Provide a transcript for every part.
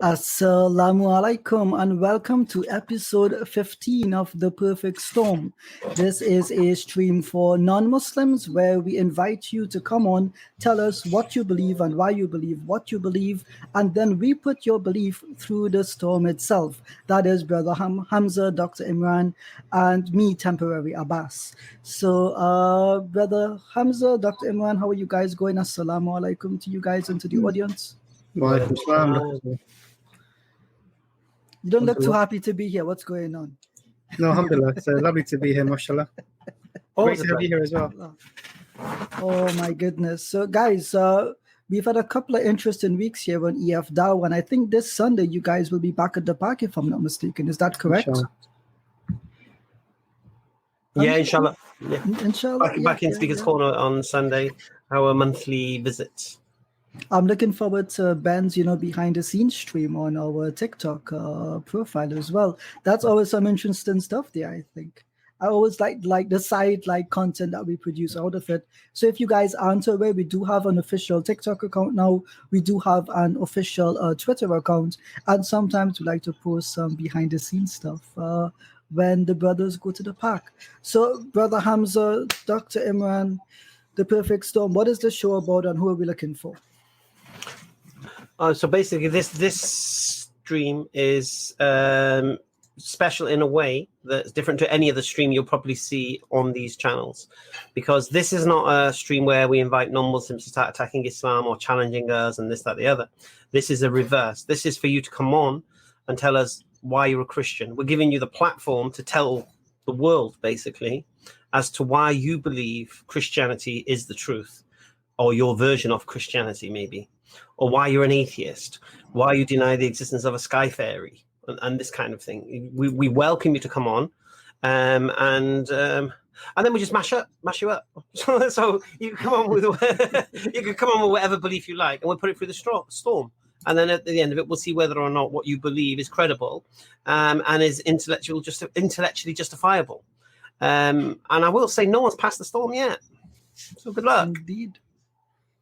Assalamu alaikum and welcome to episode 15 of The Perfect Storm. This is a stream for non-Muslims where we invite you to come on, tell us what you believe and why you believe what you believe, and then we put your belief through the storm itself. That is Brother Hamza, Dr. Imran, and me, Temporary Abbas. So, Brother Hamza, Dr. Imran, how are you guys going? Assalamu alaikum to you guys and to the audience. You don't look too happy to be here. What's going on? No, alhamdulillah. It's lovely to be here, mashallah. Great to have you here as well. Oh, my goodness. So, guys, we've had a couple of interesting weeks here on EF Dawah, and I think this Sunday you guys will be back at the park, if I'm not mistaken. Is that correct? Inshallah. Yeah, inshallah. Yeah. Inshallah. Back in Speaker's Corner on Sunday, our monthly visit. I'm looking forward to Ben's, behind the scenes stream on our TikTok profile as well. That's always some interesting stuff there, I think. I always like the side content that we produce out of it. So if you guys aren't aware, we do have an official TikTok account now. We do have an official Twitter account. And sometimes we like to post some behind the scenes stuff when the brothers go to the park. So Brother Hamza, Dr. Imran, The Perfect Storm, what is the show about and who are we looking for? So basically, this stream is special in a way that's different to any other stream you'll probably see on these channels, because this is not a stream where we invite non-Muslims to start attacking Islam or challenging us and this, that, the other. This is a reverse. This is for you to come on and tell us why you're a Christian. We're giving you the platform to tell the world, basically, as to why you believe Christianity is the truth, or your version of Christianity, maybe. Or why you're an atheist, why you deny the existence of a sky fairy, and this kind of thing. We welcome you to come on, and then we just mash you up. So you can come on with whatever belief you like, and we'll put it through the storm. And then at the end of it, we'll see whether or not what you believe is credible, and is intellectually justifiable. And I will say, no one's passed the storm yet. So good luck. Indeed.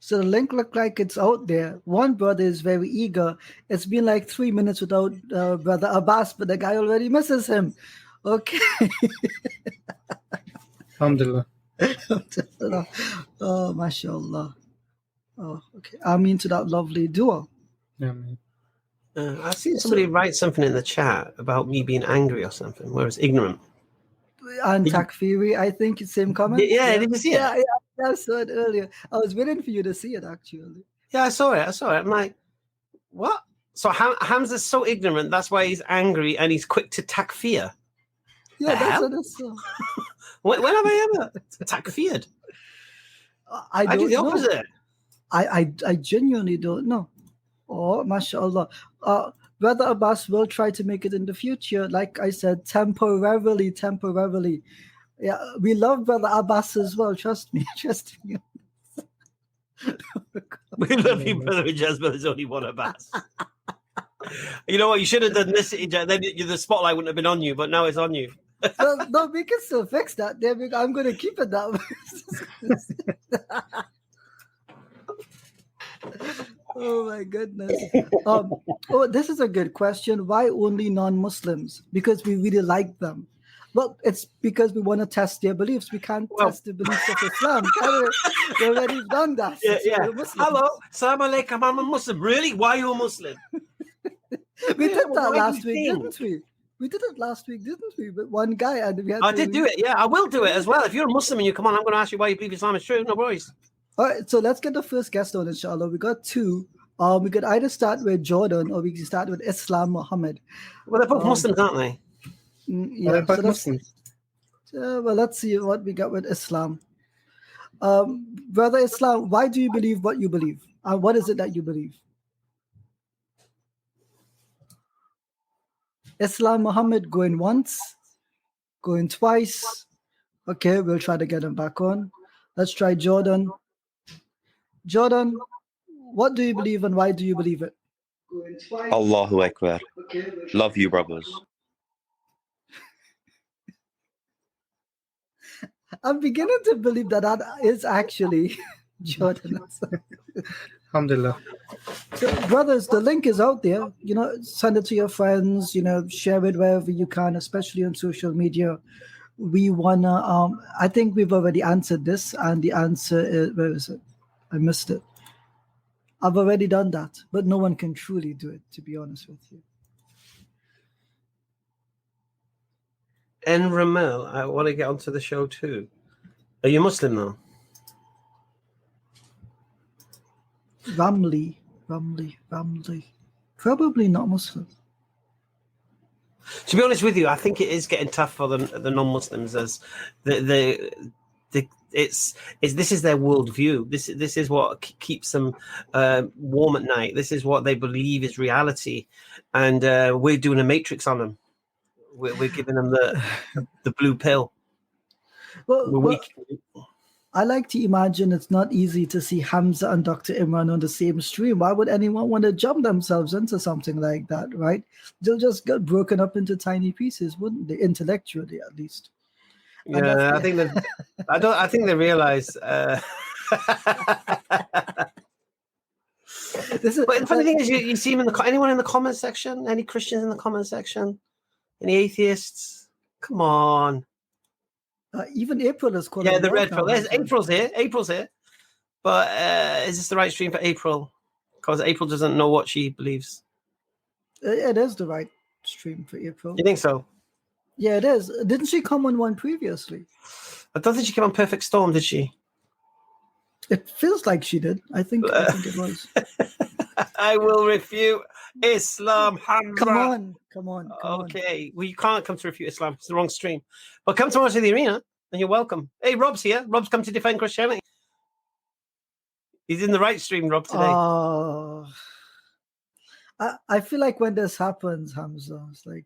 So the link looked like it's out there. One brother is very eager. It's been like 3 minutes without Brother Abbas, but the guy already misses him. Okay. Alhamdulillah. Oh, mashallah. Oh, okay. I mean to that lovely duo. Yeah, man. I've seen somebody write something in the chat about me being angry or something, whereas ignorant. And Takfiri, I think, same comment. Yeah, did you see it? Yeah, I saw it earlier. I was waiting for you to see it, actually. Yeah, I saw it. I'm like, what? So Hamza's so ignorant, that's why he's angry and he's quick to takfir. Yeah, that's what I saw. When have I ever takfired? I do the know. opposite. I genuinely don't know. Oh, mashallah. Brother Abbas will try to make it in the future. Like I said, temporarily. Yeah, we love Brother Abbas as well. Trust me. We love you, Brother Ijaz, but there's only one Abbas. You know what? You should have done this, Ijaz. Then the spotlight wouldn't have been on you, but now it's on you. No, we can still fix that. I'm going to keep it that way. Oh my goodness. This is a good question. Why only non-Muslims? Because we really like them. Well, it's because we want to test their beliefs. We can't test the beliefs of Islam. We already done that. Yeah. Hello, Assalamu alaikum, I'm a Muslim. Really? Why are you a Muslim? We did that last week, didn't we? We did it last week, didn't we? But one guy, and we had I did do it. Yeah, I will do it as well. If you're a Muslim and you come on, I'm going to ask you why you believe Islam is true. No worries. All right, so let's get the first guest on, inshallah. We got two. We could either start with Jordan or we can start with Islam Mohammed. Well, they're both Muslims, aren't they? Yeah, they're both Muslims. Well, let's see what we got with Islam. Brother Islam, why do you believe what you believe? What is it that you believe? Islam Mohammed going once, going twice. Okay, we'll try to get him back on. Let's try Jordan. Jordan, what do you believe and why do you believe it? Allahu Akbar. Love you, brothers. I'm beginning to believe that is actually Jordan. Alhamdulillah. So, brothers, the link is out there. Send it to your friends. Share it wherever you can, especially on social media. We wanna. I think we've already answered this, and the answer is, where is it? I missed it. I've already done that, but no one can truly do it, to be honest with you. And Ramel, I want to get onto the show too. Are you Muslim now? Ramli. Probably not Muslim. To be honest with you, I think it is getting tough for the non-Muslims, as this is their worldview. This is what keeps them warm at night. This is what they believe is reality, and we're doing a matrix on them. We're giving them the blue pill. Well, I like to imagine it's not easy to see Hamza and Dr. Imran on the same stream. Why would anyone want to jump themselves into something like that, right? They'll just get broken up into tiny pieces, wouldn't they? Intellectually, at least. Yeah, I think they realize. But the funny thing is, you see them anyone in the comment section? Any Christians in the comment section? Any atheists? Come on. Even April is called. Yeah, the red pill. April's here. But is this the right stream for April? Because April doesn't know what she believes. It is the right stream for April. You think so? Yeah, it is. Didn't she come on one previously? I don't think she came on Perfect Storm, did she? It feels like she did. I think it was. I will refute Islam. Hamza. Come on. Okay. Well, you can't come to refute Islam. It's the wrong stream. But come to the arena, and you're welcome. Hey, Rob's here. Rob's come to defend Christianity. He's in the right stream, Rob, today. I feel like when this happens, Hamza, it's like...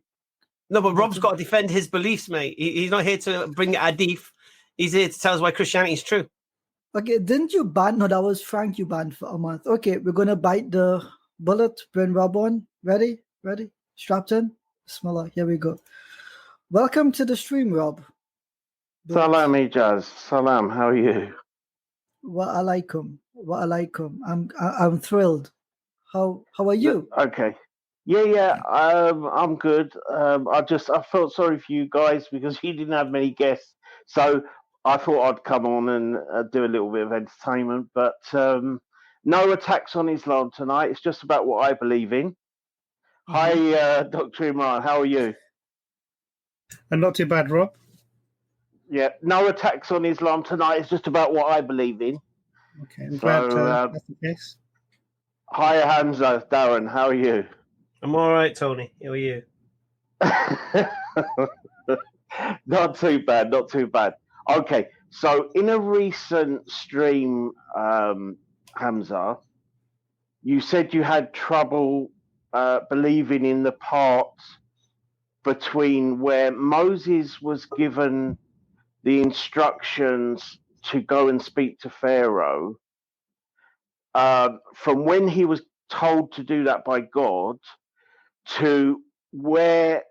No, but Rob's got to defend his beliefs, mate. He's not here to bring hadith. He's here to tell us why Christianity is true. Okay, didn't you ban? No, that was Frank. You banned for a month. Okay, we're gonna bite the bullet. Bring Rob on. Ready? Strapped in. Bismillah. Here we go. Welcome to the stream, Rob. Salam, Ijaz. Salam. How are you? Wa alaikum. I'm thrilled. How are you? Okay. Yeah. I'm good. I felt sorry for you guys because you didn't have many guests, so I thought I'd come on and do a little bit of entertainment. But no attacks on Islam tonight. It's just about what I believe in. Hi, Dr. Imran. How are you? And not too bad, Rob. Yeah, no attacks on Islam tonight. It's just about what I believe in. Okay, I'm glad that's the case. Hi, Hamza, Darren. How are you? I'm all right, Tony. How are you? Not too bad. Okay, so in a recent stream, Hamza, you said you had trouble believing in the part between where Moses was given the instructions to go and speak to Pharaoh, from when he was told to do that by God to where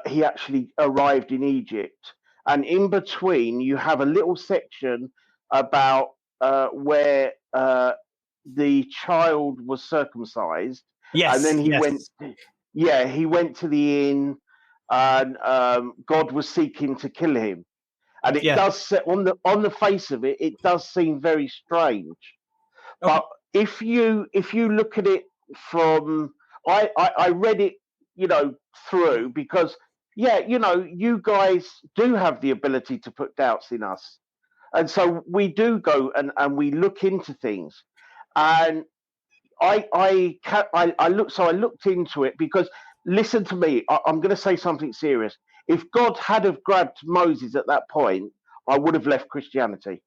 he actually arrived in Egypt. And in between, you have a little section about where the child was circumcised. Yes. And then he went to the inn, and God was seeking to kill him. And it does, on the face of it, it does seem very strange. Okay. But if you look at it from, I read it, through, because you guys do have the ability to put doubts in us, and so we do go and we look into things, and I looked into it because, listen to me, I'm going to say something serious. If God had have grabbed Moses at that point, I would have left Christianity,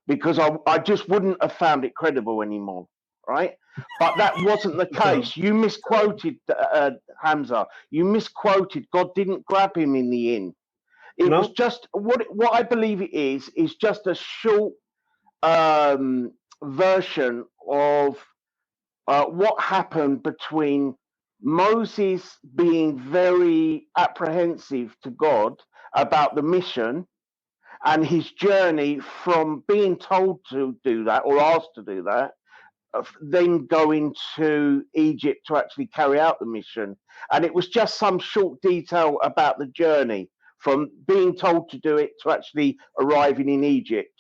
because I just wouldn't have found it credible anymore, right? But that wasn't the case. You misquoted, Hamza. You misquoted. God didn't grab him in the inn. It was just, what I believe it is just a short version of what happened between Moses being very apprehensive to God about the mission and his journey from being told to do that or asked to do that then going to Egypt to actually carry out the mission. And it was just some short detail about the journey from being told to do it to actually arriving in Egypt.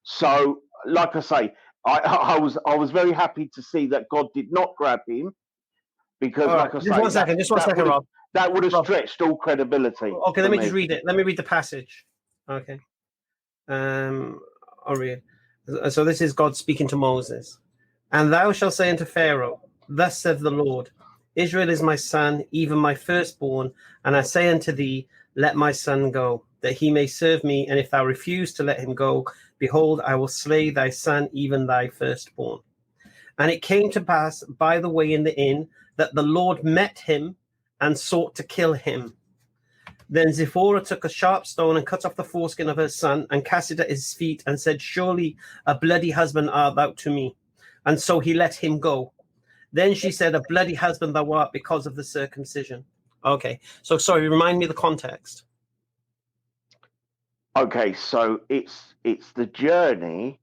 So, like I say, I was very happy to see that God did not grab him, because, right, like I say, just one second, Rob. That would have stretched all credibility. Okay, let me just read it. Let me read the passage. Okay. I'll read. So this is God speaking to Moses. And thou shalt say unto Pharaoh, thus saith the Lord, Israel is my son, even my firstborn, and I say unto thee, let my son go, that he may serve me, and if thou refuse to let him go, behold, I will slay thy son, even thy firstborn. And it came to pass by the way in the inn that the Lord met him and sought to kill him. Then Zipporah took a sharp stone and cut off the foreskin of her son and cast it at his feet and said, surely a bloody husband art thou to me. And so he let him go. Then she said, a bloody husband thou art because of the circumcision. Okay, so sorry, remind me of the context. Okay, so it's the journey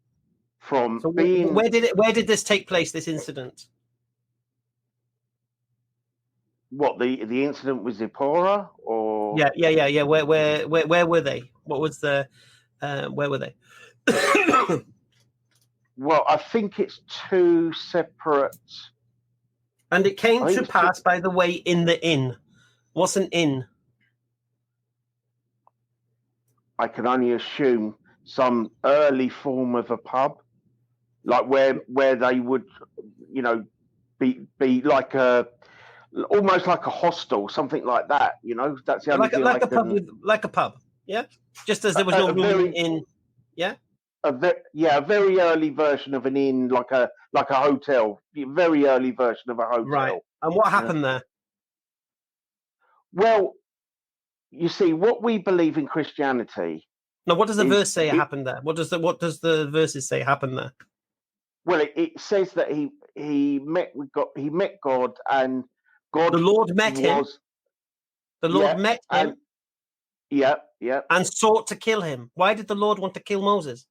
from being... Where did this take place, this incident? What, the incident with Zipporah, or yeah. Where were they? What was the where were they? Well, I think it's two separate. And it came to pass by the way in the inn. What's an inn? I can only assume some early form of a pub, like where they would, be like a. Almost like a hostel, something like that. That's the only thing. Like a pub, yeah. Just as there was no room in, yeah. A very early version of an inn, like a hotel. Very early version of a hotel. Right. And what happened there? Well, you see, what we believe in Christianity. Now, what does the verse say happened there? What does the verses say happened there? Well, it says that he met God, and God. The Lord met him. The Lord met him. Yeah. And sought to kill him. Why did the Lord want to kill Moses?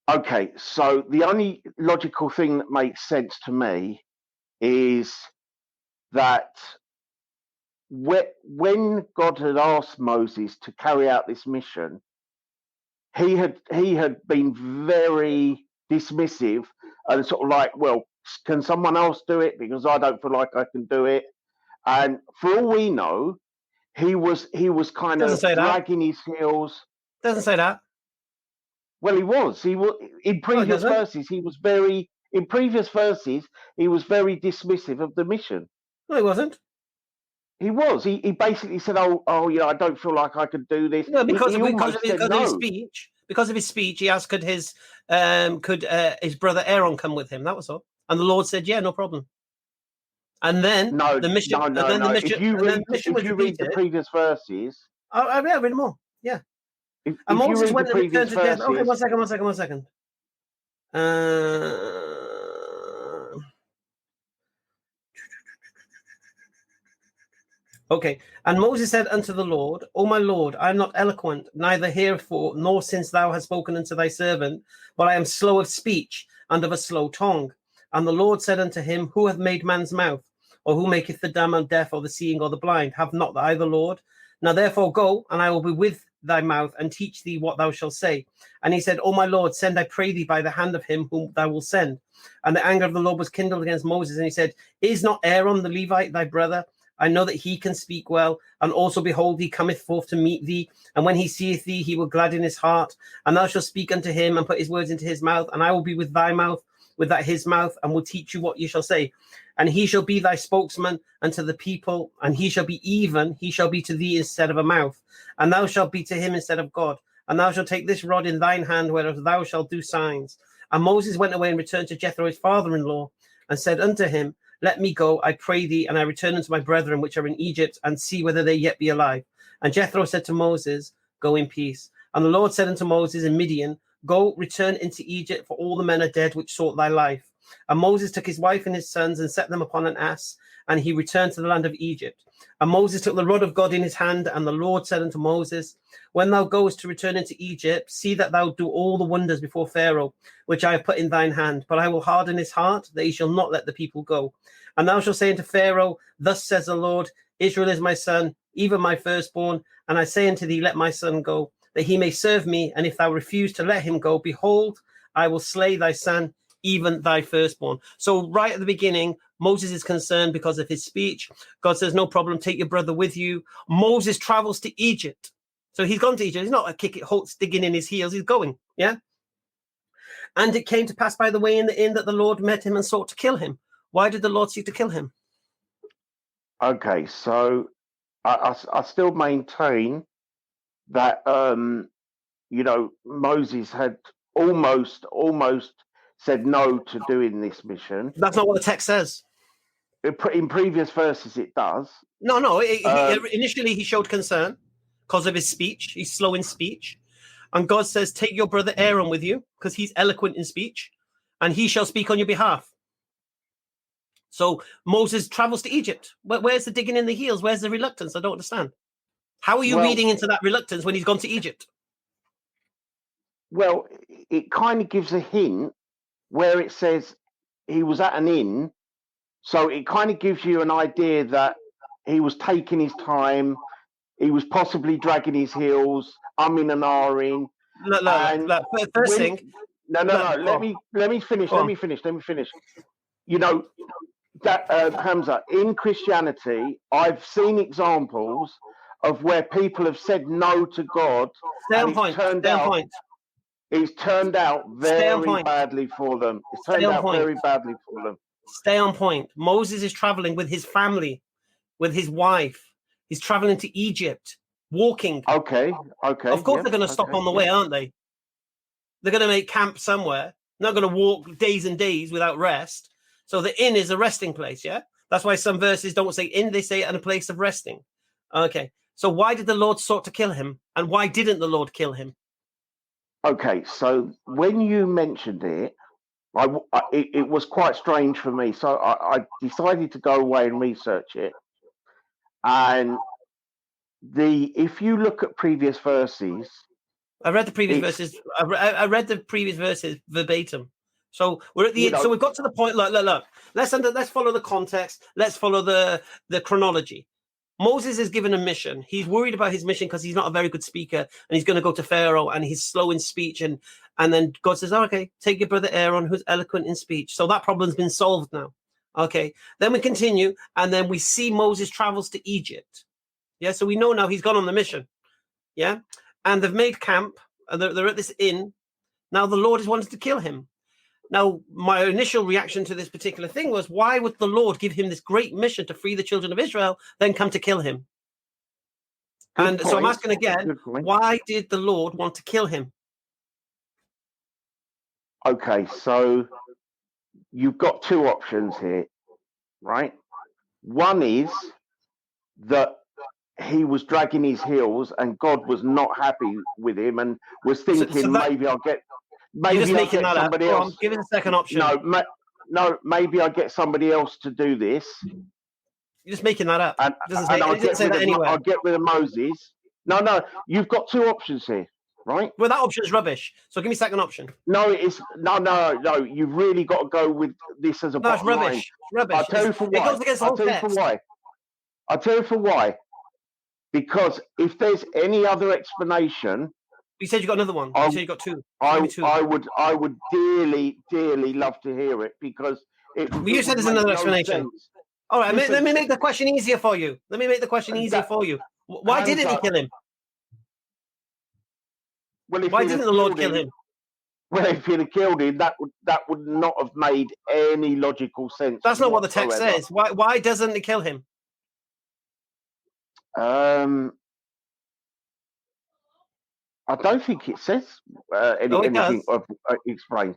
Okay, so the only logical thing that makes sense to me is that when God had asked Moses to carry out this mission, he had been very dismissive and sort of like, well, can someone else do it, because I don't feel like I can do it. And for all we know, he was kind of dragging his heels. Doesn't say that. Well, he was in previous verses. He was very dismissive of the mission. No, he wasn't. He was. He basically said, "Oh, yeah, I don't feel like I could do this." No, because of his speech. Because of his speech, he asked, could his brother Aaron come with him? That was all. And the Lord said, "Yeah, no problem." And then the mission. No. If you read the previous verses, I read them all. Yeah. And Moses went and returned to death. Okay, one second. Okay, and Moses said unto the Lord, O my Lord, I am not eloquent, neither herefore, nor since thou hast spoken unto thy servant, but I am slow of speech and of a slow tongue. And the Lord said unto him, Who hath made man's mouth? Or who maketh the dumb and deaf, or the seeing, or the blind? Have not I the Lord? Now therefore go, and I will be with thy mouth, and teach thee what thou shalt say. And he said, O my Lord, send, I pray thee, by the hand of him whom thou wilt send. And the anger of the Lord was kindled against Moses, and he said, Is not Aaron the Levite thy brother? I know that he can speak well, and also behold, he cometh forth to meet thee, and when he seeth thee, he will gladden his heart, and thou shalt speak unto him, and put his words into his mouth, and I will be with thy mouth, with that his mouth, and will teach you what ye shall say. And he shall be thy spokesman unto the people, and he shall be to thee instead of a mouth, and thou shalt be to him instead of God, and thou shalt take this rod in thine hand, whereas thou shalt do signs. And Moses went away and returned to Jethro his father-in-law, and said unto him, Let me go, I pray thee, and I return unto my brethren which are in Egypt, and see whether they yet be alive. And Jethro said to Moses, Go in peace. And the Lord said unto Moses in Midian, Go, return into Egypt, for all the men are dead which sought thy life. And Moses took his wife and his sons and set them upon an ass, and he returned to the land of Egypt. And Moses took the rod of God in his hand, and the Lord said unto Moses, when thou goest to return into Egypt, see that thou do all the wonders before Pharaoh, which I have put in thine hand. But I will harden his heart, that he shall not let the people go. And thou shalt say unto Pharaoh, thus says the Lord, Israel is my son, even my firstborn. And I say unto thee, let my son go, that he may serve me. And if thou refuse to let him go, behold, I will slay thy son, even thy firstborn. So right at the beginning, Moses is concerned because of his speech. God says, no problem, take your brother with you. Moses travels to Egypt. So he's gone to Egypt. He's not digging in his heels. He's going, yeah? And it came to pass by the way in the inn that the Lord met him and sought to kill him. Why did the Lord seek to kill him? Okay, so I still maintain that, Moses had almost said no to doing this mission. That's not what the text says. In previous verses, it does. No. Initially, he showed concern because of his speech. He's slow in speech. And God says, take your brother Aaron with you because he's eloquent in speech and he shall speak on your behalf. So Moses travels to Egypt. Where's the digging in the heels? Where's the reluctance? I don't understand. How are you reading into that reluctance when he's gone to Egypt? Well, it kind of gives a hint where it says he was at an inn. So it kind of gives you an idea that he was taking his time. He was possibly dragging his heels, umming and ahhing. Look, first thing. No. Let me finish. Let me finish. You know, that Hamza, in Christianity, I've seen examples of where people have said no to God. It's turned out very badly for them. Stay on point. Moses is traveling with his family, with his wife. He's traveling to Egypt, walking. Okay. Of course, they're going to stop on the way, aren't they? They're going to make camp somewhere. They're not going to walk days and days without rest. So the inn is a resting place, yeah? That's why some verses don't say inn, they say in a place of resting. Okay. So why did the Lord sought to kill him? And why didn't the Lord kill him? Okay, so when you mentioned it, it was quite strange for me. So I decided to go away and research it. And if you look at previous verses, I read the previous verses. I read the previous verses verbatim. So we're at the so we've got to the point. Look. Let's follow the context. Let's follow the chronology. Moses is given a mission. He's worried about his mission because he's not a very good speaker, and he's going to go to Pharaoh, and he's slow in speech. And then God says, okay, take your brother Aaron, who's eloquent in speech. So that problem's been solved now. Okay. Then we continue, and then we see Moses travels to Egypt. Yeah. So we know now he's gone on the mission. Yeah. And they've made camp, and they're at this inn. Now the Lord is wanting to kill him. Now, my initial reaction to this particular thing was, why would the Lord give him this great mission to free the children of Israel, then come to kill him? So I'm asking again, why did the Lord want to kill him? Okay, so you've got two options here, right? One is that he was dragging his heels and God was not happy with him and was thinking, maybe I'll get... Maybe You're just making that up. Else. Give it a second option. No, maybe I get somebody else to do this. You're just making that up. And I'll get rid of Moses. No, you've got two options here, right? Well, that option is rubbish. So give me second option. No, it's no. You've really got to go with this as a bottom line. Rubbish. Rubbish. I'll tell you for why. I'll tell you for why. Because if there's any other explanation. You said you got another one. You said you got two. I would dearly love to hear it because you said there's another explanation. All right, let me make the question easier for you. Why didn't he kill him? Well, why didn't the Lord kill him? Well, if he'd have killed him, that would not have made any logical sense. That's not what the text says. Why doesn't he kill him? I don't think it says anything explained.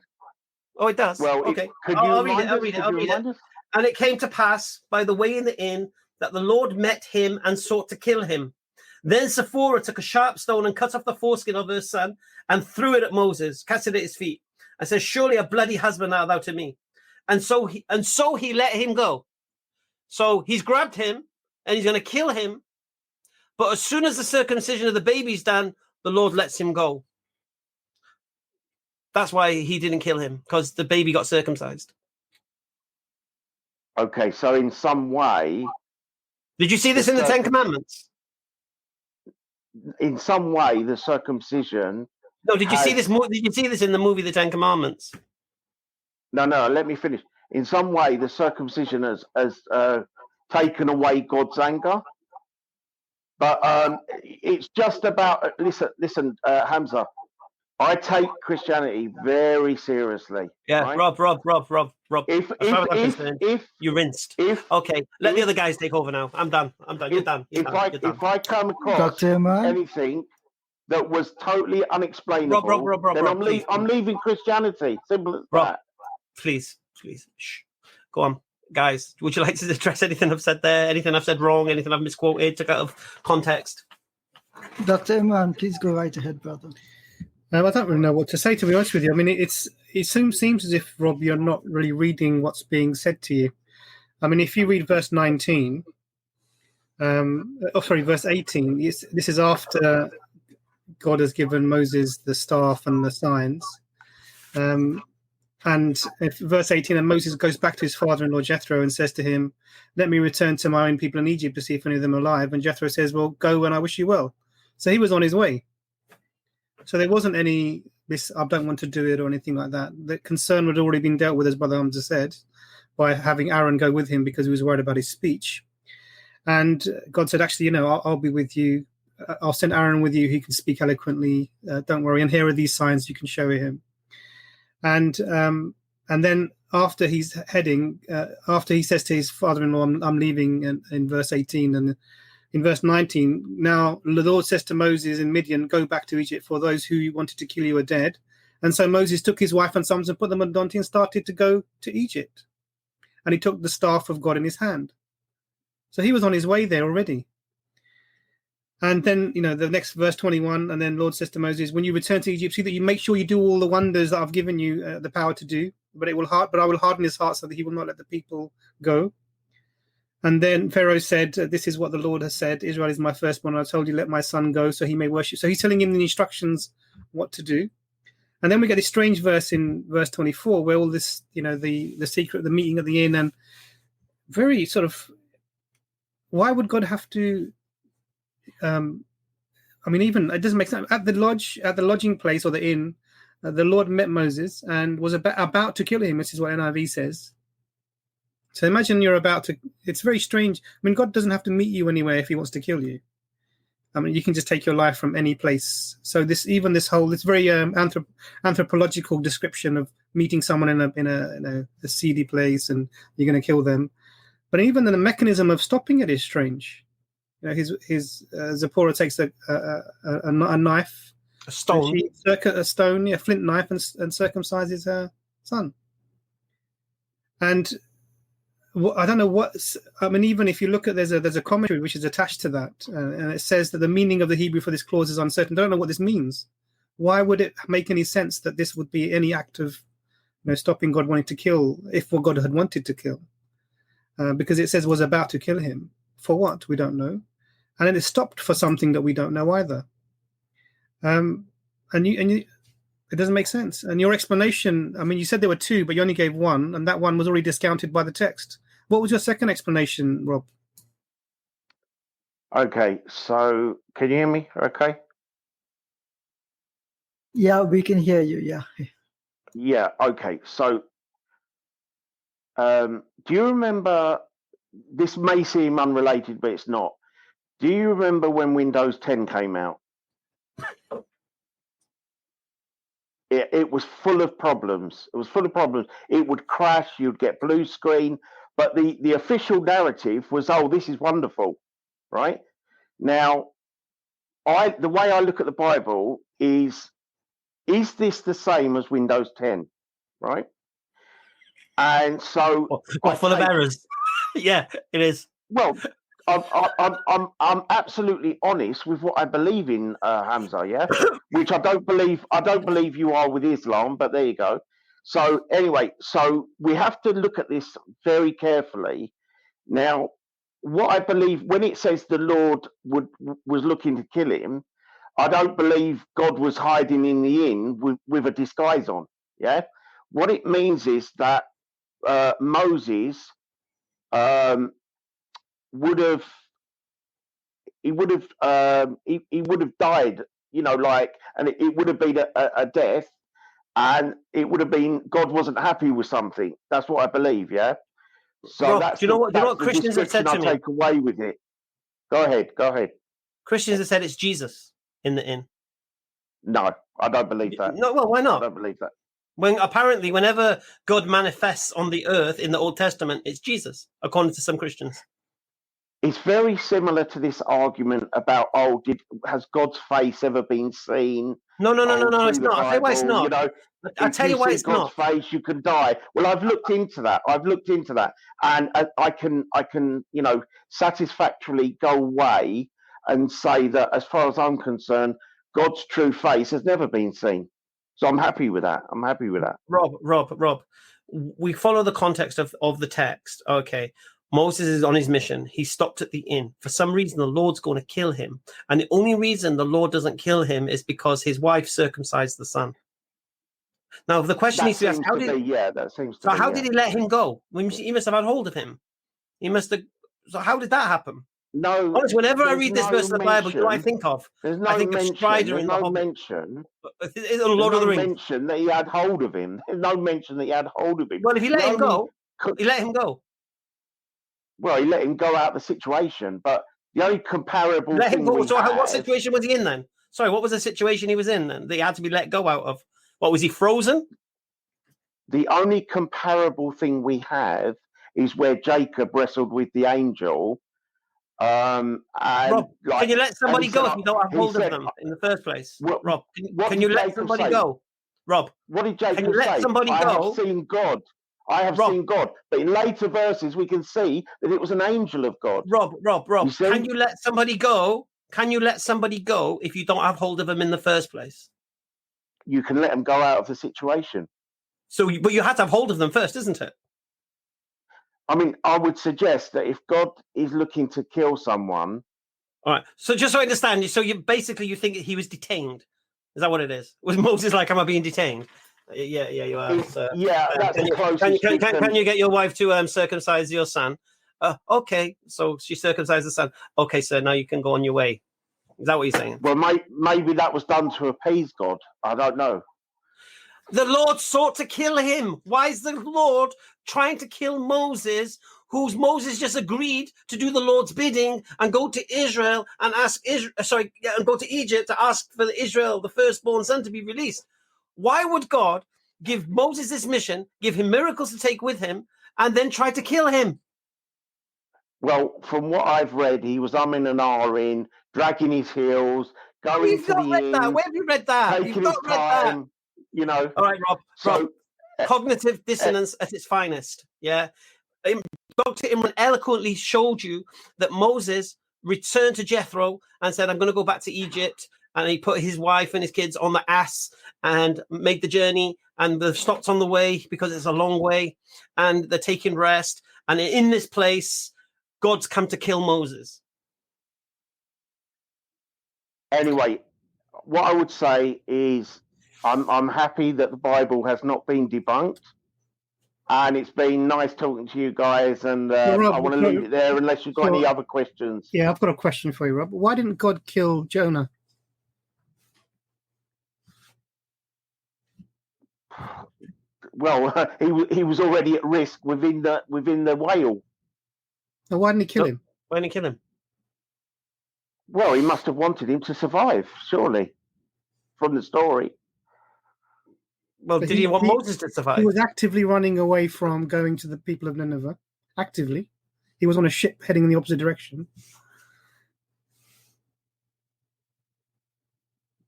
Oh, it does. Well, okay. I'll read it. And it came to pass by the way in the inn that the Lord met him and sought to kill him. Then Sephora took a sharp stone and cut off the foreskin of her son and threw it at Moses, cast it at his feet, and said, surely a bloody husband art thou to me. and so he let him go. So he's grabbed him and he's going to kill him. But as soon as the circumcision of the baby's done, the Lord lets him go. That's why he didn't kill him, because the baby got circumcised. Okay, so in some way... Did you see this in the Ten Commandments? In some way, the circumcision... No, did you see this? Did you see this in the movie The Ten Commandments? No, let me finish. In some way, the circumcision has taken away God's anger. But it's just about... Listen, Hamza. I take Christianity very seriously. Yeah, right? Rob. If you rinsed. Okay, let the other guys take over now. I'm done. You're done. If I come across anything that was totally unexplainable, Rob, then I'm leaving Christianity. Simple as Rob, that. Please. Shh. Go on. Guys, would you like to address anything I've said there? Anything I've said wrong? Anything I've misquoted, took out of context? Dr. Imran, please go right ahead, brother. I don't really know what to say, to be honest with you. I mean, it seems as if, Rob, you're not really reading what's being said to you. I mean, if you read verse 19, verse 18, this is after God has given Moses the staff and the signs. And if verse 18, and Moses goes back to his father-in-law Jethro and says to him, "Let me return to my own people in Egypt to see if any of them are alive." And Jethro says, "Well, go and I wish you well." So he was on his way. So there wasn't any, I don't want to do it or anything like that. The concern had already been dealt with, as Brother Hamza said, by having Aaron go with him because he was worried about his speech. And God said, actually, I'll be with you. I'll send Aaron with you. He can speak eloquently. Don't worry. And here are these signs you can show him. And then after he's heading, after he says to his father-in-law, I'm leaving in verse 18, and in verse 19, now the Lord says to Moses in Midian, "Go back to Egypt, for those who wanted to kill you are dead." And so Moses took his wife and sons and put them on a donkey and started to go to Egypt. And he took the staff of God in his hand. So he was on his way there already. And then, the next verse 21, and then Lord says to Moses, "When you return to Egypt, see that you make sure you do all the wonders that I've given you the power to do, but I will harden his heart so that he will not let the people go." And then Pharaoh said, "This is what the Lord has said. Israel is my firstborn. I told you, let my son go so he may worship." So he's telling him the instructions what to do. And then we get this strange verse in verse 24 where all this, the secret, the meeting at the inn, and very sort of, why would God have to, even it doesn't make sense. At the lodging place or the inn, the Lord met Moses and was about to kill him. This is what NIV says. So imagine you're about to, it's very strange. I mean, God doesn't have to meet you anywhere if he wants to kill you. I mean, you can just take your life from any place. So this very anthropological description of meeting someone in a seedy place and you're going to kill them. But even the mechanism of stopping it is strange. Zipporah takes a knife, a stone, a flint knife, and circumcises her son. And I don't know even if you look at, there's a commentary which is attached to that, and it says that the meaning of the Hebrew for this clause is uncertain. I don't know what this means. Why would it make any sense that this would be any act of stopping God wanting to kill, if what God had wanted to kill? Because it says was about to kill him. For what? We don't know. And then it stopped for something that we don't know either. It doesn't make sense. And your explanation, I mean, you said there were two, but you only gave one, and that one was already discounted by the text. What was your second explanation, Rob? Okay, so can you hear me? Okay. Yeah, we can hear you. Yeah. Yeah. Okay. So, do you remember? This may seem unrelated, but it's not. Do you remember when Windows 10 came out? It was full of problems. It would crash. You'd get blue screen. But the official narrative was, "Oh, this is wonderful," right? Now, the way I look at the Bible is this the same as Windows 10, right? And so, full of errors. Yeah, it is. Well, I'm absolutely honest with what I believe in, Hamza. Yeah, which I don't believe you are with Islam, but there you go. So anyway, so we have to look at this very carefully. Now, what I believe when it says the Lord was looking to kill him, I don't believe God was hiding in the inn with a disguise on. Yeah, what it means is that Moses would have died, you know, like, and it would have been a death, and it would have been God wasn't happy with something. That's what I believe. Yeah. So Rob, that's do you know what Christians have said to me? I take away with it. Go ahead. Christians have said it's Jesus in the inn. No, I don't believe that. No, well, why not? I don't believe that. When apparently, whenever God manifests on the earth in the Old Testament, it's Jesus, according to some Christians. It's very similar to this argument about, has God's face ever been seen? No, it's not. I'll tell you why it's not. You know, I'll tell you why it's not. God's face, you can die. Well, I've looked into that. And I can, you know, satisfactorily go away and say that, as far as I'm concerned, God's true face has never been seen. So I'm happy with that. Rob, we follow the context of the text. Okay. Moses is on his mission. He stopped at the inn. For some reason, the Lord's going to kill him. And the only reason the Lord doesn't kill him is because his wife circumcised the son. Now, the question needs to be asked, how did he let him go? He must have had hold of him. So how did that happen? No. Honestly, whenever I read this verse of the Bible, what do I think of? I think of Strider in the Hobbit. mention. There's no mention that he had hold of him. There's no mention that he had hold of him. Well, if he let him go, he let him go. Well, he let him go out of the situation, but the only comparable thing what situation was he in then? Sorry, what was the situation he was in then that he had to be let go out of? What, was he frozen? The only comparable thing we have is where Jacob wrestled with the angel. And Rob, can you let somebody go if you don't have hold of them in the first place? Rob, can you let somebody go? Rob, what did Jacob say? Can you let somebody go? I have seen God. I have seen God. But in later verses, we can see that it was an angel of God. Rob, can you let somebody go? Can you let somebody go if you don't have hold of them in the first place? You can let them go out of the situation. But you had to have hold of them first, isn't it? I mean, I would suggest that if God is looking to kill someone... All right. So just so I understand, so you think he was detained. Is that what it is? Was Moses like, am I being detained? Yeah, you are. So, that's can you get your wife to circumcise your son? Okay, so she circumcised the son. Okay, so now you can go on your way. Is that what you're saying? Well, maybe that was done to appease God. I don't know. The Lord sought to kill him. Why is the Lord trying to kill Moses, whose Moses just agreed to do the Lord's bidding and go to Israel and and go to Egypt to ask for Israel, the firstborn son, to be released? Why would God give Moses this mission, give him miracles to take with him, and then try to kill him? Well, from what I've read, he was umming and ahhing, dragging his heels, going to the inn. Where have you read that? Taking his time, you know. All right, Rob. Cognitive dissonance at its finest. Yeah. Dr. Imran eloquently showed you that Moses returned to Jethro and said, I'm going to go back to Egypt. And he put his wife and his kids on the ass and made the journey. And they've stopped on the way because it's a long way. And they're taking rest. And in this place, God's come to kill Moses. Anyway, what I would say is I'm happy that the Bible has not been debunked. And it's been nice talking to you guys. And Rob, I want to leave it there unless you've got any other questions. Yeah, I've got a question for you, Rob. Why didn't God kill Jonah? Well, he was already at risk within the whale. So why didn't he kill him? Why didn't he kill him? Well, he must have wanted him to survive, surely, from the story. Well, did he want Moses to survive? He was actively running away from going to the people of Nineveh. Actively. He was on a ship heading in the opposite direction.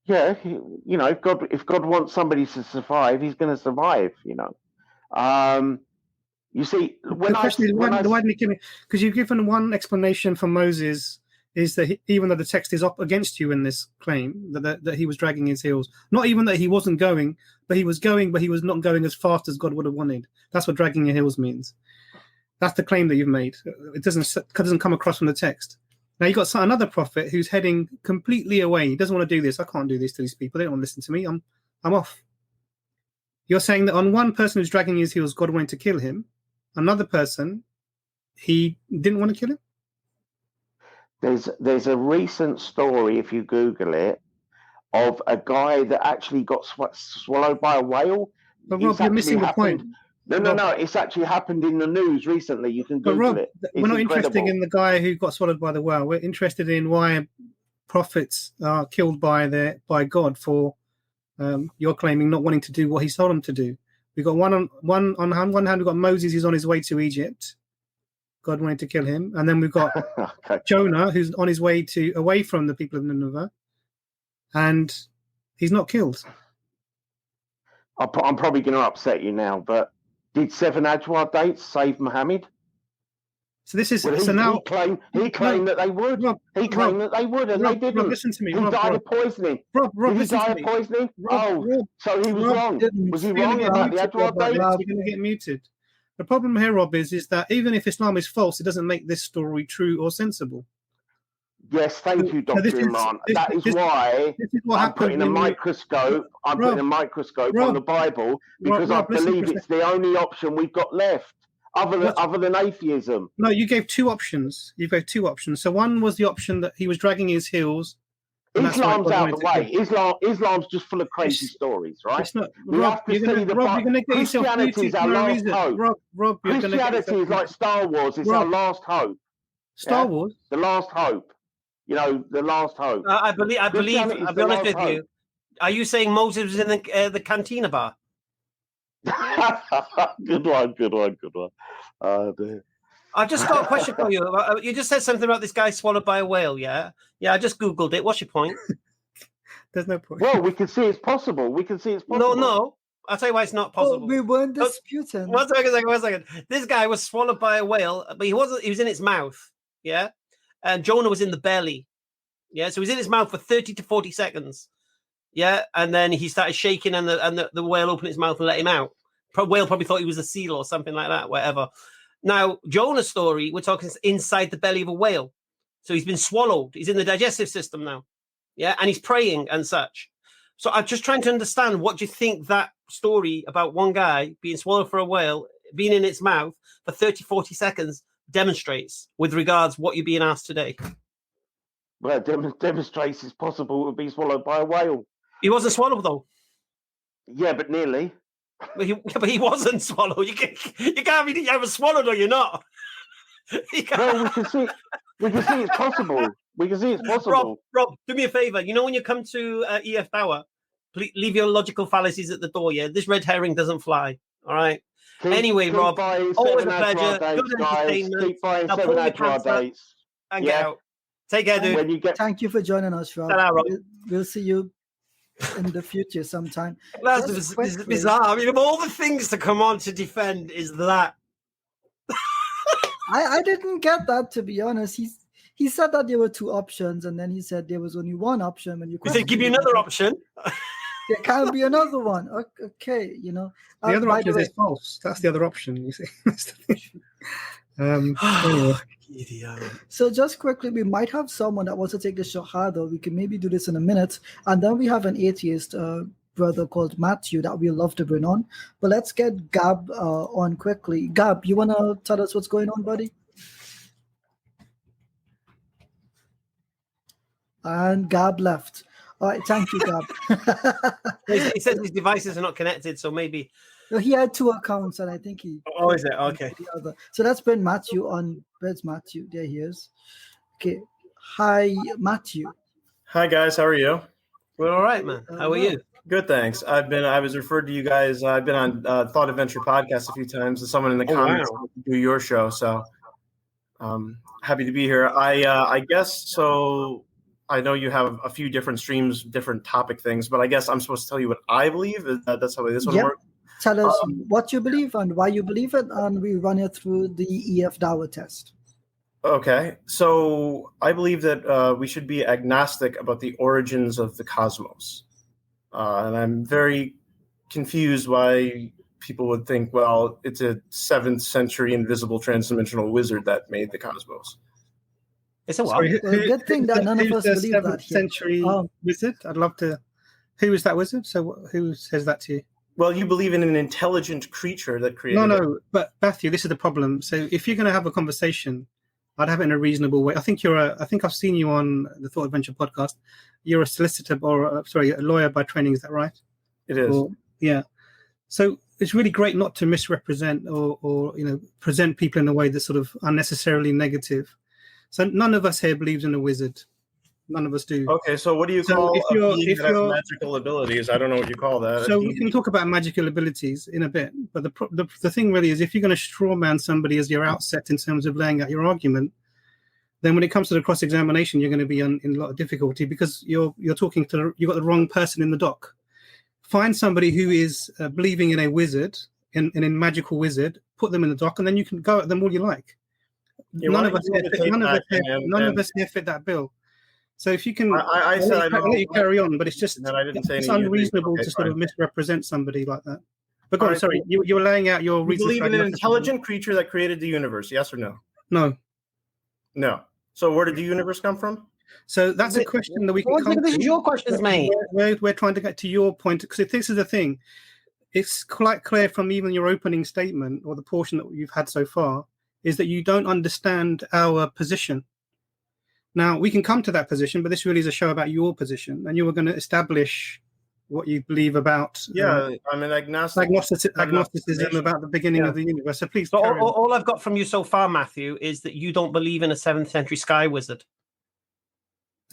Yeah, if God wants somebody to survive, he's going to survive, you know. You see, why didn't he kill him? Because you've given one explanation for Moses is that even though the text is up against you in this claim that he was dragging his heels, not even that he wasn't going, but he was going, but he was not going as fast as God would have wanted. That's what dragging your heels means. That's the claim that you've made. It doesn't come across from the text. Now you've got another prophet who's heading completely away. He doesn't want to do this. I can't do this to these people. They don't want to listen to me. I'm off. You're saying that on one person who's dragging his heels, God wanted to kill him. Another person, he didn't want to kill him. There's a recent story, if you Google it, of a guy that actually got swallowed by a whale. But Rob, you're missing the point. No. It's actually happened in the news recently. You can Google it. We're not interested in the guy who got swallowed by the whale. We're interested in why prophets are killed by God for you're claiming not wanting to do what He's told them to do. We've got on one hand, we've got Moses who's on his way to Egypt. God wanted to kill him, and then we've got okay. Jonah who's on his way away from the people of Nineveh, and he's not killed. I'm probably going to upset you now, but did 7 Ajwa dates save Mohammed? So this is now he claimed that they would. He claimed that they would, and they didn't. Rob, listen to me. He died of poisoning. Rob, did he die of poisoning? So he was wrong. Was he wrong about the Ajwa dates? You're going to get muted. The problem here, Rob, is that even if Islam is false, it doesn't make this story true or sensible. Yes, thank you, Dr. Imran. That is why I'm putting a microscope. Putting a microscope on the Bible because I believe it's the only option we've got left, other than atheism. No, you gave 2 options. So one was the option that he was dragging his heels. Islam's out of the way. Islam's just full of crazy stories, right? It's not. Rob, you're going to get yourself Christianity is our last hope. Rob, Christianity is like Star Wars. It's our last hope. Star Wars? The last hope. You know, the last hope. I believe. I'll be honest with you. Are you saying Moses was in the cantina bar? Good one. Dear. I've just got a question for you. You just said something about this guy swallowed by a whale, yeah? Yeah, I just Googled it. What's your point? There's no point. Well, we can see it's possible. No. I'll tell you why it's not possible. Well, we weren't disputing. One second. This guy was swallowed by a whale, but he was in its mouth, yeah? And Jonah was in the belly, yeah? So he was in his mouth for 30 to 40 seconds, yeah? And then he started shaking and the whale opened its mouth and let him out. Whale probably thought he was a seal or something like that, whatever. Now, Jonah's story, we're talking inside the belly of a whale. So he's been swallowed. He's in the digestive system now. Yeah. And he's praying and such. So I'm just trying to understand, what do you think that story about one guy being swallowed for a whale, being in its mouth for 30, 40 seconds demonstrates with regards what you're being asked today? Well, it demonstrates it's possible to be swallowed by a whale. He wasn't swallowed, though. Yeah, but nearly. But he wasn't swallowed. You can't be either swallowed or you're not. Well, we can see it's possible. Rob, do me a favor. You know when you come to EFDawah, please leave your logical fallacies at the door. Yeah, this red herring doesn't fly. All right. Anyway, Rob, always a pleasure. Good entertainment. Keep buying 7 Ajwa dates. And get out. Take care, dude. Thank you for joining us, Rob. Rob. We'll see you in the future sometime. That's bizarre. I mean, of all the things to come on to defend is that. I didn't get that, to be honest. He said that there were 2 options, and then he said there was only 1 option. When you said, give me another option. There can't be another one. Okay, you know. The other option is false. That's the other option, you see. So just quickly, we might have someone that wants to take the Shahada. We can maybe do this in a minute. And then we have an atheist brother called Matthew that we love to bring on. But let's get Gab on quickly. Gab, you want to tell us what's going on, buddy? And Gab left. All right, thank you, Gab. He says his devices are not connected, so maybe... He had 2 accounts, and I think he... Oh, is it? Okay. So let's bring Matthew on. Where's Matthew? There he is. Okay. Hi, Matthew. Hi, guys. How are you? We're all right, man. How are you? Good, thanks. I was referred to you guys. I've been on Thought Adventure podcast a few times, and someone in the comments do your show. So happy to be here. I guess so. I know you have a few different streams, different topic things, but I guess I'm supposed to tell you what I believe. That's how this one works. Tell us what you believe and why you believe it, and we run it through the EF Dawah test. Okay, so I believe that we should be agnostic about the origins of the cosmos. And I'm very confused why people would think, well, it's a 7th century invisible transdimensional wizard that made the cosmos. It's a what? Well, good thing that none of us believe that here. Century wizard? I'd love to. Who is that wizard? So who says that to you? Well, you believe in an intelligent creature that created No, but Matthew, this is the problem. So if you're going to have a conversation, I'd have it in a reasonable way. I think I've seen you on the Thought Adventure podcast. You're a solicitor a lawyer by training. Is that right? It is. Yeah. So it's really great not to misrepresent or present people in a way that's sort of unnecessarily negative. So none of us here believes in a wizard. None of us do. Okay, so what do you call if you're magical abilities? I don't know what you call that. So we can talk about magical abilities in a bit, but the thing really is, if you're going to straw man somebody as your outset in terms of laying out your argument, then when it comes to the cross-examination, you're going to be in a lot of difficulty because you've got the wrong person in the dock. Find somebody who is believing in a wizard, in a magical wizard, put them in the dock, and then you can go at them all you like. None of us here fit that bill. So if you can, I said I'll let you carry on, but it's just it's unreasonable to sort of misrepresent somebody like that. But go on, sorry, you were laying out your reasons. You believe in an intelligent creature that created the universe, yes or no? No. So where did the universe come from? So that's a question that we can come to. This is your questions, mate. We're trying to get to your point, because if this is the thing, it's quite clear from even your opening statement or the portion that you've had so far is that you don't understand our position. Now, we can come to that position, but this really is a show about your position, and you were going to establish what you believe about. I'm an agnostic. Agnosticism about the beginning of the universe. So please. So all I've got from you so far, Matthew, is that you don't believe in a 7th century sky wizard.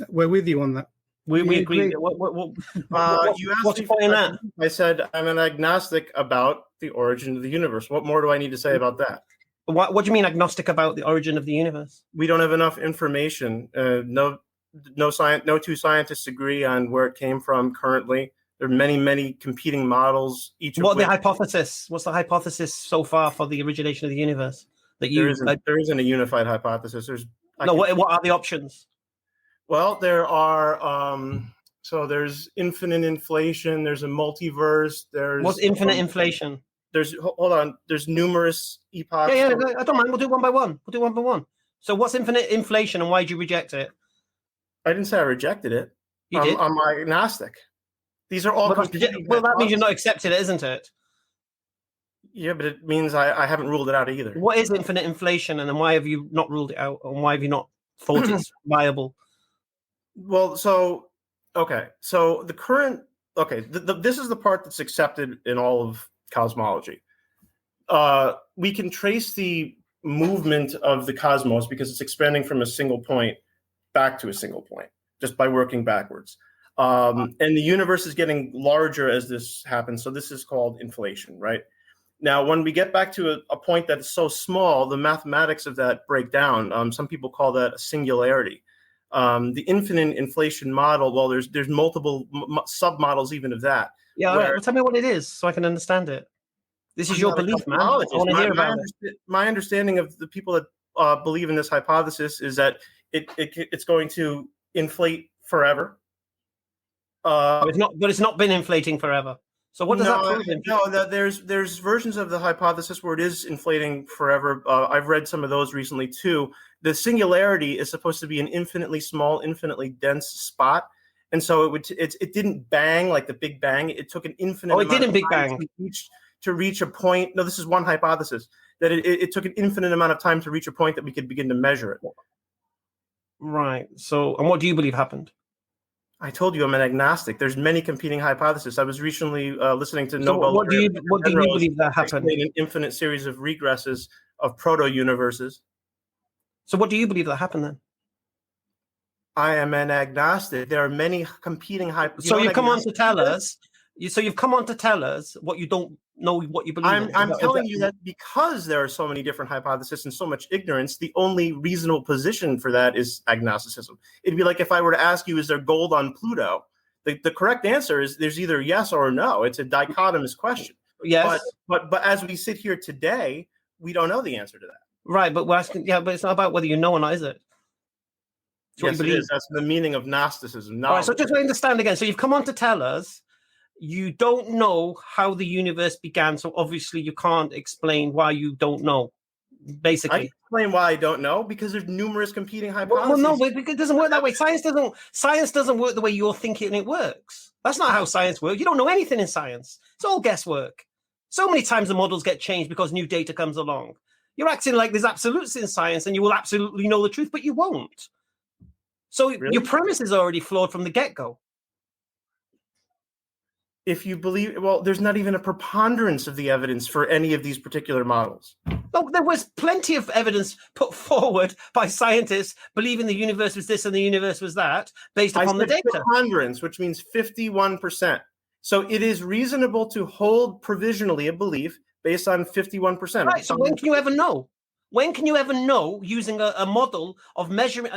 We're with you on that. We agree. You asked what's me the point in that? I said I'm an agnostic about the origin of the universe. What more do I need to say about that? What do you mean agnostic about the origin of the universe? We don't have enough information. No two scientists agree on where it came from currently. There are many competing models. What's the hypothesis so far for the origination of the universe? There isn't a unified hypothesis. What are the options? Well, there are. There's infinite inflation. There's a multiverse. What's infinite inflation? There's numerous epochs. Yeah, I don't mind. We'll do one by one. So what's infinite inflation, and why did you reject it? I didn't say I rejected it. You did? I'm agnostic. These are all that means you're not accepting it, isn't it? Yeah, but it means I haven't ruled it out either. What is infinite inflation, and then why have you not ruled it out, and why have you not thought it's viable? Well, the current this is the part that's accepted in all of cosmology. We can trace the movement of the cosmos because it's expanding from a single point back to a single point just by working backwards. And the universe is getting larger as this happens. So this is called inflation, right? Now, when we get back to a point that is so small, the mathematics of that break down. Some people call that a singularity. The infinite inflation model, well, there's multiple sub-models even of that. Yeah, well, tell me what it is so I can understand it. This is your belief, man. I want to hear about it. My understanding of the people that believe in this hypothesis is that it's going to inflate forever. But it's not been inflating forever. So what does that prove? No, there's versions of the hypothesis where it is inflating forever. I've read some of those recently too. The singularity is supposed to be an infinitely small, infinitely dense spot, and so it didn't bang like the Big Bang. It took an infinite. Oh, it didn't Big Bang to reach a point. No, this is one hypothesis that it took an infinite amount of time to reach a point that we could begin to measure it. Right. So, and what do you believe happened? I told you I'm an agnostic. There's many competing hypotheses. I was recently listening to Nobel. What do you believe that happened? An infinite series of regresses of proto-universes. So what do you believe that happened then? I am an agnostic. There are many competing hypotheses. So you've come on to tell us. You've come on to tell us what you don't know, what you believe. I'm telling you that because there are so many different hypotheses and so much ignorance, the only reasonable position for that is agnosticism. It'd be like if I were to ask you, is there gold on Pluto? The correct answer is there's either yes or no. It's a dichotomous question. Yes. But as we sit here today, we don't know the answer to that. Right, but we're asking, but it's not about whether you know or not, is it? Yes, it is. That's the meaning of Gnosticism. All right, so just to understand again. So you've come on to tell us you don't know how the universe began. So obviously you can't explain why you don't know. Basically, I can explain why I don't know because there's numerous competing hypotheses. Well, no, it doesn't work that way. Science doesn't work the way you're thinking it works. That's not how science works. You don't know anything in science. It's all guesswork. So many times the models get changed because new data comes along. You're acting like there's absolutes in science and you will absolutely know the truth, but you won't. So your premise is already flawed from the get-go. If you believe, well, there's not even a preponderance of the evidence for any of these particular models. No, there was plenty of evidence put forward by scientists believing the universe was this and the universe was that based upon the data. Preponderance, which means 51%. So it is reasonable to hold provisionally a belief based on 51%. Right. So when can you ever know? When can you ever know using a model of measurement?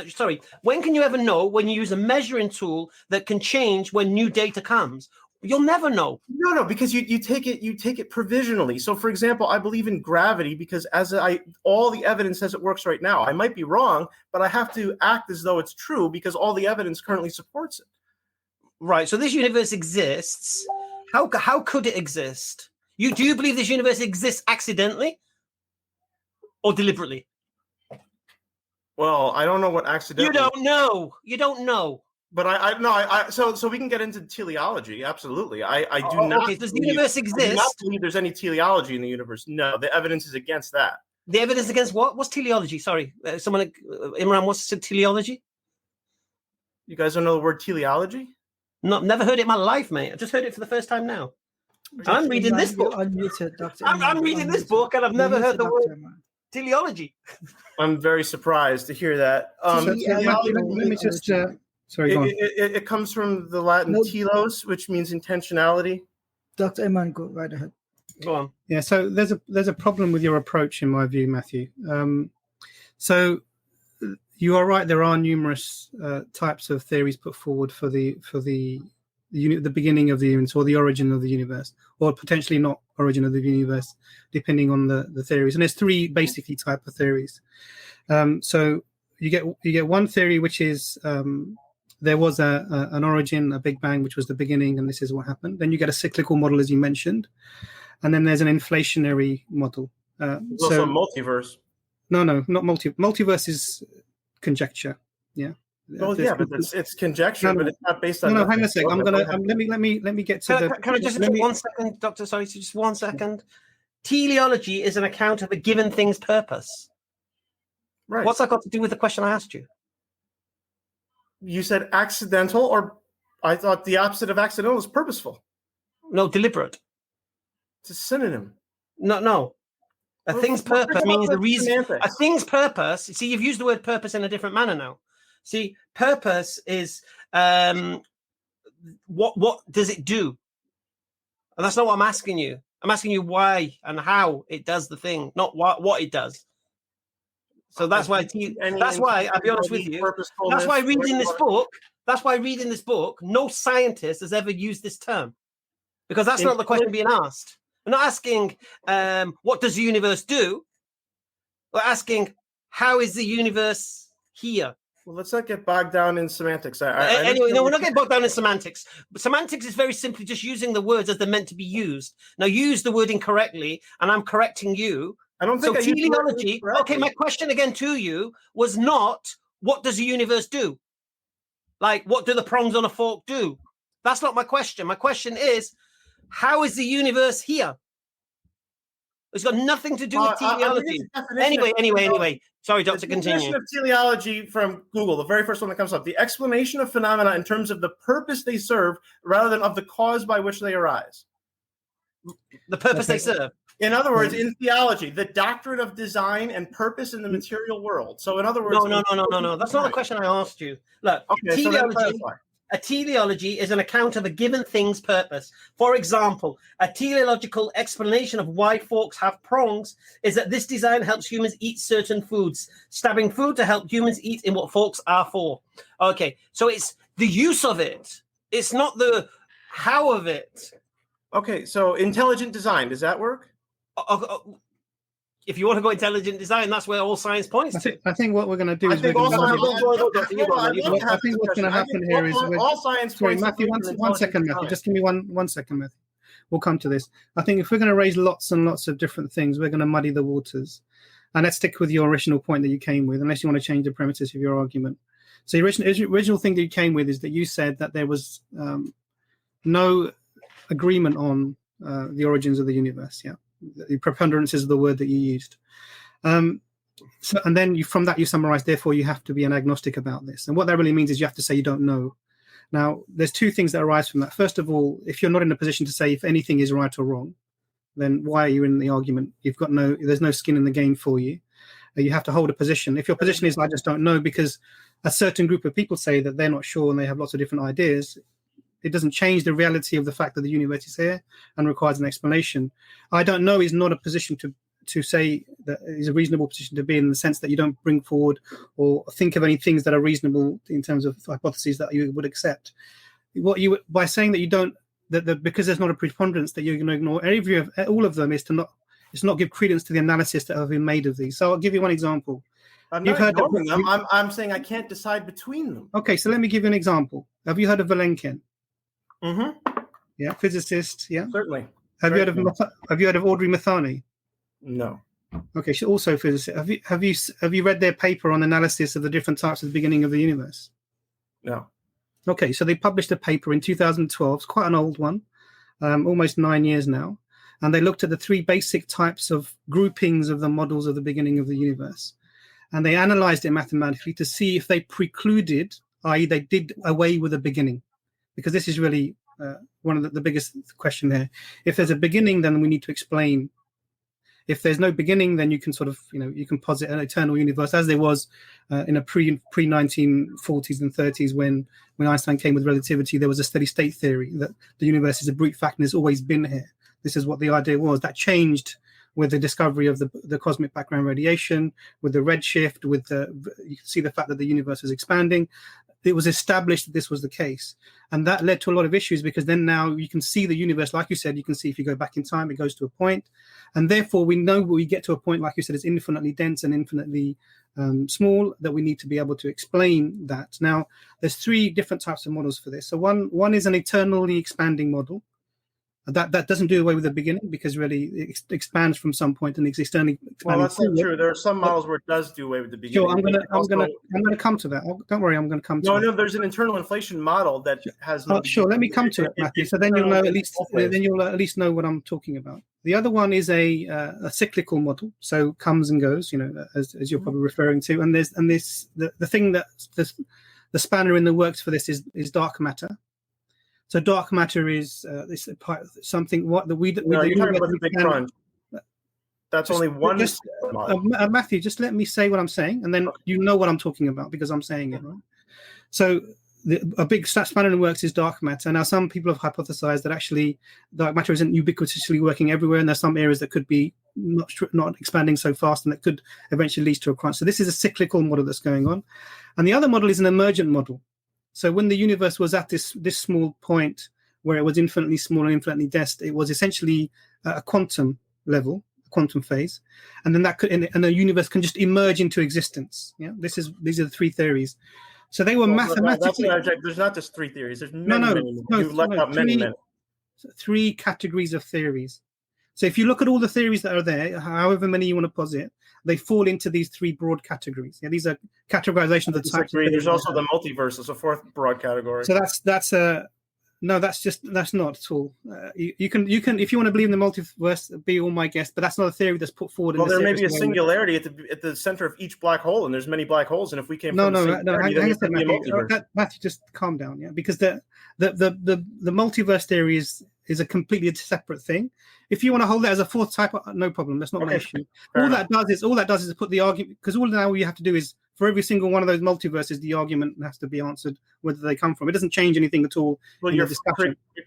When can you ever know when you use a measuring tool that can change when new data comes? You'll never know. No, because you take it provisionally. So, for example, I believe in gravity because all the evidence says it works right now. I might be wrong, but I have to act as though it's true because all the evidence currently supports it. Right. So this universe exists. How could it exist? Do you believe this universe exists accidentally or deliberately? Well, I don't know what accidentally. You don't know. But so we can get into teleology. Absolutely. I do not. Okay, does the universe exist? I do not believe there's any teleology in the universe. No, the evidence is against that. The evidence against what? What's teleology? Sorry, Imran, what's teleology? You guys don't know the word teleology? No, never heard it in my life, mate. I just heard it for the first time now. I'm reading this book. Unmuted, Dr. I'm reading this book, and I've never heard the word teleology. I'm very surprised to hear that. Let me just. Sorry, go on. It comes from the Latin telos, which means intentionality. Dr. Imran, go right ahead. Go on. Yeah, so there's a problem with your approach, in my view, Matthew. So you are right. There are numerous types of theories put forward for the beginning of the universe or the origin of the universe, or potentially not origin of the universe, depending on the theories. And there's three basically type of theories. So you get one theory which is there was an origin, a Big Bang, which was the beginning, and this is what happened. Then you get a cyclical model, as you mentioned, and then there's an inflationary model. Also multiverse. No, not multiverse is conjecture. Yeah. Well, yeah, but it's conjecture, but it's not based on. No, hang on a sec. Let me get to Can I just 1 second, Doctor? Sorry, just 1 second. Teleology is an account of a given thing's purpose. Right. What's that got to do with the question I asked you? You said accidental, or I thought the opposite of accidental is purposeful. No, deliberate. It's a synonym. No. A thing's purpose means the reason. Semantics. A thing's purpose. See, you've used the word purpose in a different manner now. See, purpose is what does it do? And that's not what I'm asking you. I'm asking you why and how it does the thing, not what it does. So that's why. That's why I'll be honest with you. That's why reading this book. That's why reading this book. No scientist has ever used this term, because that's not the question being asked. We're not asking what does the universe do. We're asking how is the universe here. Well, let's not get bogged down in semantics. Anyway, no, we're not getting bogged down in semantics. But semantics is very simply just using the words as they're meant to be used. Now, you use the word incorrectly, and I'm correcting you. I don't think so. Teleology. Okay, my question again to you was not what does the universe do? Like, what do the prongs on a fork do? That's not my question. My question is, how is the universe here? It's got nothing to do with teleology. Anyway. Sorry, Doctor, continue. The definition of teleology from Google, the very first one that comes up, the explanation of phenomena in terms of the purpose they serve rather than of the cause by which they arise. The purpose they serve. In other words, in theology, the doctrine of design and purpose in the material world. So in other words... No. That's not the question I asked you. Look, teleology... A teleology is an account of a given thing's purpose. For example, a teleological explanation of why forks have prongs is that this design helps humans eat certain foods, stabbing food to help humans eat in what forks are for. Okay, so it's the use of it. It's not the how of it. Okay, so intelligent design, does that work? if you want to go intelligent design, that's where all science points to. I think what we're going to do is I think what's going to happen here is all science. Sorry, Matthew. One second, Matthew. Just give me one second, Matthew. We'll come to this. I think if we're going to raise lots and lots of different things, we're going to muddy the waters. And let's stick with your original point that you came with, unless you want to change the premises of your argument. So the original thing that you came with is that you said that there was no agreement on the origins of the universe. Yeah, the preponderance is the word that you used. So, and then from that you summarize, therefore you have to be an agnostic about this. And what that really means is you have to say you don't know. Now, there's two things that arise from that. First of all, if you're not in a position to say if anything is right or wrong, then why are you in the argument? There's no skin in the game for you. You have to hold a position. If your position is I just don't know because a certain group of people say that they're not sure and they have lots of different ideas, it doesn't change the reality of the fact that the universe is here and requires an explanation. I don't know is not a position to say that is a reasonable position to be in the sense that you don't bring forward or think of any things that are reasonable in terms of hypotheses that you would accept. By saying that you don't, that because there's not a preponderance that you're going to ignore all of them is to not give credence to the analysis that have been made of these. So I'll give you one example. I'm not ignoring them. I'm saying I can't decide between them. Okay, so let me give you an example. Have you heard of Vilenkin? Mm-hmm. Yeah, physicist. Yeah, certainly. Have you heard of Audrey Mathani? No. Okay, she's also a physicist. Have you read their paper on analysis of the different types of the beginning of the universe? No. Okay, so they published a paper in 2012. It's quite an old one, almost 9 years now. And they looked at the three basic types of groupings of the models of the beginning of the universe. And they analyzed it mathematically to see if they precluded, i.e. they did away with a beginning. Because this is really one of the biggest question here. If there's a beginning, then we need to explain. If there's no beginning, then you can sort of, you can posit an eternal universe as there was in a pre-1940s and 30s when Einstein came with relativity. There was a steady state theory that the universe is a brute fact and has always been here. This is what the idea was. That with the discovery of the cosmic background radiation, with the redshift, you can see the fact that the universe is expanding. It was established that this was the case. And that led to a lot of issues because then now you can see the universe, like you said, you can see if you go back in time, it goes to a point. And therefore we know when we get to a point, like you said, it's infinitely dense and infinitely small, that we need to be able to explain that. Now, there's three different types of models for this. So one is an eternally expanding model. That doesn't do away with the beginning because really it expands from some point and it's externally expanding. Well, that's not true. There are some models where it does do away with the beginning. Sure, I'm gonna come to that. Don't worry, I'm going to come to it. No, there's an internal inflation model that has. Sure, let me come to it, Matthew. So then you'll know at least know what I'm talking about. The other one is a cyclical model, so comes and goes, as you're probably referring to. And the thing that the spanner in the works for this is dark matter. So dark matter is something you're talking about the big crunch. That's only one. Matthew, just let me say what I'm saying, and then you know what I'm talking about because I'm saying it, right? So a big spanner in the works is dark matter. Now, some people have hypothesized that actually dark matter isn't ubiquitously working everywhere, and there's some areas that could be not expanding so fast, and that could eventually lead to a crunch. So this is a cyclical model that's going on, and the other model is an emergent model. So when the universe was at this small point where it was infinitely small and infinitely dense, it was essentially a quantum level, a quantum phase, and then and the universe can just emerge into existence. Yeah, these are the three theories. So they were mathematically. There's not just three theories. There's many. You've left out many. Three categories of theories. So if you look at all the theories that are there, however many you want to posit, they fall into these three broad categories. Yeah, these are categorizations of the types. There's also the multiverse as a fourth broad category. So that's not at all. You can if you want to believe in the multiverse, be all my guest, but that's not a theory that's put forward. Well, there may be a singularity at the center of each black hole, and there's many black holes. And if we came from Matthew, just calm down, yeah, because the multiverse theory is a completely separate thing. If you want to hold that as a fourth type, no problem. That's not an issue. All that does is put the argument, because all you have to do is for every single one of those multiverses, the argument has to be answered whether they come from. It doesn't change anything at all. Well, you're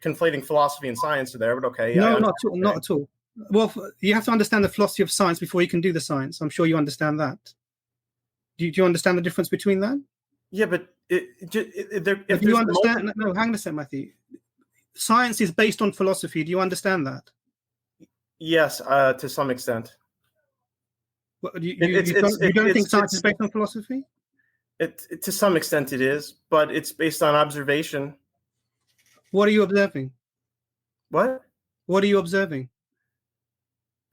conflating philosophy and science there, but okay. Yeah, no, not at all. Well, you have to understand the philosophy of science before you can do the science. I'm sure you understand that. Do you understand the difference between that? Yeah, but if you understand, no, hang on a second, Matthew. Science is based on philosophy. Do you understand that? Yes, to some extent. What, you don't think science is based on philosophy? It to some extent it is, but it's based on observation. What are you observing? What? What are you observing?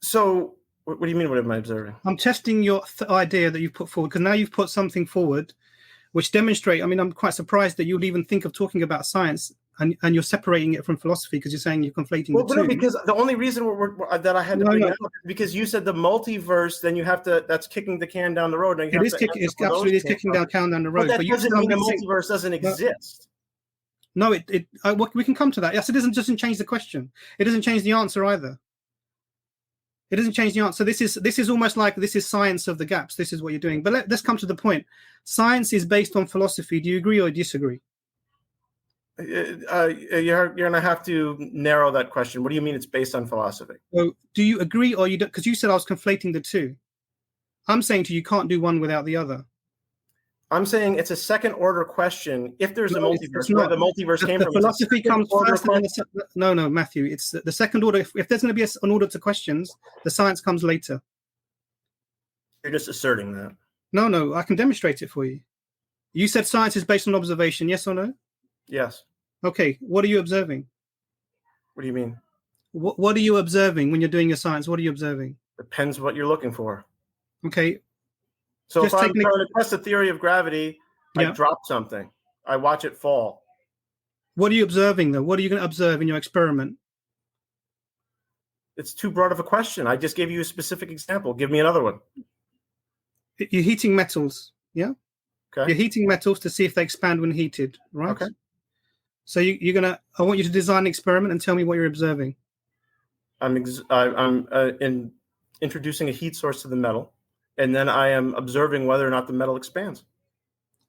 So, what do you mean? What am I observing? I'm testing your idea that you've put forward, because now you've put something forward which demonstrate. I mean, I'm quite surprised that you'll even think of talking about science and you're separating it from philosophy, because you're saying you're conflating the two. No, because the only reason that I had to bring it up, because you said the multiverse, then you have to, that's kicking the can down the road. And it's absolutely kicking the can down the road. But that doesn't mean the multiverse doesn't exist. No, we can come to that. Yes, it doesn't change the question. It doesn't change the answer either. It doesn't change the answer. This is almost like this is science of the gaps. This is what you're doing. But let's come to the point. Science is based on philosophy. Do you agree or disagree? You're going to have to narrow that question. What do you mean it's based on philosophy? So do you agree or you don't? Because you said I was conflating the two. I'm saying to you, you can't do one without the other. I'm saying it's a second order question. If there's a multiverse, where the multiverse came from, philosophy comes first. No, Matthew. It's the second order. If there's going to be an order to questions, the science comes later. You're just asserting that. No, I can demonstrate it for you. You said science is based on observation. Yes or no? Yes. Okay. What are you observing? What do you mean? What are you observing when you're doing your science? What are you observing? Depends what you're looking for. Okay. So if I'm trying to test the theory of gravity, I drop something. I watch it fall. What are you observing, though? What are you going to observe in your experiment? It's too broad of a question. I just gave you a specific example. Give me another one. You're heating metals, yeah? Okay. You're heating metals to see if they expand when heated, right? Okay. So I want you to design an experiment and tell me what you're observing. I'm introducing a heat source to the metal. And then I am observing whether or not the metal expands.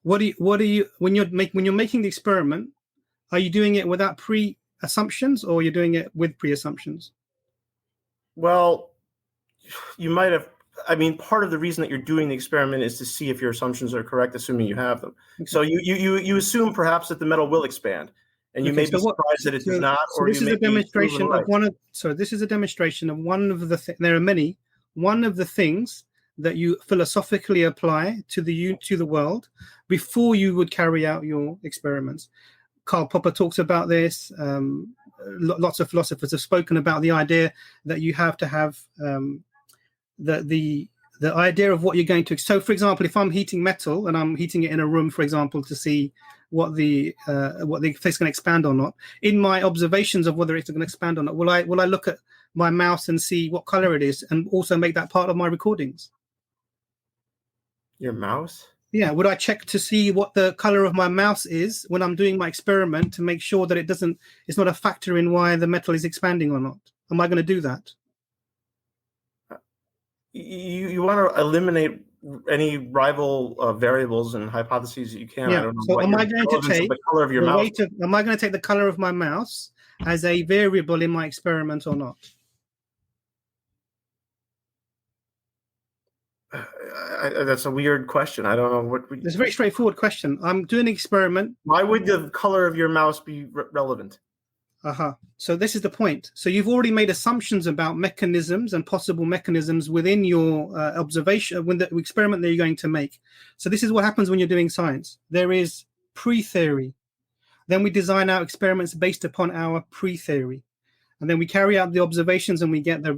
What are you when you're making the experiment? Are you doing it without pre-assumptions, or you're doing it with pre-assumptions? Well, you might have. I mean, part of the reason that you're doing the experiment is to see if your assumptions are correct, assuming you have them. Okay. So you assume perhaps that the metal will expand, and you may be surprised that it does not. So this is a demonstration of one of. So this is a demonstration of one of the. There are many. One of the things that you philosophically apply to the world before you would carry out your experiments. Karl Popper talks about this. Lots of philosophers have spoken about the idea that you have to have the idea of what you're going to. So, for example, if I'm heating metal and I'm heating it in a room, for example, to see if it's going to expand or not, in my observations of whether it's going to expand or not, will I look at my mouse and see what color it is, and also make that part of my recordings? Your mouse? Yeah. Would I check to see what the color of my mouse is when I'm doing my experiment to make sure that it's not a factor in why the metal is expanding or not? Am I going to do that? You want to eliminate any rival variables and hypotheses that you can. Yeah. I don't know. So am I going to take the color of your mouse? Am I going to take the color of my mouse as a variable in my experiment or not? That's a weird question. I don't know what. It's a very straightforward question. I'm doing an experiment. Why would the color of your mouse be relevant? So this is the point. So you've already made assumptions about mechanisms and possible mechanisms within your observation, when the experiment that you're going to make. So this is what happens when you're doing science. There is pre-theory. Then we design our experiments based upon our pre-theory. And then we carry out the observations and we get the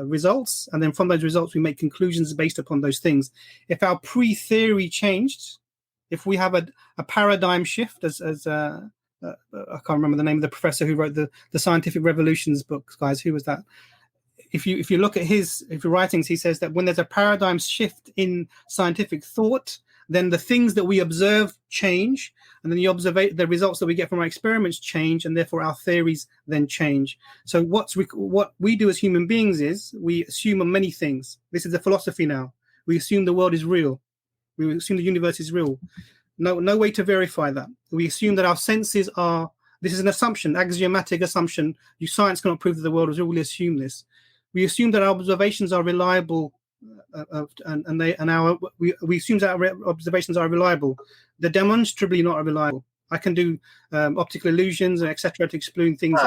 results. And then from those results, we make conclusions based upon those things. If our pre-theory changed, if we have a paradigm shift, as I can't remember the name of the professor who wrote the Scientific Revolutions book, guys, who was that? If you look at his writings, he says that when there's a paradigm shift in scientific thought, then the things that we observe change, and then the results that we get from our experiments change, and therefore our theories then change. So what we do as human beings is we assume many things. This is a philosophy now. We assume the world is real. We assume the universe is real. No way to verify that. We assume that our senses are. This is an assumption, axiomatic assumption. Science cannot prove that the world is real. We assume this. We assume that our observations are reliable. We assume that our observations are reliable. They're demonstrably not reliable. I can do optical illusions and etc. to explain things.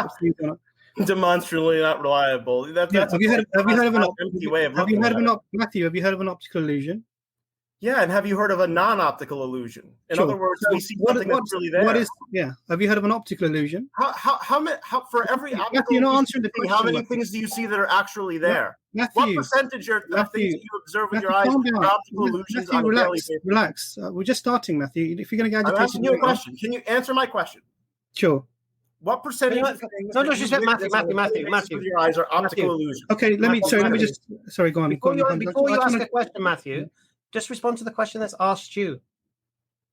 Demonstrably not reliable. That's have you heard of an empty way of Matthew? looking Have you heard of an optical illusion? Yeah, and have you heard of a non-optical illusion? In Sure. other words, So we see something that's really there. Have you heard of an optical illusion? How for every optical Matthew, you're not answering the thing, question. how many things do you see that are actually there? Matthew, what percentage of things that you observe with your eyes are optical illusions on a daily basis? Relax. We're just starting, Matthew. If you're going to get agitated, I'm asking you a question. Can you answer my question? Sure. What percentage of things no disrespect, Matthew. with your eyes are optical illusions? Okay, let me just sorry, go on. Before you ask a question, Matthew, just respond to the question that's asked you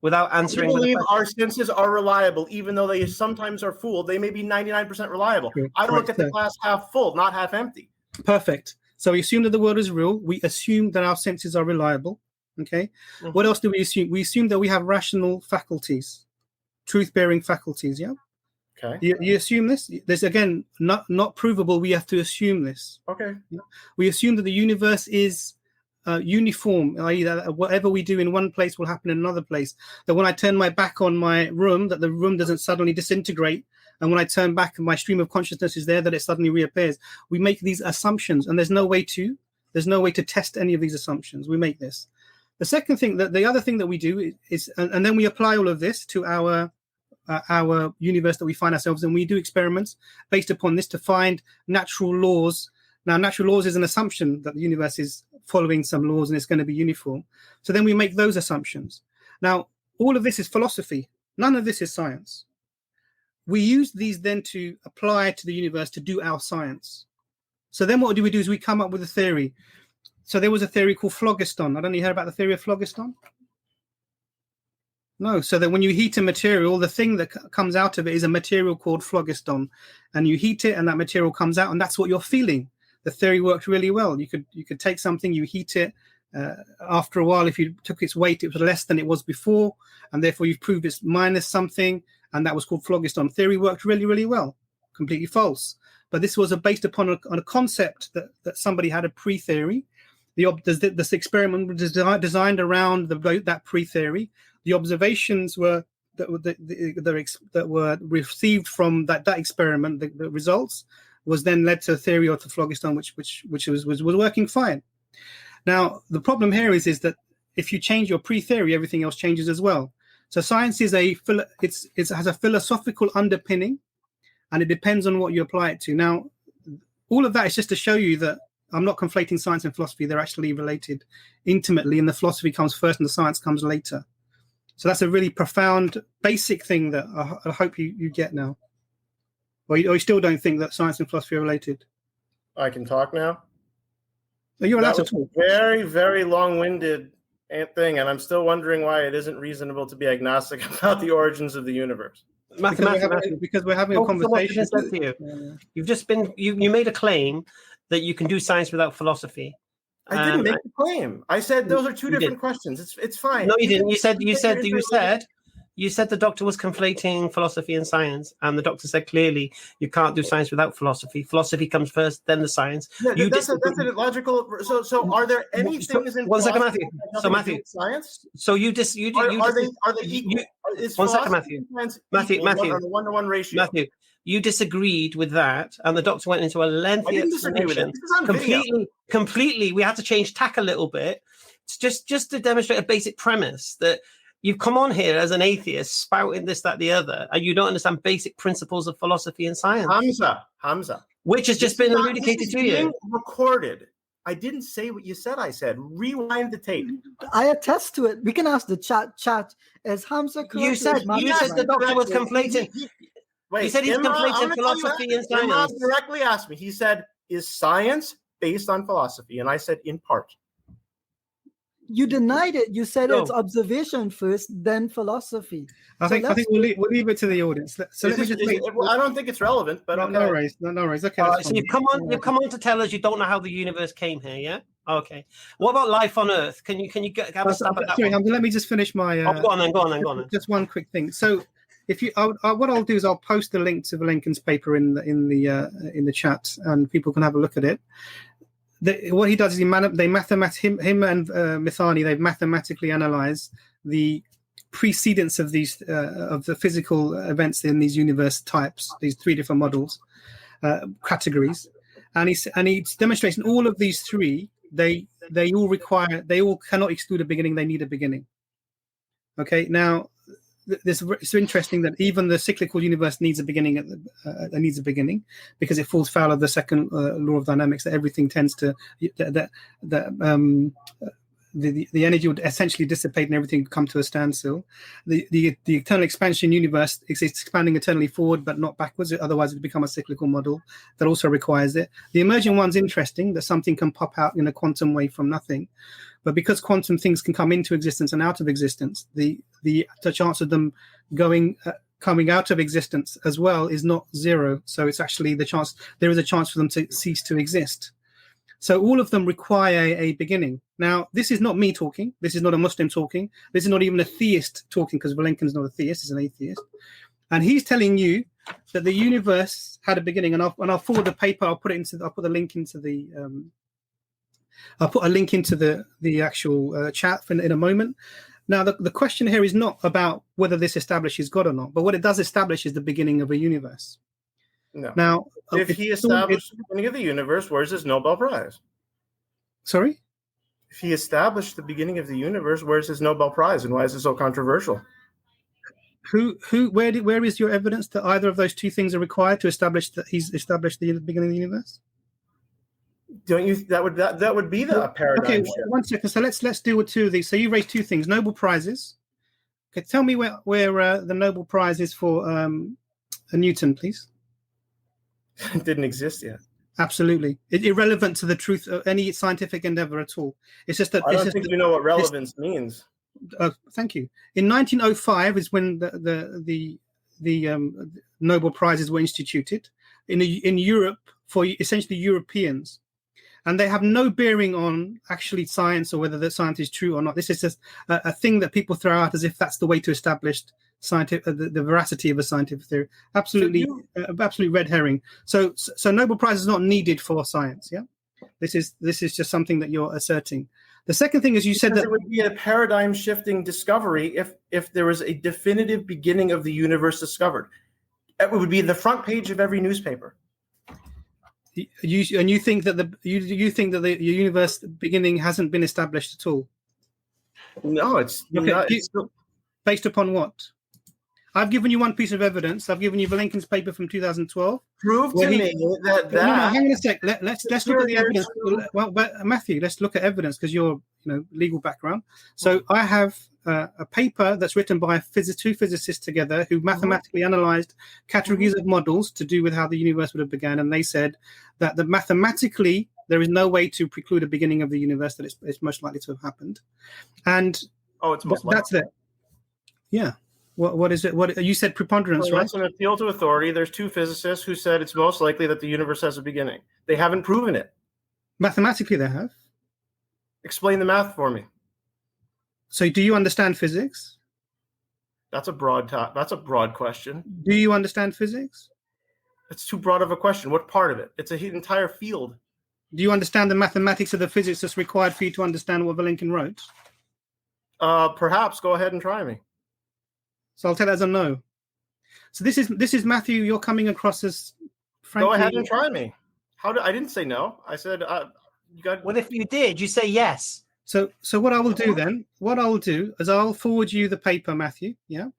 without answering. I believe our senses are reliable, even though they sometimes are full. They may be 99% reliable. I look at the glass half full, not half empty. Perfect. So we assume that the world is real. We assume that our senses are reliable. Okay. Mm-hmm. What else do we assume? We assume that we have rational faculties, truth-bearing faculties. Yeah. Okay. You assume this? There's again not provable. We have to assume this. Okay. We assume that the universe is uniform, i.e. that whatever we do in one place will happen in another place. That when I turn my back on my room, that the room doesn't suddenly disintegrate, and when I turn back and my stream of consciousness is there, that it suddenly reappears. We make these assumptions, and there's no way to test any of these assumptions. We make this. The second thing, the other thing that we do is, and then we apply all of this to our universe that we find ourselves in. We do experiments based upon this to find natural laws. Now, natural laws is an assumption that the universe is following some laws and it's going to be uniform. So then we make those assumptions. Now, all of this is philosophy. None of this is science. We use these then to apply to the universe to do our science. So then what do we do is we come up with a theory. So there was a theory called phlogiston. I don't know, you heard about the theory of phlogiston? No. So that when you heat a material, the thing that comes out of it is a material called phlogiston. And you heat it and that material comes out, and that's what you're feeling. The theory worked really well. You could take something, you heat it. After a while, if you took its weight, it was less than it was before, and therefore you've proved it's minus something, and that was called phlogiston. Theory worked really, really well. Completely false. But this was based upon a concept that somebody had a pre-theory. This experiment was designed around that pre-theory. The observations that were received from that experiment, the results, was then led to a theory of the phlogiston, which was working fine. Now, the problem here is that if you change your pre-theory, everything else changes as well. So science is it has a philosophical underpinning, and it depends on what you apply it to. Now, all of that is just to show you that I'm not conflating science and philosophy. They're actually related intimately, and the philosophy comes first and the science comes later. So that's a really profound, basic thing that I hope you get now. Or you still don't think that science and philosophy are related? I can talk now. No, you're allowed to talk. Very, very long-winded thing, and I'm still wondering why it isn't reasonable to be agnostic about the origins of the universe. Because we're having a conversation. You've just been you made a claim that you can do science without philosophy. I didn't make the claim. I said those are two different questions. It's fine. No, you didn't. You said the doctor was conflating philosophy and science, and the doctor said clearly you can't do science without philosophy. Philosophy comes first, then the science. Yeah, that's a logical. So are there any things in one second, Matthew? So Matthew, science. So are they equal? One second, Matthew. Matthew, one-to-one ratio. Matthew, you disagreed with that, and the doctor went into a lengthy explanation. Completely. We had to change tack a little bit, just to demonstrate a basic premise that. You've come on here as an atheist, spouting this, that, the other, and you don't understand basic principles of philosophy and science. Hamza. Which has just been elucidated to you. Recorded. I didn't say what you said. I said, rewind the tape. I attest to it. We can ask the chat. Is Hamza correct? You said the doctor was conflating. Wait, he said he's conflating philosophy and science. Imran directly asked me. He said, is science based on philosophy? And I said, in part. You denied it. You said it's observation first, then philosophy. I think we'll leave it to the audience. So let me just. I don't think it's relevant, but okay. No worries. Okay. So you've come on to tell us you don't know how the universe came here, yeah? Okay. What about life on Earth? Can you have a stab at that? Sorry, Hamza, let me just finish my. Go on. Just one quick thing. So, if you, what I'll do is I'll post the link to Lincoln's paper in the chat, and people can have a look at it. What he does is him and Mithani, they've mathematically analyzed the precedence of these of the physical events in these universe types, these three different models, categories, and he's demonstrating all of these three. They all cannot exclude a beginning. They need a beginning. Okay, now it's interesting that even the cyclical universe needs a beginning. Needs a beginning because it falls foul of the second law of dynamics, that everything tends to the energy would essentially dissipate and everything would come to a standstill. The eternal expansion universe is expanding eternally forward but not backwards, otherwise it would become a cyclical model that also requires it. The emerging one's interesting, that something can pop out in a quantum way from nothing, but because quantum things can come into existence and out of existence, the chance of them coming out of existence as well is not zero. So it's actually there is a chance for them to cease to exist. So all of them require a beginning. Now, this is not me talking. This is not a Muslim talking. This is not even a theist talking, because Valenkin's not a theist, he's an atheist. And he's telling you that the universe had a beginning. And I'll forward the paper. I'll put a link into the actual chat in a moment. Now, the question here is not about whether this establishes God or not, but what it does establish is the beginning of a universe. No. Now, if he established the beginning of the universe, where's his Nobel Prize? Sorry? If he established the beginning of the universe, where's his Nobel Prize, and why is it so controversial? Where is your evidence that either of those two things are required to establish that he's established the beginning of the universe? Don't you? That would be the paradigm. Okay, shift. 1 second. So let's deal with two of these. So you raised two things: Nobel Prizes. Okay, tell me where the Nobel Prize is for Newton, please. It didn't exist yet. Absolutely, irrelevant to the truth of any scientific endeavor at all. It's just that I don't think you know what relevance means. Thank you. In 1905 is when the Nobel Prizes were instituted in Europe for essentially Europeans, and they have no bearing on actually science or whether the science is true or not. This is just a thing that people throw out as if that's the way to establish scientific the veracity of a scientific theory. Absolutely red herring. So Nobel Prize is not needed for science. Yeah, this is just something that you're asserting. The second thing is you said that it would be a paradigm shifting discovery if there was a definitive beginning of the universe discovered. It would be the front page of every newspaper. You think that the universe beginning hasn't been established at all? No, it's okay. not. Based upon what? I've given you one piece of evidence. I've given you Valenkin's paper from 2012. Prove to me that. No, hang on a sec. Let's look at the evidence. Well, Matthew, let's look at evidence because you're legal background. So I have a paper that's written by two physicists together who mathematically analyzed categories of models to do with how the universe would have begun, and they said that mathematically there is no way to preclude a beginning of the universe, that it's most likely to have happened. And it's most likely. That's it. Yeah. What is it? What you said? Preponderance, right? That's an appeal to authority. There's two physicists who said it's most likely that the universe has a beginning. They haven't proven it. Mathematically, they have. Explain the math for me. So, do you understand physics? That's a broad question. Do you understand physics? It's too broad of a question. What part of it? It's an entire field. Do you understand the mathematics of the physics that's required for you to understand what Valenkin wrote? Perhaps. Go ahead and try me. So I'll take that as a no. So this is Matthew. You're coming across as frankly. Go ahead and try me. I didn't say no. I said you got. Well, if you did, you say yes. So what I will do then? What I will do is I'll forward you the paper, Matthew. Yeah,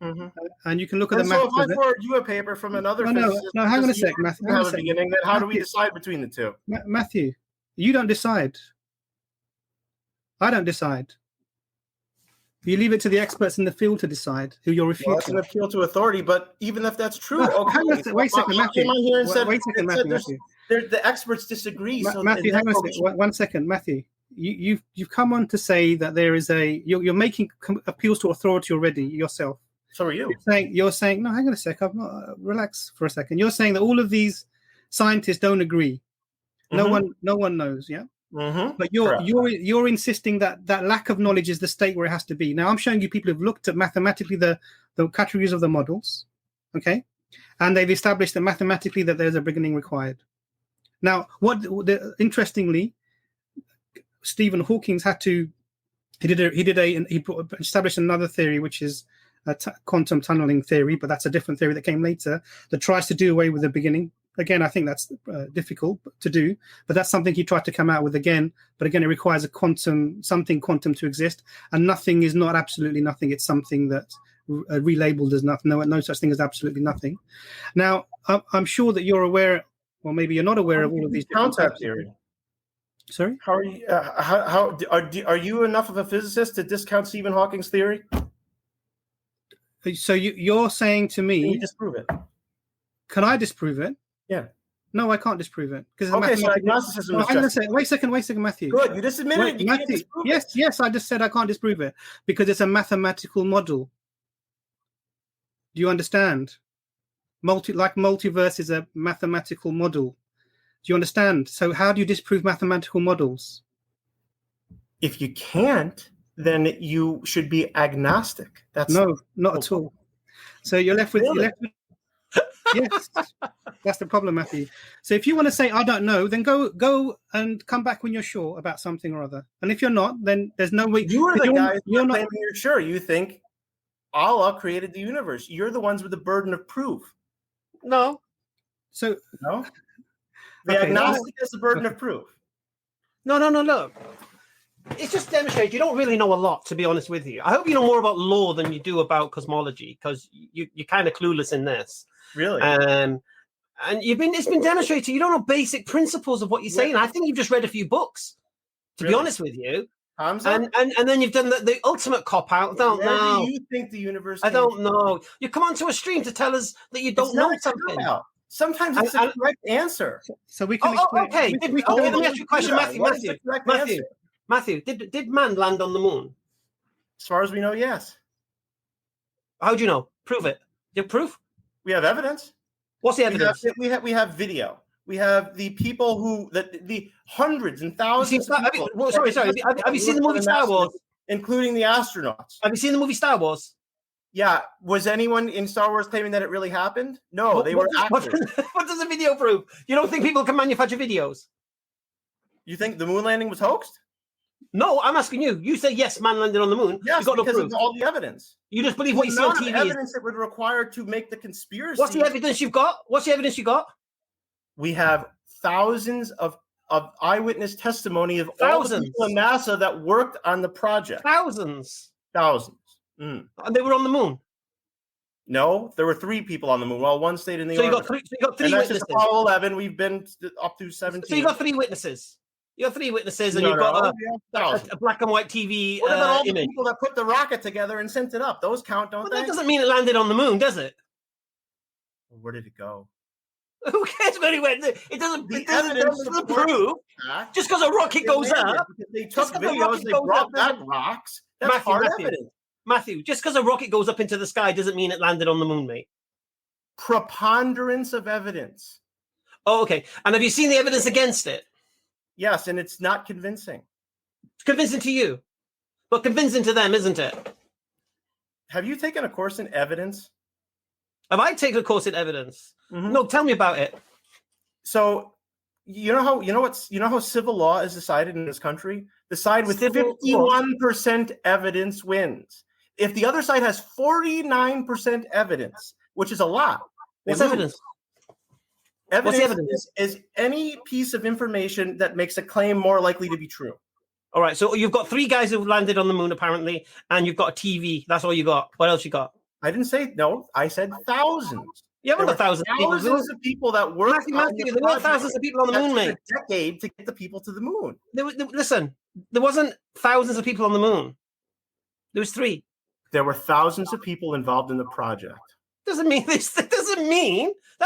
and you can look at the math. So if I forward you a paper from another, no. Hang on a sec, Matthew. Beginning. Then how do we decide between the two? Matthew, you don't decide. I don't decide. You leave it to the experts in the field to decide who you're refuting. Well, that's an appeal to authority, but even if that's true, wait a second, Matthew. Wait a second, Matthew. The experts disagree. Matthew, hang on a second. 1 second, Matthew. You've come on to say that there is you're making appeals to authority already yourself. So are you. You're saying no. Hang on a sec. Relax for a second. You're saying that all of these scientists don't agree. No one knows. Yeah. But you're insisting that lack of knowledge is the state where it has to be. Now I'm showing you people who've looked at mathematically the categories of the models, okay, and they've established that mathematically that there's a beginning required. Now, interestingly, Stephen Hawking he established another theory which is quantum tunneling theory, but that's a different theory that came later that tries to do away with the beginning again, I think that's difficult to do, but that's something he tried to come out with again. But again, it requires something quantum to exist, and nothing is not absolutely nothing. It's something that relabeled as nothing. No such thing as absolutely nothing. Now, I'm sure that you're aware, or maybe you're not aware of all of these concept theory. Sorry, how are you? Are you enough of a physicist to discount Stephen Hawking's theory? So you're saying to me, can you disprove it? Can I disprove it? Yeah. No, I can't disprove it because okay. So agnosticism. Wait a second, Matthew. Good. You just admitted it. Matthew. Yes. I just said I can't disprove it because it's a mathematical model. Do you understand? Multiverse is a mathematical model. Do you understand? So how do you disprove mathematical models? If you can't, then you should be agnostic. That's not at all. So you're left with yes, that's the problem, Matthew. So if you want to say I don't know, then go and come back when you're sure about something or other. And if you're not, then there's no way. You are the guys you're not. You're sure. You think Allah created the universe. You're the ones with the burden of proof. No. So no. The agnostic has the burden of proof. No. It's just demonstrated you don't really know a lot, to be honest with you. I hope you know more about law than you do about cosmology, because you're kind of clueless in this. Really? And it's been demonstrated you don't know basic principles of what you're saying. I think you've just read a few books, to be honest with you. Hamza? And then you've done the ultimate cop out. I don't know. Do you think the universe? I don't know. You come onto a stream to tell us that you don't know something. Sometimes it's the correct answer. So we can. Okay. Let me ask you a question, Matthew. Did man land on the moon? As far as we know, yes. How do you know? Prove it. You have proof? We have evidence. What's the evidence? We have video. We have the people the hundreds and thousands. Have you seen the movie Star Wars? Including the astronauts. Have you seen the movie Star Wars? Yeah. Was anyone in Star Wars claiming that it really happened? No, they were actors. What does the video prove? You don't think people can manufacture videos? You think the moon landing was hoaxed? No, I'm asking you. You say yes, man landed on the moon. Yes, because of all the evidence. You just believe what you see on TV. The evidence that would require to make the conspiracy. What's the evidence you've got? We have thousands of eyewitness testimony of all the people in NASA that worked on the project. Thousands. Mm. And they were on the moon. No, there were 3 people on the moon. Well, one stayed in the orbit. You got three witnesses. Just Apollo 11. We've been up to 17. So you got 3 witnesses. You got 3 witnesses, and you've got a black and white TV. What about all the people that put the rocket together and sent it up? Those count, don't they? That doesn't mean it landed on the moon, does it? Where did it go? Who cares where it went? It doesn't prove. Just because a rocket goes up. They took videos, they brought back rocks. That's hard evidence. Matthew, just because a rocket goes up into the sky doesn't mean it landed on the moon, mate. Preponderance of evidence. Oh, okay. And have you seen the evidence against it? Yes, and it's not convincing. It's convincing to you, but convincing to them, isn't it? Have you taken a course in evidence? Have I taken a course in evidence? Mm-hmm. No, tell me about it. So, you know how civil law is decided in this country? The side with 51% evidence wins. If the other side has 49% evidence, which is a lot. What's evidence? Evidence is any piece of information that makes a claim more likely to be true. All right, so you've got 3 guys who've landed on the moon, apparently, and you've got a TV. That's all you got. What else you got? I didn't say no. I said thousands. You haven't got thousands of people that worked. Matthew, there weren't thousands of people on the moon, mate. A decade to get the people to the moon. Listen, there wasn't thousands of people on the moon. There was 3. There were thousands of people involved in the project. Doesn't mean this. That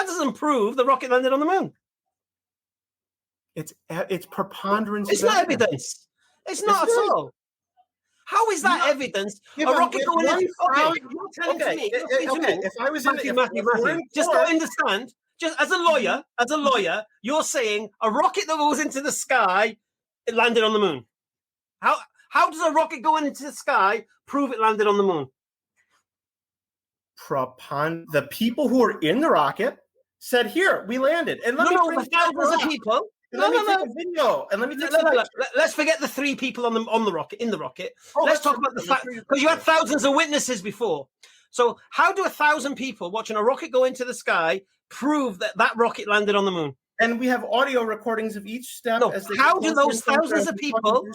doesn't prove the rocket landed on the moon. It's preponderance. It's not evidence. It's not at all. How is that evidence? A rocket going in. Okay, you're telling me. If I was Matthew, just to understand, just as a lawyer, you're saying a rocket that goes into the sky, it landed on the moon. How does a rocket go into the sky prove it landed on the moon? The people who were in the rocket said, "Here, we landed." And let me the thousands of people. Let me take a video. And let me take let's forget the 3 people on the rocket in the rocket. Let's talk about the fact, because you had thousands of witnesses before. So how do 1,000 people watching a rocket go into the sky prove that that rocket landed on the moon? And we have audio recordings of each step. No, as they how do those thousands of people,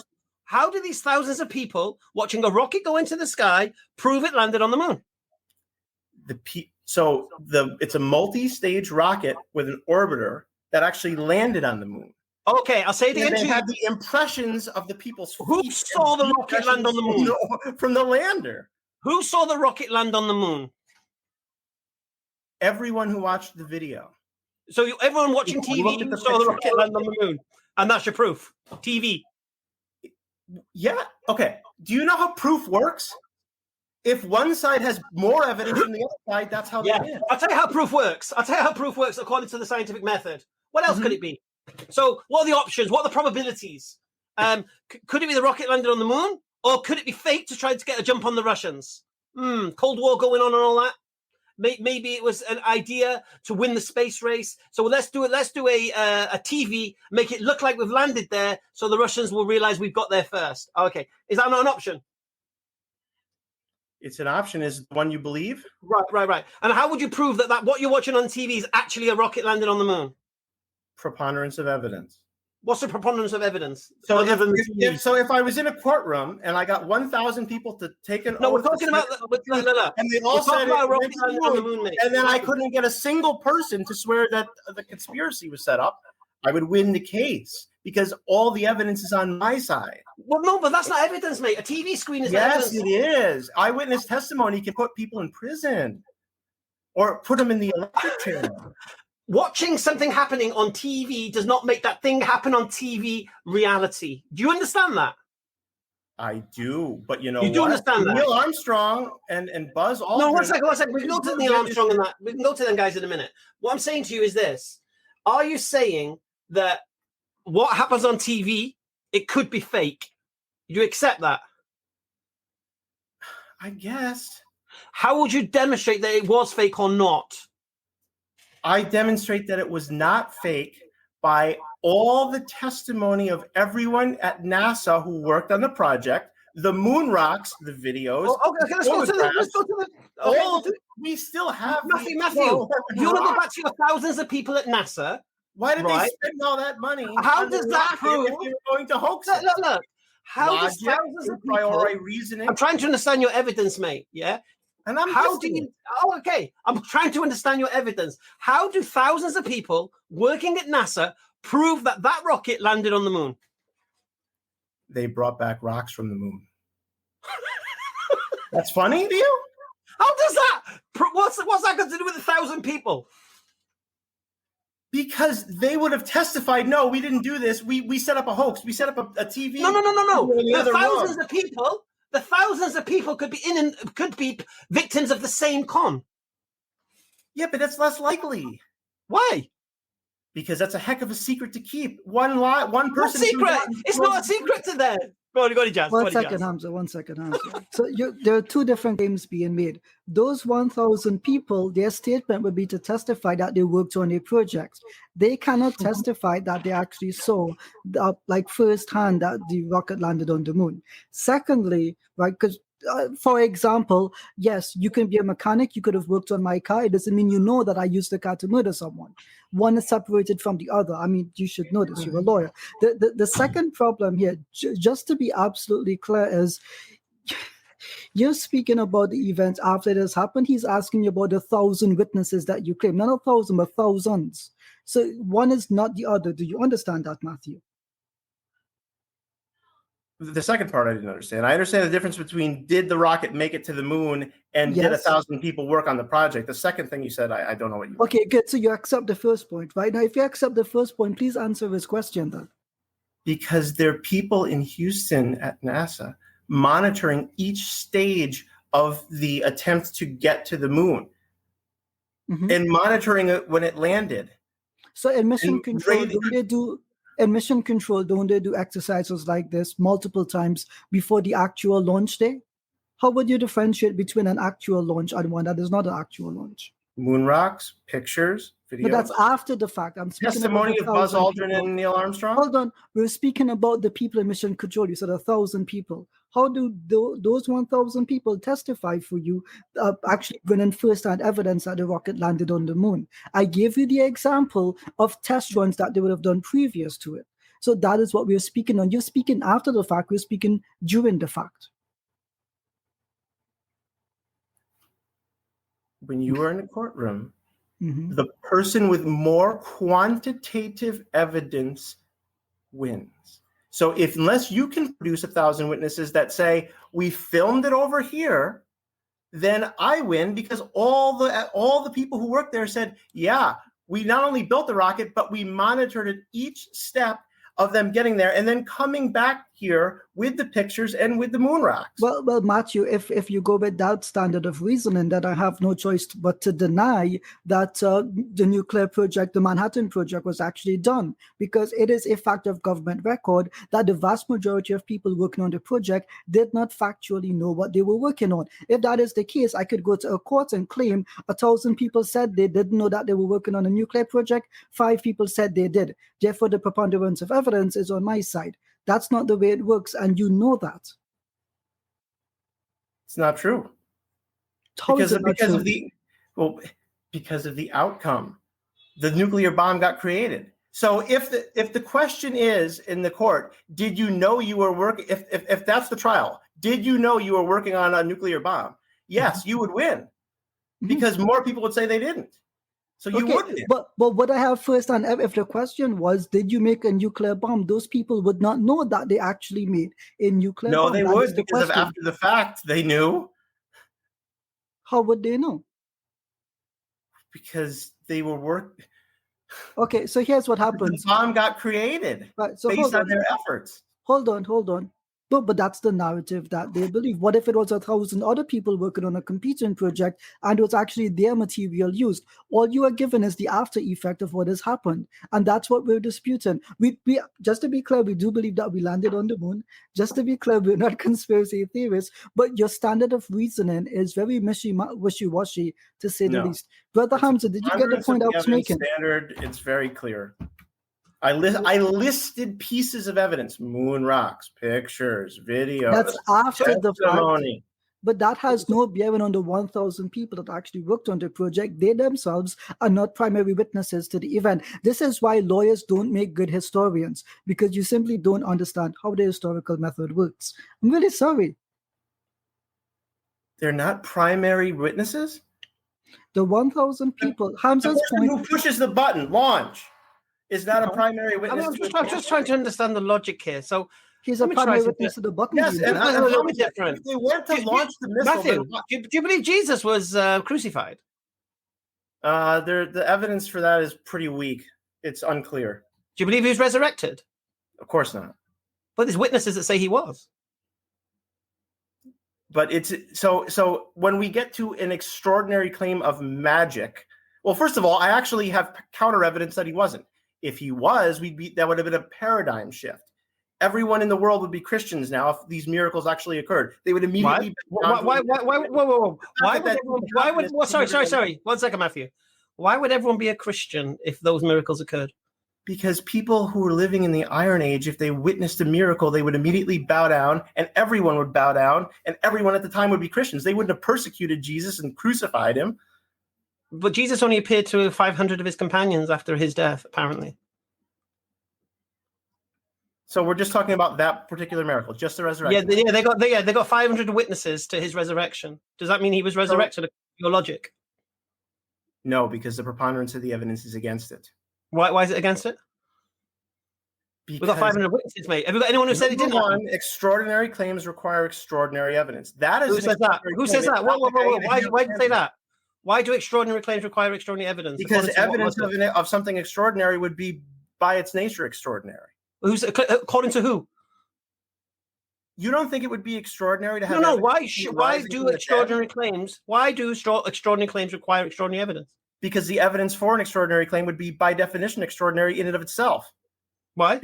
how do these thousands of people watching a rocket go into the sky prove it landed on the moon? It's a multi-stage rocket with an orbiter that actually landed on the moon. Okay, I'll say it again. They had the impressions of the people's feet. Who saw the rocket land on the moon? From the lander. Who saw the rocket land on the moon? Everyone who watched the video. So everyone watching TV saw the rocket land on the moon, and that's your proof. TV. Yeah. Okay. Do you know how proof works? If one side has more evidence than the other side, that's how they win. I'll tell you how proof works. I'll tell you how proof works according to the scientific method. What else could it be? So what are the options? What are the probabilities? Could it be the rocket landed on the moon? Or could it be fake to try to get a jump on the Russians? Cold War going on and all that. Maybe it was an idea to win the space race. So let's do a TV, make it look like we've landed there, so the Russians will realize we've got there first. Okay, is that not an option? It's an option. Is the one you believe? Right. And how would you prove that what you're watching on TV is actually a rocket landed on the moon? Preponderance of evidence. What's the preponderance of evidence? So if I was in a courtroom and I got 1,000 people to take an oath, we're talking about and they all said and then I couldn't get a single person to swear that the conspiracy was set up, I would win the case because all the evidence is on my side. Well, no, but that's not evidence, mate. A TV screen is evidence. Yes, it is. Eyewitness testimony can put people in prison or put them in the electric chair. Watching something happening on TV does not make that thing happen on TV reality. Do you understand that? I do, but you know you do understand that. Neil Armstrong and Buzz Aldrin. No, one second. We can go to Neil Armstrong and that. We can go to them guys in a minute. What I'm saying to you is this: are you saying that what happens on TV it could be fake? You accept that? I guess. How would you demonstrate that it was fake or not? I demonstrate that it was not fake by all the testimony of everyone at NASA who worked on the project, the moon rocks, the videos. Okay, let's go to the. We still have Matthew. You want to go back to your thousands of people at NASA? Why did they spend all that money? How does that prove if they were going to hoax it? Look. How does thousands of people? Reasoning. I'm trying to understand your evidence, mate. Yeah. And I'm trying to understand your evidence. How do thousands of people working at NASA prove that rocket landed on the moon? They brought back rocks from the moon. That's funny to you? How does that? What's that got to do with 1,000 people? Because they would have testified, no, we didn't do this. We set up a hoax. We set up a TV. No. The thousands of people could be victims of the same con. Yeah, but that's less likely. Why? Because that's a heck of a secret to keep. One person. Secret. It's not a secret to them. Go on, Ijaz. One second, Hamza. So there are two different claims being made. Those 1,000 people, their statement would be to testify that they worked on a project. They cannot testify that they actually saw, firsthand, that the rocket landed on the moon. Secondly, right, because for example, yes, you can be a mechanic. You could have worked on my car. It doesn't mean you know that I used the car to murder someone. One is separated from the other. I mean, you should know this. You're a lawyer. The second problem here, just to be absolutely clear, is you're speaking about the events after it has happened. He's asking you about the 1,000 witnesses that you claim. Not 1,000, but thousands. So one is not the other. Do you understand that, Matthew? The second part I didn't understand. I understand the difference between did the rocket make it to the moon and did 1,000 people work on the project. The second thing you said, I don't know what you mean. Okay, good. So you accept the first point, right? Now, if you accept the first point, please answer his question then. Because there are people in Houston at NASA monitoring each stage of the attempt to get to the moon and monitoring it when it landed. So in mission control, don't they do exercises like this multiple times before the actual launch day? How would you differentiate between an actual launch and one that is not an actual launch? moon rocks, pictures, videos. But that's after the fact. I'm speaking testimony about of Buzz Aldrin people. and Neil Armstrong. Hold on, we're speaking about the people in mission control. You said 1,000 people. How do those 1,000 people testify for you, actually bringing first-hand evidence that the rocket landed on the moon? I gave you the example of test runs that they would have done previous to it. So that is what we're speaking on. You're speaking after the fact. We're speaking during the fact. When you were in a courtroom, Mm-hmm. the person with more quantitative evidence wins. So unless you can produce 1,000 witnesses that say we filmed it over here, then I win, because all the people who worked there said, yeah, we not only built the rocket, but we monitored it each step of them getting there and then coming back here with the pictures and with the moon rocks. Well, Matthew, if you go with that standard of reasoning, that I have no choice but to deny that the nuclear project, the Manhattan Project, was actually done, because it is a fact of government record that the vast majority of people working on the project did not factually know what they were working on. If that is the case, I could go to a court and claim 1,000 people said they didn't know that they were working on a nuclear project, 5 people said they did. Therefore, the preponderance of evidence is on my side. That's not the way it works, and you know that. It's not true. Because of the outcome. The nuclear bomb got created. So if the question is in the court, did you know you were working? If that's the trial, did you know you were working on a nuclear bomb? Yes, you would win, because more people would say they didn't. So you wouldn't. But what I have first on, if the question was, did you make a nuclear bomb? Those people would not know that they actually made a nuclear bomb. No, they would, because of after the fact, they knew. How would they know? Because they were working. Okay, so here's what happens. The bomb got created based on their efforts. Hold on. But that's the narrative that they believe. What if it was 1,000 other people working on a competing project and it was actually their material used? All you are given is the after effect of what has happened. And that's what we're disputing. We just to be clear, we do believe that we landed on the moon. Just to be clear, we're not conspiracy theorists, but your standard of reasoning is very wishy-washy, to say the least. Brother Hamza, did you get the point I was making? Standard, it's very clear. I listed pieces of evidence: moon rocks, pictures, videos. That's after the testimony. fact. But that has no bearing on the 1,000 people that actually worked on the project. They themselves are not primary witnesses to the event. This is why lawyers don't make good historians, because you simply don't understand how the historical method works. I'm really sorry. They're not primary witnesses? The 1,000 people. Hamza's the person who pushes the button, launch, is not a primary witness. I'm just trying to understand the logic here. So he's a primary witness to the button. Yes, and a little bit different. If they went to launch the missile. Matthew, do you believe Jesus was crucified? The evidence for that is pretty weak. It's unclear. Do you believe he was resurrected? Of course not. But there's witnesses that say he was. But it's so when we get to an extraordinary claim of magic, well, first of all, I actually have counter evidence that he wasn't. If he was, that would have been a paradigm shift. Everyone in the world would be Christians now if these miracles actually occurred. They would immediately. Why would? Sorry. 1 second, Matthew. Why would everyone be a Christian if those miracles occurred? Because people who were living in the Iron Age, if they witnessed a miracle, they would immediately bow down, and everyone would bow down, and everyone at the time would be Christians. They wouldn't have persecuted Jesus and crucified him. But Jesus only appeared to 500 of his companions after his death, apparently. So we're just talking about that particular miracle, just the resurrection. Yeah, they got 500 witnesses to his resurrection. Does that mean he was resurrected? Your logic? No, because the preponderance of the evidence is against it. Why is it against it? We've got 500 witnesses, mate. Have you got anyone who said it didn't? Extraordinary claims require extraordinary evidence. That is who says that? Who says that? Whoa. Why do you say that? Why do extraordinary claims require extraordinary evidence? Because evidence of something extraordinary would be, by its nature, extraordinary. According to who? You don't think it would be extraordinary to have? No. Why do extraordinary claims require extraordinary evidence? Because the evidence for an extraordinary claim would be, by definition, extraordinary in and of itself. Why?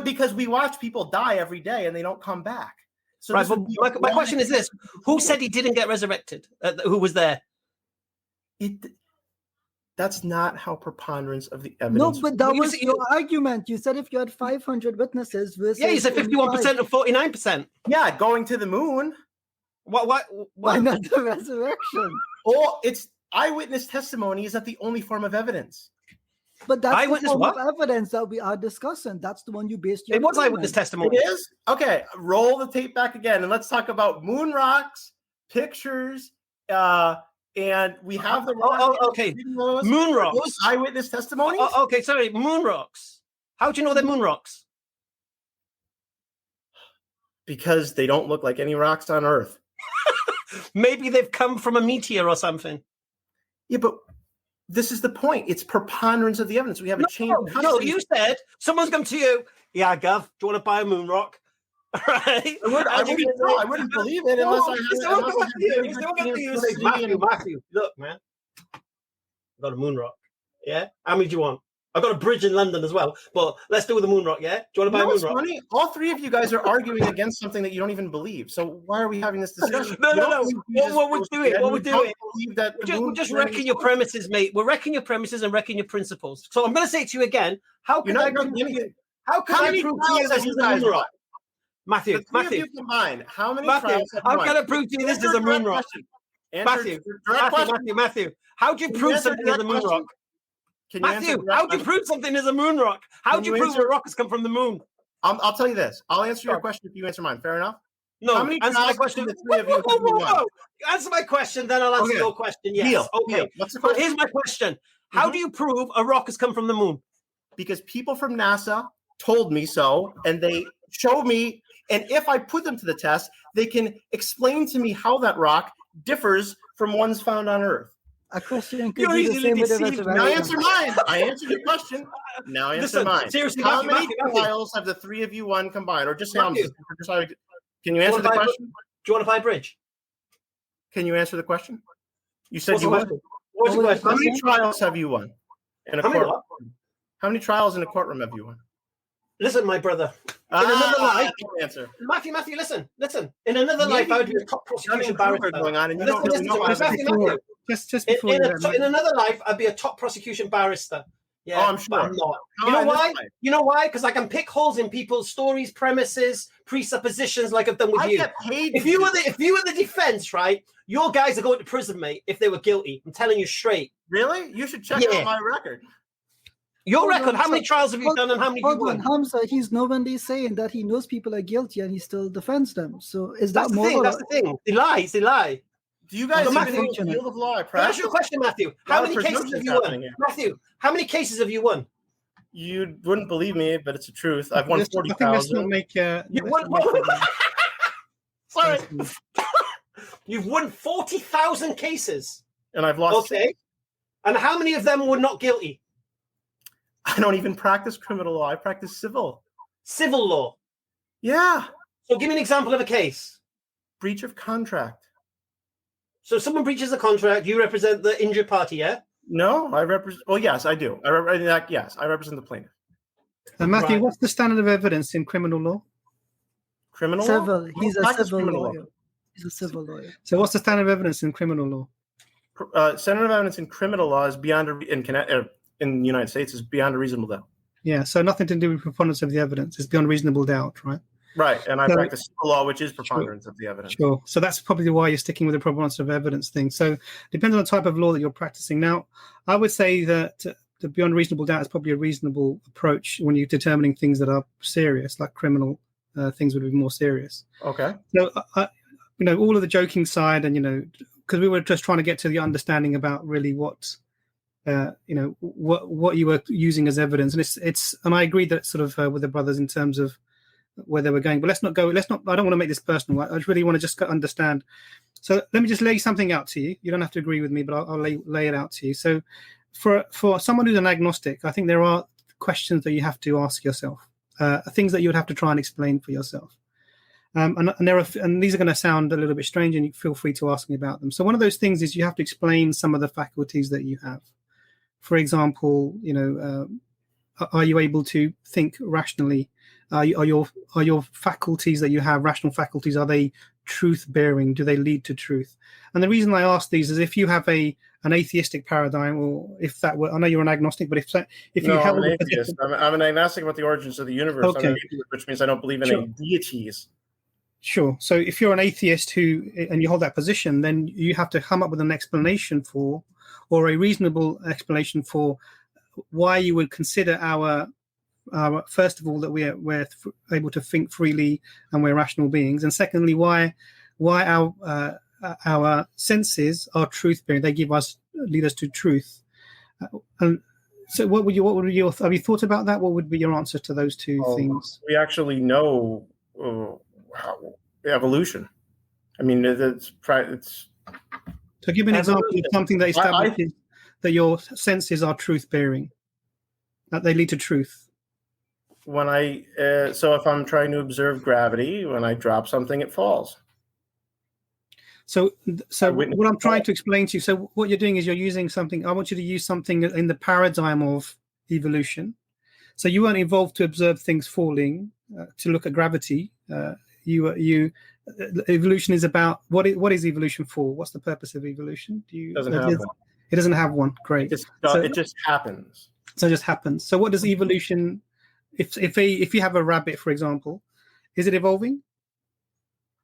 Because we watch people die every day and they don't come back. So right, but my question is this: who said he didn't get resurrected? Who was there? That's not how preponderance of the No, evidence. but that was your argument. You said if you had 500 witnesses versus... Yeah, you said 51% and 49%. Yeah, going to the moon. Why not the resurrection? Oh, it's eyewitness testimony is not the only form of evidence. But that's Eyewitness the form what? of evidence that we are discussing. That's the one you based your It was opinion eyewitness on. testimony. It is? Okay, roll the tape back again and let's talk about moon rocks, pictures, and we have the okay. videos. Moon rocks. Those eyewitness testimonies? Okay, sorry, moon rocks. How do you know they're moon rocks? Because they don't look like any rocks on Earth. Maybe they've come from a meteor or something. Yeah, but this is the point. It's preponderance of the evidence. We have a chain of No, you said someone's come to you. Yeah, Gav, do you want to buy a moon rock? Right? I wouldn't believe it unless I had Matthew, look, man. I got a moon rock. Yeah? How many do you want? I've got a bridge in London as well, but let's do with the moon rock, yeah? Do you want to buy a moon rock? Funny? All three of you guys are arguing against something that you don't even believe. So why are we having this discussion? No. What we're doing, we're just wrecking your premises, mate. We're wrecking your premises and wrecking your principles. So I'm going to say to you again, how can I prove to you this is a moon rock? Matthew. Combined, how many Matthew, I'm going to prove to you this is a moon rock. Matthew, how do you prove something is a moon rock? Matthew, how do you prove something is a moon rock? How do you prove a rock has come from the moon? I'll tell you this. I'll answer your question if you answer mine. Fair enough? No, answer my question. Answer my question, then I'll answer your question. Yes. Okay. What's the question? Here's my question. How do you prove a rock has come from the moon? Because people from NASA told me so, and they showed me, and if I put them to the test, they can explain to me how that rock differs from ones found on Earth. A question could be the same with the resurrection. Now answer mine. I answered your question. Now answer mine. Seriously, how many trials have the three of you won combined? Or just say, can you answer the question? Do you want to buy a bridge? Can you answer the question? You said you won. What's the question? How many trials have you won? In a courtroom? How many trials in a courtroom have you won? Listen, my brother. In another life, answer. Matthew, listen. In another life, I would be a top prosecution barrister. Going on, and you don't really know. Just before in another life, I'd be a top prosecution barrister. Yeah, I'm sure. I'm not. You know why? You know why? Because I can pick holes in people's stories, premises, presuppositions, like I've done with you. If you were the defense, right? Your guys are going to prison, mate. If they were guilty, I'm telling you straight. Really? You should check out my record. Your record. How many trials have you done, and how many have you won? Hamza, he's nobody saying that he knows people are guilty and he still defends them. So is that more? That's the thing. They lie. Do you guys even know the field of law? That's your question, Matthew. How many cases have you won? Matthew, how many cases have you won? You wouldn't believe me, but it's the truth. I've won 40,000. Sorry. You've won 40,000 cases. And I've lost. Okay. And how many of them were not guilty? I don't even practice criminal law. I practice civil. Civil law? Yeah. So give me an example of a case. Breach of contract. So someone breaches a contract, you represent the injured party, yeah? No, I represent... Oh, yes, I do. I represent the plaintiff. Matthew, what's the standard of evidence in criminal law? Criminal law? He's a civil lawyer. He's a civil lawyer. So what's the standard of evidence in criminal law? Standard of evidence in criminal law is beyond... in the United States is beyond a reasonable doubt. Yeah, so nothing to do with preponderance of the evidence. It's beyond reasonable doubt, right? Right, and I practice civil law, which is preponderance of the evidence. Sure. So that's probably why you're sticking with the preponderance of evidence thing. So depends on the type of law that you're practicing. Now, I would say that the beyond reasonable doubt is probably a reasonable approach when you're determining things that are serious, like criminal things would be more serious. Okay. So, all of the joking side, and because we were just trying to get to the understanding about really what you were using as evidence, and and I agree that sort of with the brothers in terms of where they were going, but I don't want to make this personal. I really want to just understand. So let me just lay something out to you. You don't have to agree with me, but I'll lay it out to you. So for someone who's an agnostic, I think there are questions that you have to ask yourself, things that you would have to try and explain for yourself. And these are going to sound a little bit strange, and you feel free to ask me about them. So one of those things is you have to explain some of the faculties that you have. For example, are you able to think rationally? Are your faculties that you have, rational faculties, are they truth bearing? Do they lead to truth? And the reason I ask these is if you have an atheistic paradigm, or if that were, I know you're an agnostic, but if you no, held I'm an atheist. I'm an agnostic about the origins of the universe. Okay. I'm an atheist, which means I don't believe in any deities. Sure. So if you're an atheist and you hold that position, then you have to come up with an explanation for, or a reasonable explanation for, why you would consider our first of all, that we're able to think freely and we're rational beings, and secondly, why our senses are truth bearing. They lead us to truth. And so, have you thought about that? What would be your answer to those two things? We actually know evolution. I mean, it's. So, give me an example of something that establishes that your senses are truth bearing, that they lead to truth. When so if I'm trying to observe gravity, when I drop something, it falls. So what I'm trying to explain to you, so what you're doing is you're using something. I want you to use something in the paradigm of evolution. So you weren't evolved to observe things falling, to look at gravity. Evolution is about what is evolution for? What's the purpose of evolution? It doesn't have one. It doesn't have one. Great. It just happens. So it just happens. So what does evolution? If you have a rabbit, for example, is it evolving?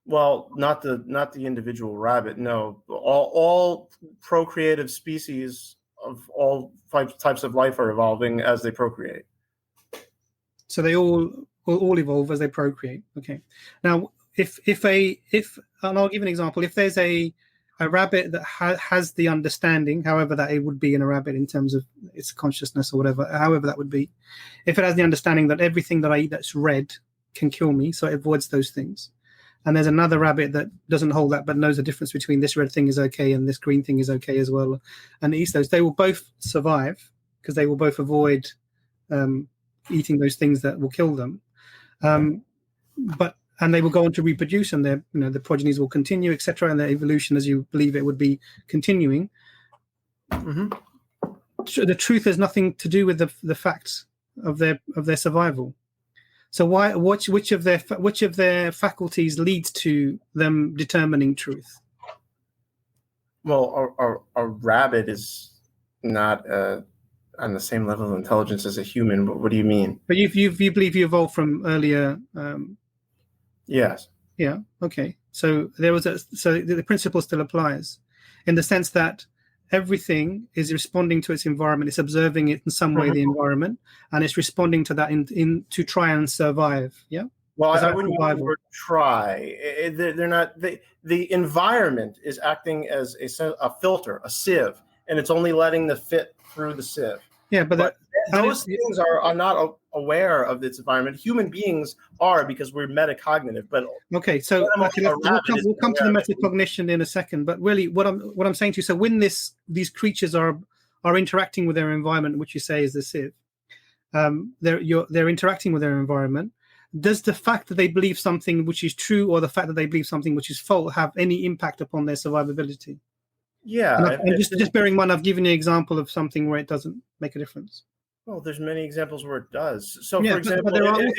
Well, not the individual rabbit. No, all procreative species of all types of life are evolving as they procreate. So they all evolve as they procreate. Okay. Now, if and I'll give an example. If there's a rabbit that has the understanding, however that it would be in a rabbit in terms of its consciousness or whatever, however that would be, if it has the understanding that everything that I eat that's red can kill me, so it avoids those things, and there's another rabbit that doesn't hold that but knows the difference between this red thing is okay and this green thing is okay as well, and eats those, they will both survive because they will both avoid eating those things that will kill them, and they will go on to reproduce, and the progenies will continue, etc., and their evolution, as you believe it, would be continuing. Mm-hmm. The truth has nothing to do with the facts of their survival. So which of their faculties leads to them determining truth? Well, a rabbit is not on the same level of intelligence as a human. But what do you mean? But you believe you evolved from earlier. Yes. Yeah. Okay. So the principle still applies, in the sense that everything is responding to its environment. It's observing it in some way, the environment, and it's responding to that in to try and survive. Yeah. Well, I wouldn't use the word try. They're not. The environment is acting as a filter, a sieve, and it's only letting the fit through the sieve. Yeah, but those things are not aware of its environment. Human beings are, because we're metacognitive. But okay, so we'll come to the metacognition in a second. But really, what I'm saying to you, so when these creatures are interacting with their environment, which you say is the sieve, they're interacting with their environment. Does the fact that they believe something which is true, or the fact that they believe something which is false, have any impact upon their survivability? Yeah, and just bearing in mind, I've given you an example of something where it doesn't make a difference. Well, there's many examples where it does. So, yeah, for example, if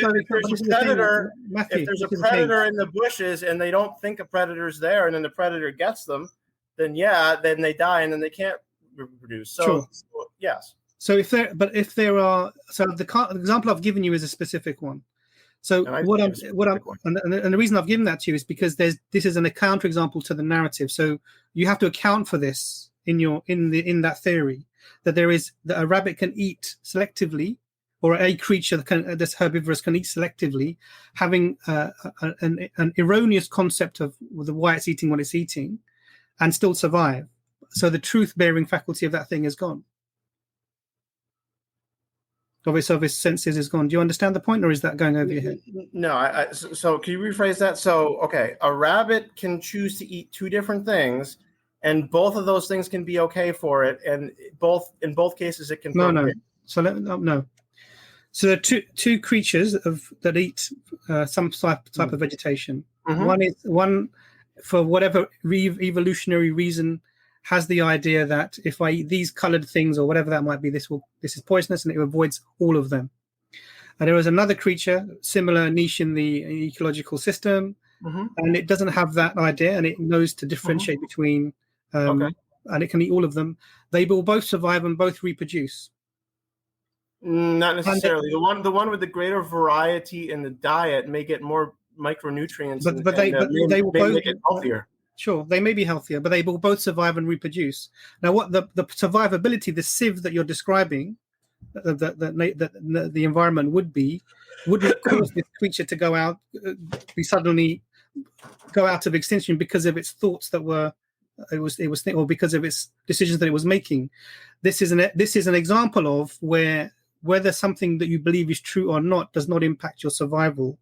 there's a predator in the bushes and they don't think a predator's there, and then the predator gets them, then they die, and then they can't reproduce. So, sure. Yes. So the example I've given you is a specific one. So and the reason I've given that to you is because this is a counterexample to the narrative. So you have to account for this in that theory, that that a rabbit can eat selectively, or a creature that's herbivorous can eat selectively, having an erroneous concept of why it's eating what it's eating, and still survive. So the truth-bearing faculty of that thing is gone. Of its senses is gone. Do you understand the point, or is that going over your head? No. So can you rephrase that? So, okay, a rabbit can choose to eat two different things, and both of those things can be okay for it, and in both cases it can. No. So no. So there are two creatures that eat some type of vegetation. Mm-hmm. One for whatever evolutionary reason has the idea that if I eat these colored things or whatever that might be, this is poisonous, and it avoids all of them. And there was another creature, similar niche in the ecological system, and it doesn't have that idea, and it knows to differentiate between, and it can eat all of them. They will both survive and both reproduce. Not necessarily. The one with the greater variety in the diet may get more micronutrients, but they will both make it healthier. Sure, they may be healthier, but they will both survive and reproduce. Now, what the survivability, the sieve that you're describing, the environment wouldn't cause this creature to go out, suddenly go out of extinction because of its thoughts that were or because of its decisions that it was making. This is an example of whether something that you believe is true or not does not impact your survival.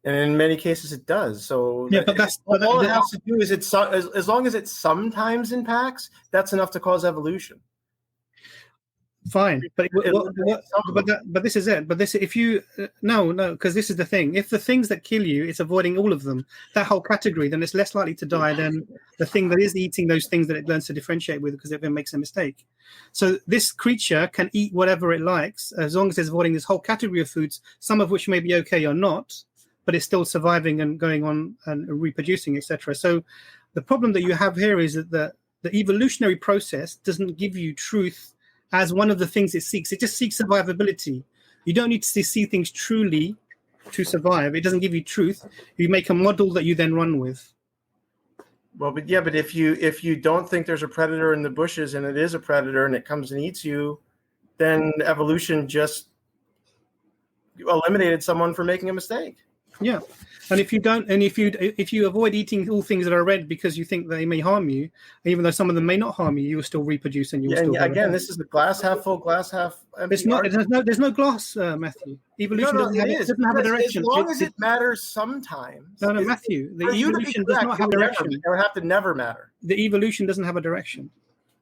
And in many cases, it does. So yeah, but all it has to do is as long as it sometimes impacts, that's enough to cause evolution. Fine, but this is it. But this, if you no, because this is the thing. If the things that kill you, it's avoiding all of them, that whole category, then it's less likely to die than the thing that is eating those things that it learns to differentiate with, because it then makes a mistake. So this creature can eat whatever it likes as long as it's avoiding this whole category of foods, some of which may be okay or not, but it's still surviving and going on and reproducing, etc. So the problem that you have here is that the evolutionary process doesn't give you truth as one of the things it seeks. It just seeks survivability. You don't need to see things truly to survive. It doesn't give you truth. You make a model that you then run with. Well, but if you don't think there's a predator in the bushes and it is a predator and it comes and eats you, then evolution just eliminated someone for making a mistake. Yeah, and if you avoid eating all things that are red because you think they may harm you, even though some of them may not harm you, you will still reproduce and you will still. Again, this is the glass half full, glass half empty. It's not. There's no glass, Matthew. Evolution doesn't have a direction. As long as it matters sometimes. No, Matthew. The evolution does not have a direction. It would have to never matter. The evolution doesn't have a direction.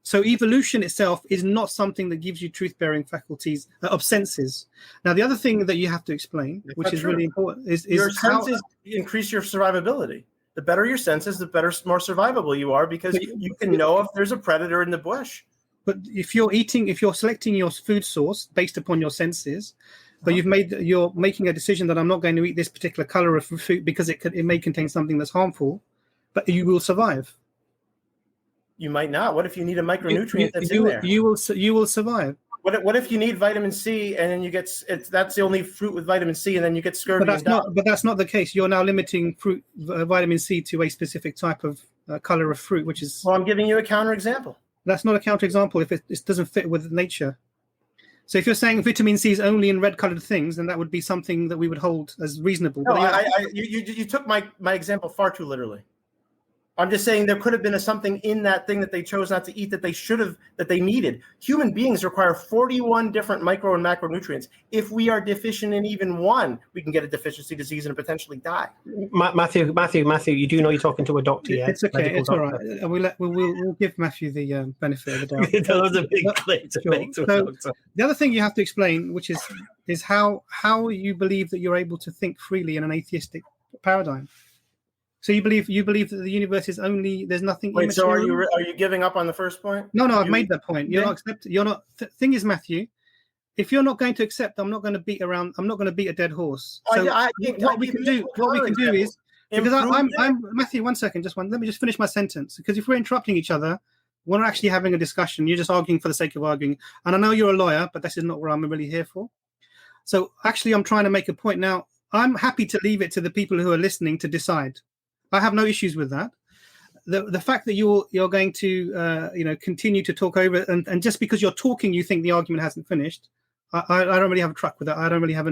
So evolution itself is not something that gives you truth-bearing faculties of senses. Now, the other thing that you have to explain, which is really important, is your senses increase your survivability. The better your senses, the more survivable you are, because you can know if there's a predator in the bush. But if you're selecting your food source based upon your senses, but you're making a decision that I'm not going to eat this particular color of food because it may contain something that's harmful, but you will survive. You might not. What if you need a micronutrient that's in there? You will survive. What if you need vitamin C and then that's the only fruit with vitamin C and then you get scurvy? But that's not the case. You're now limiting fruit vitamin C to a specific type of color of fruit, which is. Well, I'm giving you a counterexample. That's not a counterexample if it doesn't fit with nature. So if you're saying vitamin C is only in red-colored things, then that would be something that we would hold as reasonable. No, you took my example far too literally. I'm just saying there could have been something in that thing that they chose not to eat that they needed. Human beings require 41 different micro and macronutrients. If we are deficient in even one, we can get a deficiency disease and potentially die. Matthew, you do know you're talking to a doctor, yeah? It's okay. It's all right. We'll give Matthew the benefit of the doubt. That was a big claim to make to a doctor. The other thing you have to explain, which is how you believe that you're able to think freely in an atheistic paradigm. So you believe that the universe is only there's nothing. Wait, so are you giving up on the first point? No, I've made that point. You're not accepting. You're not. Thing is, Matthew, if you're not going to accept, I'm not going to beat a dead horse. So what we can do is because I'm Matthew. 1 second, let me just finish my sentence. Because if we're interrupting each other, we're not actually having a discussion. You're just arguing for the sake of arguing. And I know you're a lawyer, but this is not what I'm really here for. So actually, I'm trying to make a point now. I'm happy to leave it to the people who are listening to decide. I have no issues with that. The fact that you're going to continue to talk over and just because you're talking, you think the argument hasn't finished. I don't really have a truck with that. I don't really have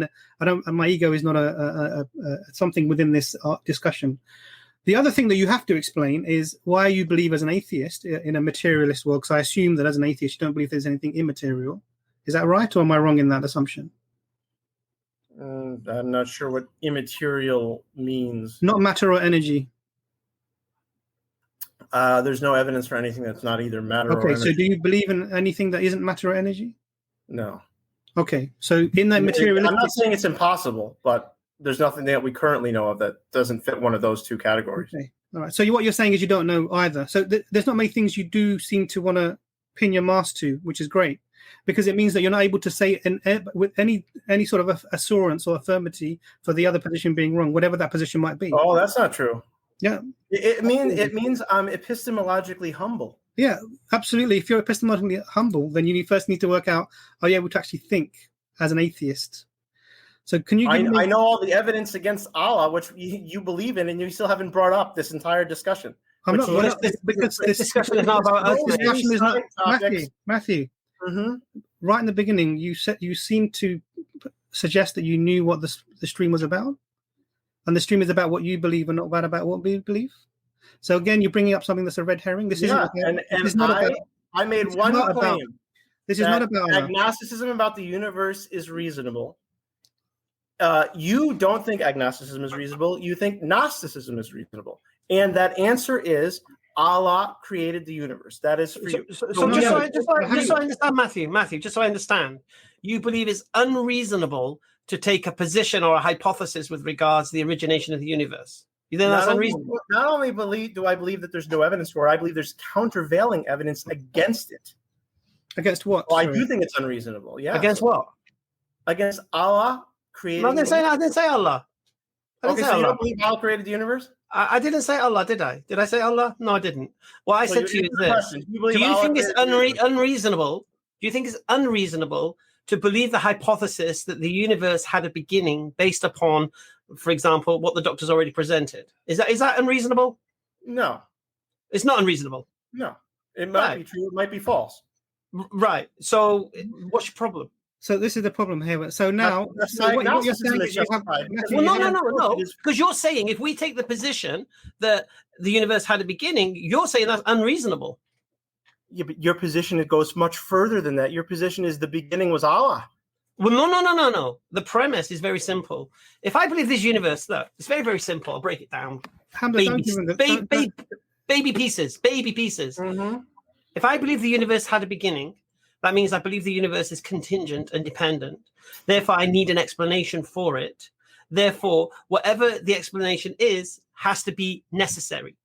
my ego is not a something within this discussion. The other thing that you have to explain is why you believe as an atheist in a materialist world. Because I assume that as an atheist, you don't believe there's anything immaterial. Is that right, or am I wrong in that assumption? I'm not sure what immaterial means. Not matter or energy. There's no evidence for anything that's not either matter or energy. Okay, so do you believe in anything that isn't matter or energy? No. Okay, so in that materialistic... I'm not saying it's impossible, but there's nothing that we currently know of that doesn't fit one of those two categories. Okay, all right. So what you're saying is you don't know either. So there's not many things you do seem to want to pin your mask to, which is great. Because it means that you're not able to say with any sort of assurance or affirmity for the other position being wrong, whatever that position might be. Oh, that's not true. Yeah. It means I'm epistemologically humble. Yeah, absolutely. If you're epistemologically humble, then you first need to work out, are you able to actually think as an atheist? So can you give me... I know all the evidence against Allah, which you believe in, and you still haven't brought up this entire discussion. I'm not, because this discussion is not about us. Discussion is not Matthew. Mm-hmm. Right in the beginning, you seemed to suggest that you knew what the stream was about, and the stream is about what you believe and not about what we believe. So again, you're bringing up something that's a red herring. This isn't. I made one claim. This is not about agnosticism about the universe is reasonable. You don't think agnosticism is reasonable. You think Gnosticism is reasonable, and that answer is Allah created the universe. That is for you. So just so I understand, Matthew, just so I understand, you believe it's unreasonable to take a position or a hypothesis with regards to the origination of the universe. You think that's unreasonable? Not only do I believe that there's no evidence for it, I believe there's countervailing evidence against it. Against what? Well, I do think it's unreasonable. Yeah. Against what? Against Allah creating. No, I didn't say Allah. Okay, so you don't believe Allah created the universe? I didn't say Allah, did I? Did I say Allah? No, I didn't. What I said to you is this: Do you think it's unreasonable? Do you think it's unreasonable to believe the hypothesis that the universe had a beginning based upon, for example, what the doctors already presented? Is that unreasonable? No, it's not unreasonable. No, it might be true. It might be false. Right. So, what's your problem? So this is the problem here. So now, what you're saying is no. Because you're saying if we take the position that the universe had a beginning, you're saying that's unreasonable. Yeah, but your position, it goes much further than that. Your position is the beginning was Allah. Well, no. The premise is very simple. If I believe this universe, look, it's very, very simple. I'll break it down. Baby pieces. Mm-hmm. If I believe the universe had a beginning, that means I believe the universe is contingent and dependent. Therefore, I need an explanation for it. Therefore, whatever the explanation is has to be necessary.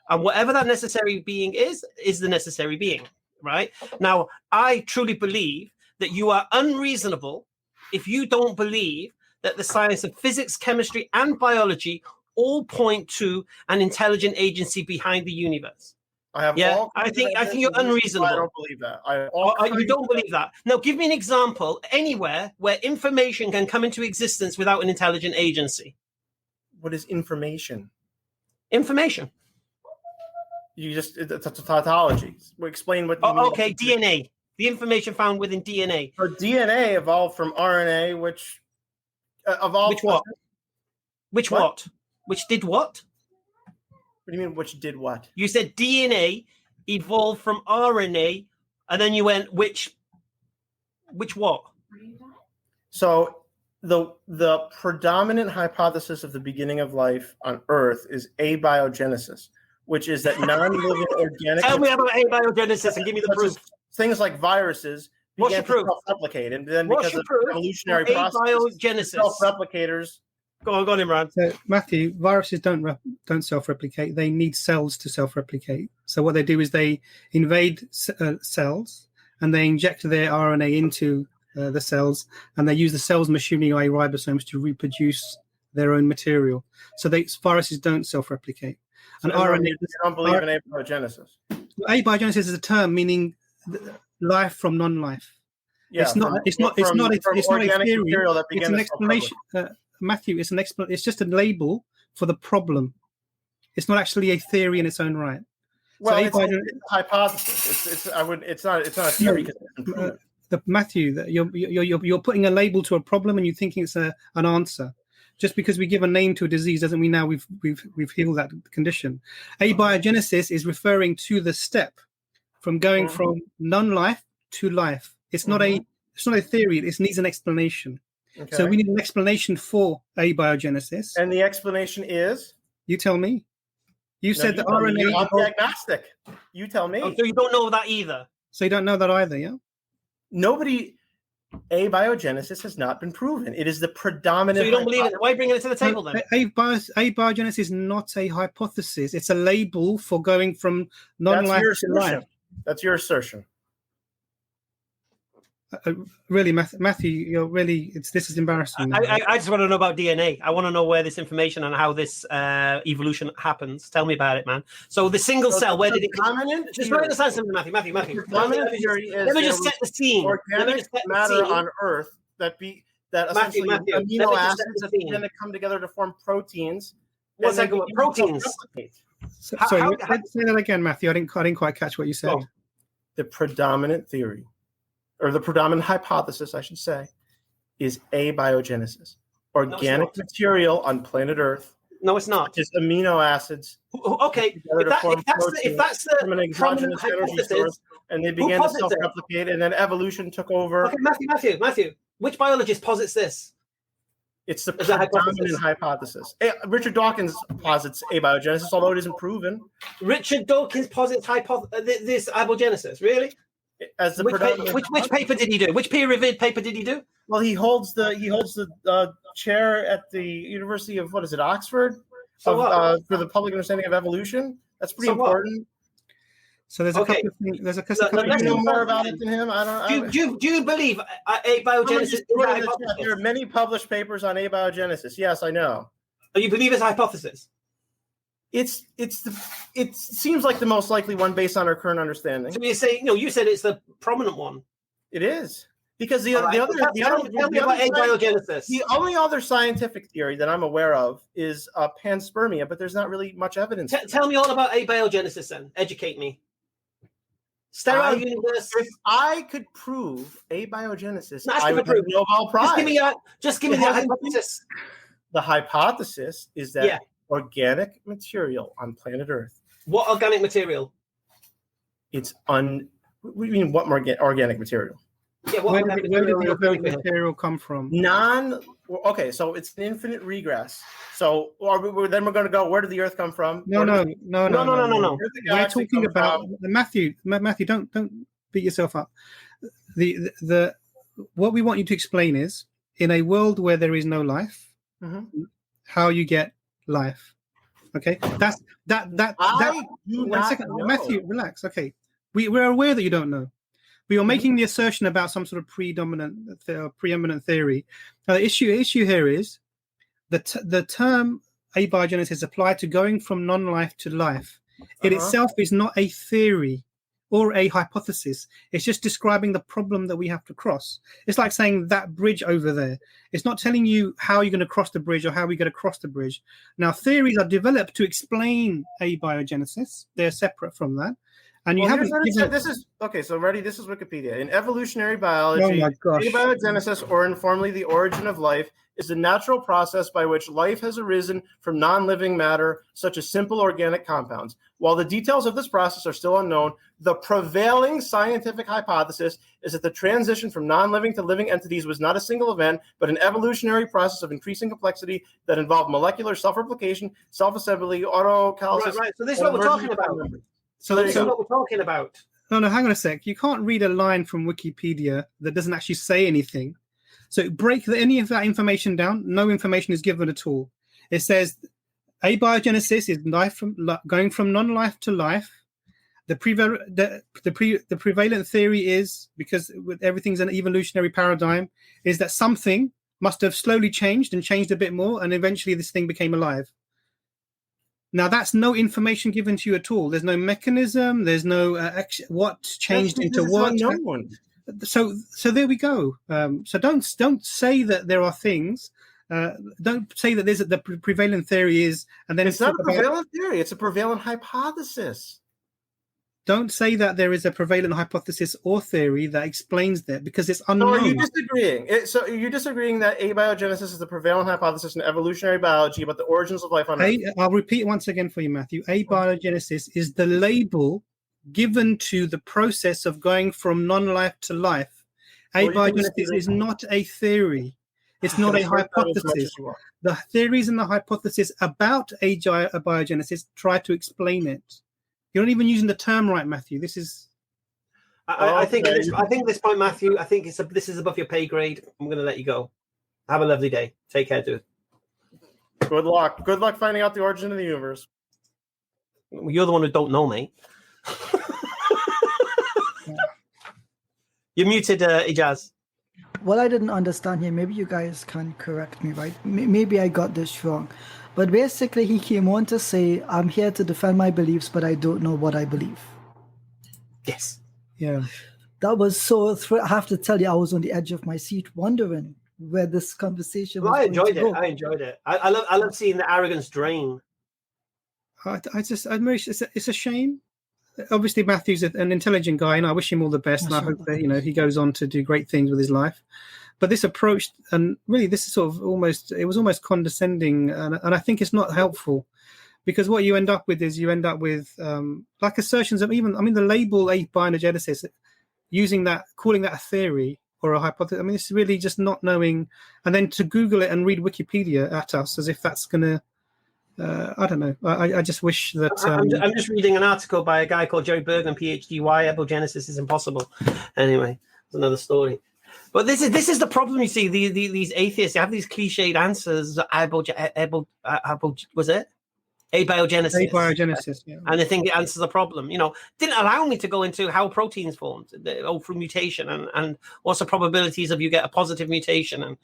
And whatever that necessary being is the necessary being, right? Now, I truly believe that you are unreasonable if you don't believe that the science of physics, chemistry, and biology all point to an intelligent agency behind the universe. I think you're unreasonable. I don't believe that. You don't believe that. Now, give me an example anywhere where information can come into existence without an intelligent agency. What is information? Information. It's a tautology. Explain what you mean. Okay, DNA. The information found within DNA. So DNA evolved from RNA, which evolved. Which what? Which what? Which did what? What do you mean, which did what? You said DNA evolved from RNA, and then you went, which what? So the predominant hypothesis of the beginning of life on Earth is abiogenesis, which is that non-living organic... Tell me about abiogenesis and give me the proof. Things like viruses began to self-replicate, and then because of evolutionary processes, self-replicators... Go on, Imran. So, Matthew, viruses don't self-replicate. They need cells to self-replicate. So what they do is they invade cells and they inject their RNA into the cells, and they use the cell's machinery, i.e. ribosomes, to reproduce their own material. So viruses don't self-replicate. And RNA, you don't believe in abiogenesis? Abiogenesis is a term meaning life from non-life. Yeah, it's not a theory. It's an explanation. Matthew, it's just a label for the problem. It's not actually a theory in its own right. Well, it's a hypothesis. It's not a theory. Matthew, you're putting a label to a problem and you thinking it's an answer. Just because we give a name to a disease doesn't mean now we've healed that condition. Abiogenesis is referring to the step from going from non-life to life. It's not a theory. It needs an explanation. Okay. So we need an explanation for abiogenesis. And the explanation is? You tell me. You said that RNA... I'm agnostic. You tell me. Oh, so you don't know that either? So you don't know that either, yeah? Abiogenesis has not been proven. It is the predominant... So you don't believe it? Why are you bringing it to the table then? Abiogenesis is not a hypothesis. It's a label for going from non-life to life. That's your assertion. really, Matthew, you're really, this is embarrassing. I just want to know about DNA. I want to know where this information and how this evolution happens. Tell me about it, man. So the single cell, where did it come? Just understand something, Matthew. The dominant theory is let me just set the scene. Organic matter on Earth that essentially amino acids that begin to come together to form proteins. What's that? Proteins. Sorry, say that again, Matthew. I didn't quite catch what you said. Oh. The predominant theory, or the predominant hypothesis, I should say, is abiogenesis. Organic material on planet Earth. No, it's not. Just amino acids. Okay, if that's the from an exogenous energy source, and they began to self-replicate, and then evolution took over. Okay, Matthew, which biologist posits this? It's the predominant hypothesis. Richard Dawkins posits abiogenesis, although it isn't proven. Richard Dawkins posits this abiogenesis, really? As the which paper did he do? Which peer-reviewed paper did he do? Well, he holds the chair at the University of Oxford, for the public understanding of evolution. That's pretty important. So there's a couple of things. There's a couple. You know more about it than him. Do you believe abiogenesis? There are many published papers on abiogenesis. Yes, I know. You believe it's a hypothesis? It seems like the most likely one based on our current understanding. So you say you said it's the prominent one. It is. Because the only other scientific theory that I'm aware of is panspermia, but there's not really much evidence. Tell me all about abiogenesis then. Educate me. Sterile universe. If I could prove abiogenesis, I would prove Nobel Prize. Just give me the hypothesis. The hypothesis is that organic material on planet Earth. What organic material? It's what organic material? Yeah, where did the organic material come from? Okay, so it's an infinite regress. So then we're going to go, where did the Earth come from? No. We're talking about Matthew. Don't beat yourself up. What we want you to explain is, in a world where there is no life, how you get life. Okay, that's that. One second, Matthew, relax. Okay, we're aware that you don't know. We are making the assertion about some sort of preeminent theory. Now, the issue here is the term abiogenesis applied to going from non-life to life. It itself is not a theory or a hypothesis. It's just describing the problem that we have to cross. It's like saying that bridge over there. It's not telling you how you're going to cross the bridge or how we're going to cross the bridge. Now, theories are developed to explain abiogenesis. They're separate from that. And you haven't. This is okay. So ready. This is Wikipedia. In evolutionary biology, abiogenesis, or informally the origin of life, is a natural process by which life has arisen from non-living matter, such as simple organic compounds. While the details of this process are still unknown, the prevailing scientific hypothesis is that the transition from non-living to living entities was not a single event, but an evolutionary process of increasing complexity that involved molecular self-replication, self-assembly, autocatalysis. Right. So this is what we're talking about. So this is what we're talking about. No, hang on a sec. You can't read a line from Wikipedia that doesn't actually say anything. So break any of that information down. No information is given at all. It says abiogenesis is going from non-life to life. The prevalent theory is, because everything's an evolutionary paradigm, is that something must have slowly changed and changed a bit more, and eventually this thing became alive. Now, that's no information given to you at all. There's no mechanism. There's no what changed into what. So there we go. So don't say that there are things. Don't say that the prevalent theory is, and then it's not a prevalent theory. It's a prevalent hypothesis. Don't say that there is a prevalent hypothesis or theory that explains that, because it's unknown. So are you disagreeing? So you're disagreeing that abiogenesis is the prevalent hypothesis in evolutionary biology about the origins of life on Earth? I'll repeat once again for you, Matthew. Abiogenesis is the label given to the process of going from non-life to life. Abiogenesis is not a theory. It's not a hypothesis. The theories and the hypothesis about abiogenesis try to explain it. You're not even using the term right, Matthew. This is. I think at this point, Matthew, I think this is above your pay grade. I'm going to let you go. Have a lovely day. Take care, dude. Good luck. Good luck finding out the origin of the universe. You're the one who don't know, mate. You're muted, Ijaz. What I didn't understand here, maybe you guys can correct me, right? Maybe I got this wrong. But basically, he came on to say, I'm here to defend my beliefs, but I don't know what I believe. Yes. Yeah. That was so, I have to tell you, I was on the edge of my seat wondering where this conversation was. I enjoyed it. I love seeing the arrogance drain. It's a shame. Obviously, Matthew's an intelligent guy, and I wish him all the best. And I hope that he goes on to do great things with his life. But this approach, and really, this is sort of almost condescending, and I think it's not helpful, because what you end up with is like assertions of the label abiogenesis, calling that a theory or a hypothesis. I mean, it's really just not knowing, and then to Google it and read Wikipedia at us as if that's going to. I don't know. I just wish that. I'm just reading an article by a guy called Joe Bergman, PhD, Why Abiogenesis is Impossible. Anyway, it's another story. But this is the problem. You see, these atheists, they have these cliched answers. Was it abiogenesis? Abiogenesis, yeah. And they think it answers the problem. Didn't allow me to go into how proteins formed, through mutation, and what's the probabilities of you get a positive mutation. And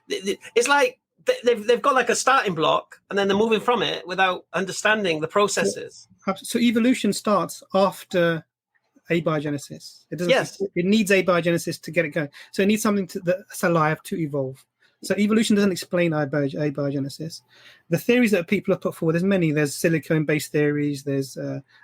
it's like. They've got like a starting block, and then they're moving from it without understanding the processes. So evolution starts after abiogenesis. It doesn't. Yes. It needs abiogenesis to get it going. So it needs something that's alive to evolve. So evolution doesn't explain abiogenesis. The theories that people have put forward, there's many. There's silicone-based theories. There's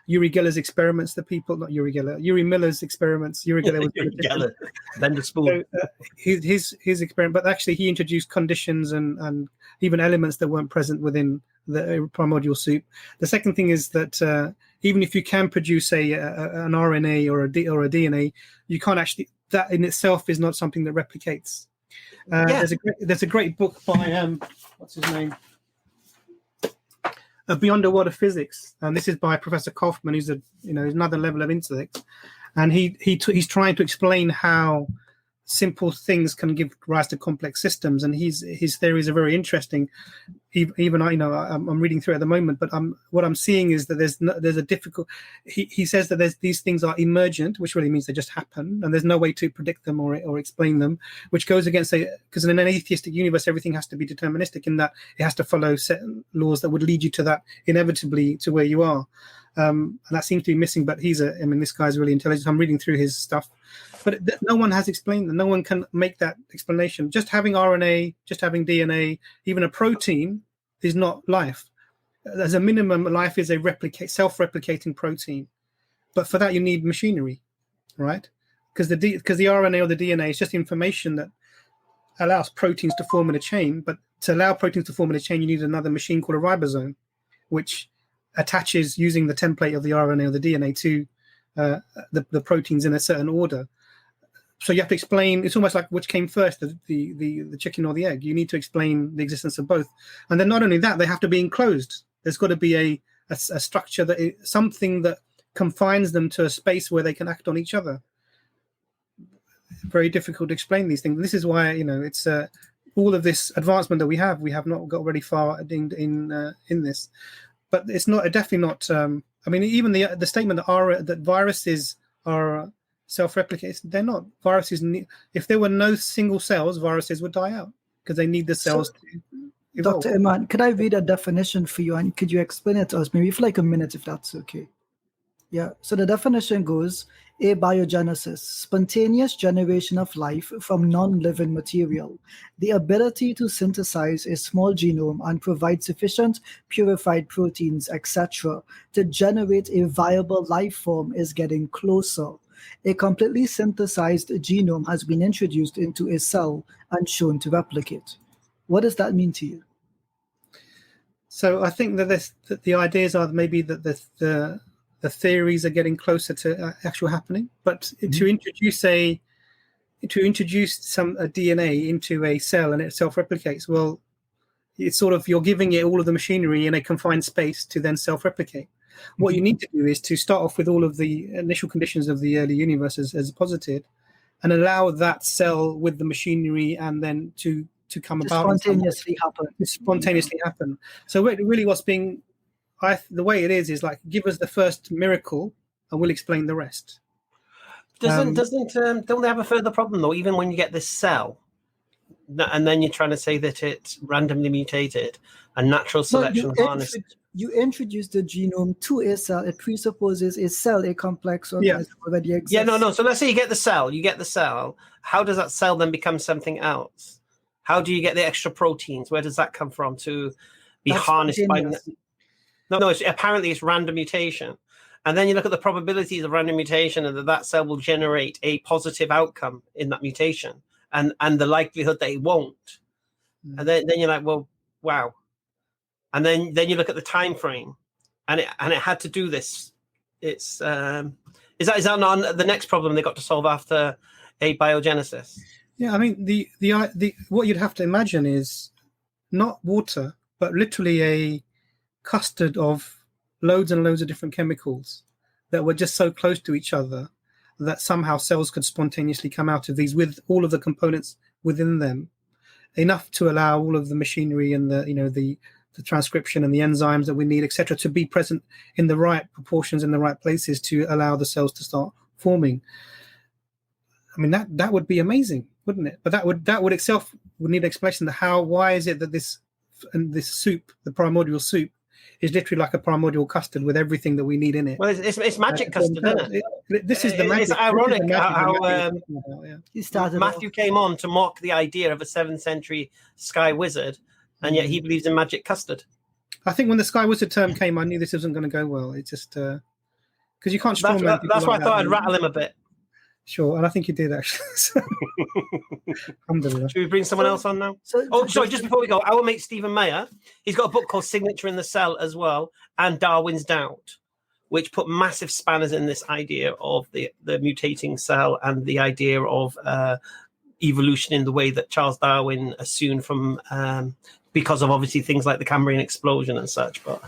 Uri Geller's experiments. Uri Miller's experiments. Uri Geller was Geller, then the spoon. So, his experiment, but actually he introduced conditions and even elements that weren't present within the primordial soup. The second thing is that even if you can produce an RNA or a DNA, you can't actually. That in itself is not something that replicates. There's a great book by what's his name, Beyond the World of Physics, and this is by Professor Kaufman, who's another level of intellect, and he's trying to explain how simple things can give rise to complex systems, and his theories are very interesting. Even I'm reading through it at the moment, but what I'm seeing is that there's a difficult. He says that these things are emergent, which really means they just happen, and there's no way to predict them or explain them, which goes against because in an atheistic universe everything has to be deterministic in that it has to follow certain laws that would lead you to that inevitably to where you are, and that seems to be missing. But this guy's really intelligent. I'm reading through his stuff. But no one has explained that. No one can make that explanation. Just having RNA, just having DNA, even a protein is not life. As a minimum, life is a self-replicating protein. But for that, you need machinery, right? Because the RNA or the DNA is just information that allows proteins to form in a chain. But to allow proteins to form in a chain, you need another machine called a ribosome, which attaches using the template of the RNA or the DNA to the proteins in a certain order. So you have to explain. It's almost like which came first, the chicken or the egg. You need to explain the existence of both, and then not only that, they have to be enclosed. There's got to be a structure something that confines them to a space where they can act on each other. Very difficult to explain these things. This is why it's all of this advancement that we have not got very far in this, but it's definitely not. Even the statement that viruses are self-replicating, they're not. Viruses, if there were no single cells, viruses would die out because they need the cells to evolve. Dr. Imran, could I read a definition for you, and could you explain it to us, maybe for like a minute, if that's okay? Yeah, so the definition goes, abiogenesis, spontaneous generation of life from non-living material, the ability to synthesize a small genome and provide sufficient purified proteins, etc., to generate a viable life form is getting closer. A completely synthesized genome has been introduced into a cell and shown to replicate. What does that mean to you? So I think that the ideas are maybe that the theories are getting closer to actual happening, but to introduce a DNA into a cell and it self-replicates, well, it's sort of you're giving it all of the machinery in a confined space to then self-replicate. What you need to do is to start off with all of the initial conditions of the early universe as posited, and allow that cell with the machinery and then to come about spontaneously happen. So really, what's being the way it is like, give us the first miracle and we'll explain the rest. don't they have a further problem though? Even when you get this cell, and then you're trying to say that it's randomly mutated and natural selection harnessed. You introduce the genome to a cell. It presupposes a cell, a complex organism already exists. Yeah, no. So let's say you get the cell. How does that cell then become something else? How do you get the extra proteins? Where does that come from to be harnessed by? No. Apparently it's random mutation. And then you look at the probabilities of random mutation and that cell will generate a positive outcome in that mutation and the likelihood that it won't. And then you're like, well, wow. And then you look at the time frame and it had to do this. It's is that not the next problem they got to solve after abiogenesis? Yeah, I mean the what you'd have to imagine is not water, but literally a custard of loads and loads of different chemicals that were just so close to each other that somehow cells could spontaneously come out of these with all of the components within them, enough to allow all of the machinery and the transcription and the enzymes that we need, etc., to be present in the right proportions in the right places to allow the cells to start forming. I mean, that would be amazing, wouldn't it? But that would itself would need explanation. Why is it that this soup, the primordial soup, is literally like a primordial custard with everything that we need in it. Well, it's magic custard, isn't it? This is the magic. It's ironic how Matthew came on to mock the idea of a 7th century sky wizard, and yet he believes in magic custard. I think when the sky wizard term came, I knew this wasn't going to go well. It's just because you can't strong man. That's why I thought I'd rattle him a bit. Sure, and I think you did actually. Should we bring someone else on now? Sorry, just before we go, our mate Stephen Mayer, he's got a book called Signature in the Cell as well, and Darwin's Doubt, which put massive spanners in this idea of the mutating cell and the idea of evolution in the way that Charles Darwin assumed from because of obviously things like the Cambrian explosion and such. But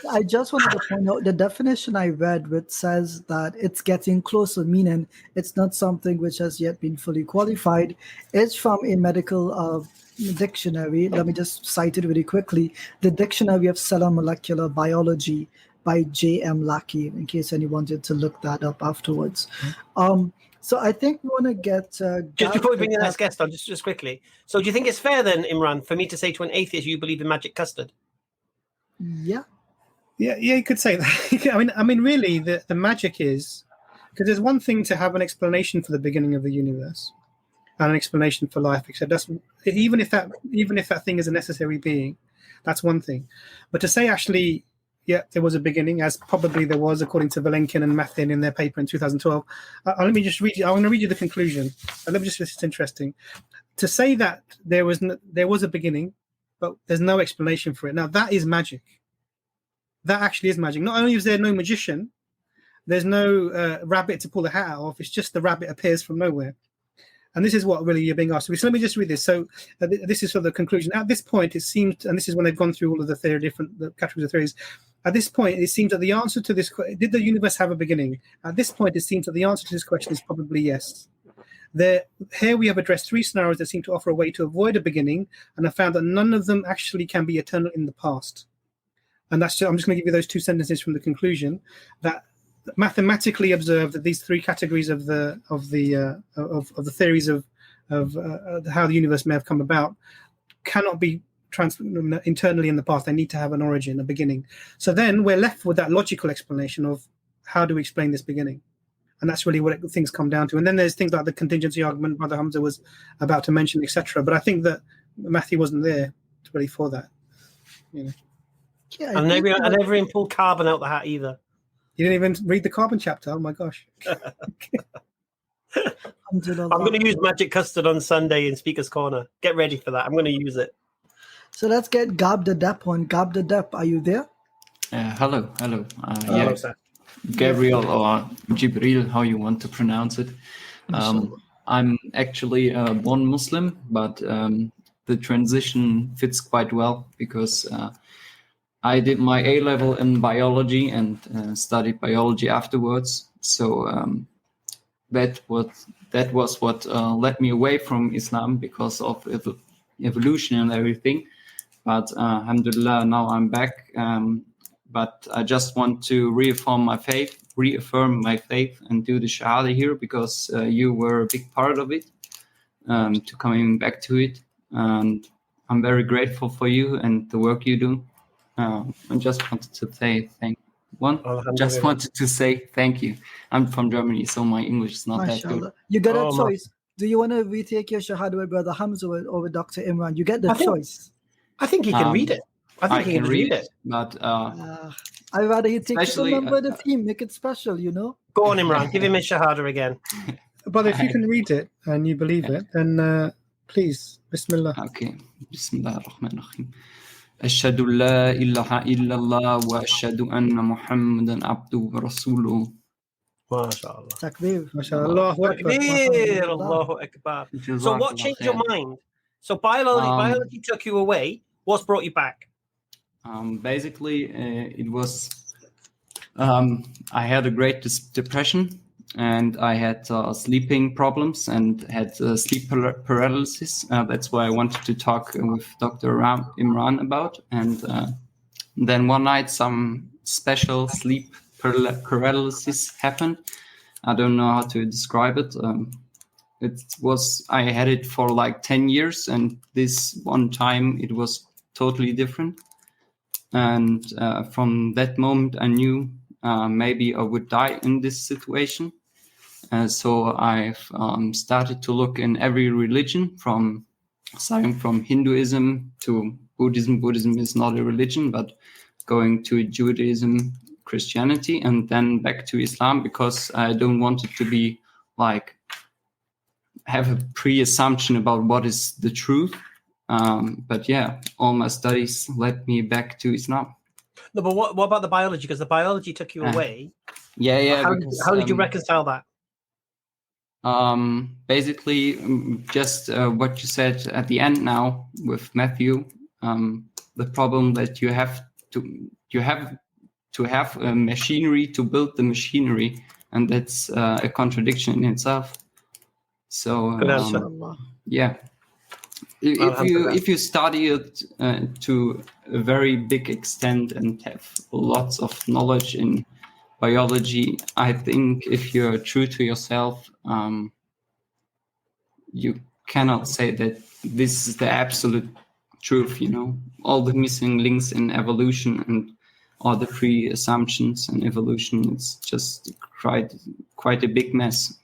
I just wanted to point out the definition I read, which says that it's getting closer, meaning it's not something which has yet been fully qualified. It's from a medical dictionary. Let me just cite it really quickly. The Dictionary of Cell and Molecular Biology by J.M. Lackey, in case anyone wanted to look that up afterwards. So I think we want to get... just before we bring the next guest on, just quickly. So do you think it's fair then, Imran, for me to say to an atheist, you believe in magic custard? Yeah, you could say that. I mean, really, the magic is because there's one thing to have an explanation for the beginning of the universe and an explanation for life, except that's even if that thing is a necessary being, that's one thing. But to say actually, there was a beginning, as probably there was according to Valenkin and Mathin in their paper in 2012. Let me just read you. I'm going to read you the conclusion. It's interesting to say that there was a beginning, but there's no explanation for it. Now that is magic. That actually is magic. Not only is there no magician, there's no rabbit to pull the hat out of. It's just the rabbit appears from nowhere. And this is what really you're being asked. So let me just read this. So this is for the conclusion. At this point, it seems, and this is when they've gone through all of the categories of theories. At this point, it seems that the answer to this, did the universe have a beginning? At this point, it seems that the answer to this question is probably yes. Here we have addressed 3 scenarios that seem to offer a way to avoid a beginning, and have found that none of them actually can be eternal in the past. And I'm just going to give you those 2 sentences from the conclusion that mathematically observed that these 3 categories of the theories of how the universe may have come about cannot be internally in the past. They need to have an origin, a beginning. So then we're left with that logical explanation of how do we explain this beginning. And that's really what things come down to. And then there's things like the contingency argument Brother Hamza was about to mention, etc. But I think that Matthew wasn't there really for that. Yeah, I never even pulled carbon out the hat either. You didn't even read the carbon chapter? Oh my gosh. I'm going to use magic custard on Sunday in Speaker's Corner. Get ready for that. I'm going to use it. So let's get Gabthedep on. Gabthedep, are you there? Hello. Hello, sir. Gabriel or Gabriel, how you want to pronounce it. I'm actually born Muslim, but the transition fits quite well because I did my A-level in biology and studied biology afterwards. So that was what led me away from Islam because of evolution and everything. But alhamdulillah, now I'm back. But I just want to reaffirm my faith reaffirm my faith and do the Shahada here, because you were a big part of it, to coming back to it. And I'm very grateful for you and the work you do. I just wanted to say thank you. I'm from Germany, so my English is not that good. You get a choice. Do you want to retake your Shahada with Brother Hamza or with Dr. Imran? You get the choice. I think he can read it. I think he can read it. But I'd rather he takes a member of the team, make it special, you know? Go on, Imran. Give him his Shahada again. But if you can read it and you believe it, then please, Bismillah. Okay. Bismillah ar-Rahman ar-Rahim. أشهد لا إله إلا الله وأشهد أن محمدا عبده ورسوله. ما شاء الله. Takbir. ما شاء الله. Takbir. Allahu Akbar. So what changed your mind? So biology took you away. What's brought you back? Basically, it was I had a great depression, and I had sleeping problems and had sleep paralysis. That's why I wanted to talk with Dr. Imran about. And then one night, some special sleep paralysis happened. I don't know how to describe it. I had it for like 10 years, and this one time it was totally different. And from that moment, I knew maybe I would die in this situation. So I've started to look in every religion, starting from Hinduism to Buddhism. Buddhism is not a religion, but going to Judaism, Christianity, and then back to Islam, because I don't want it to be like have a pre-assumption about what is the truth. But yeah, all my studies led me back to Islam. No, but what about the biology? Because the biology took you away. Yeah. How did you reconcile that? Basically, just what you said at the end now with Matthew. The problem that you have to have a machinery to build the machinery, and that's a contradiction in itself. So yeah. If you study it to a very big extent and have lots of knowledge in biology, I think if you're true to yourself, you cannot say that this is the absolute truth. You know, all the missing links in evolution and all the pre-assumptions in evolution, it's just quite a big mess.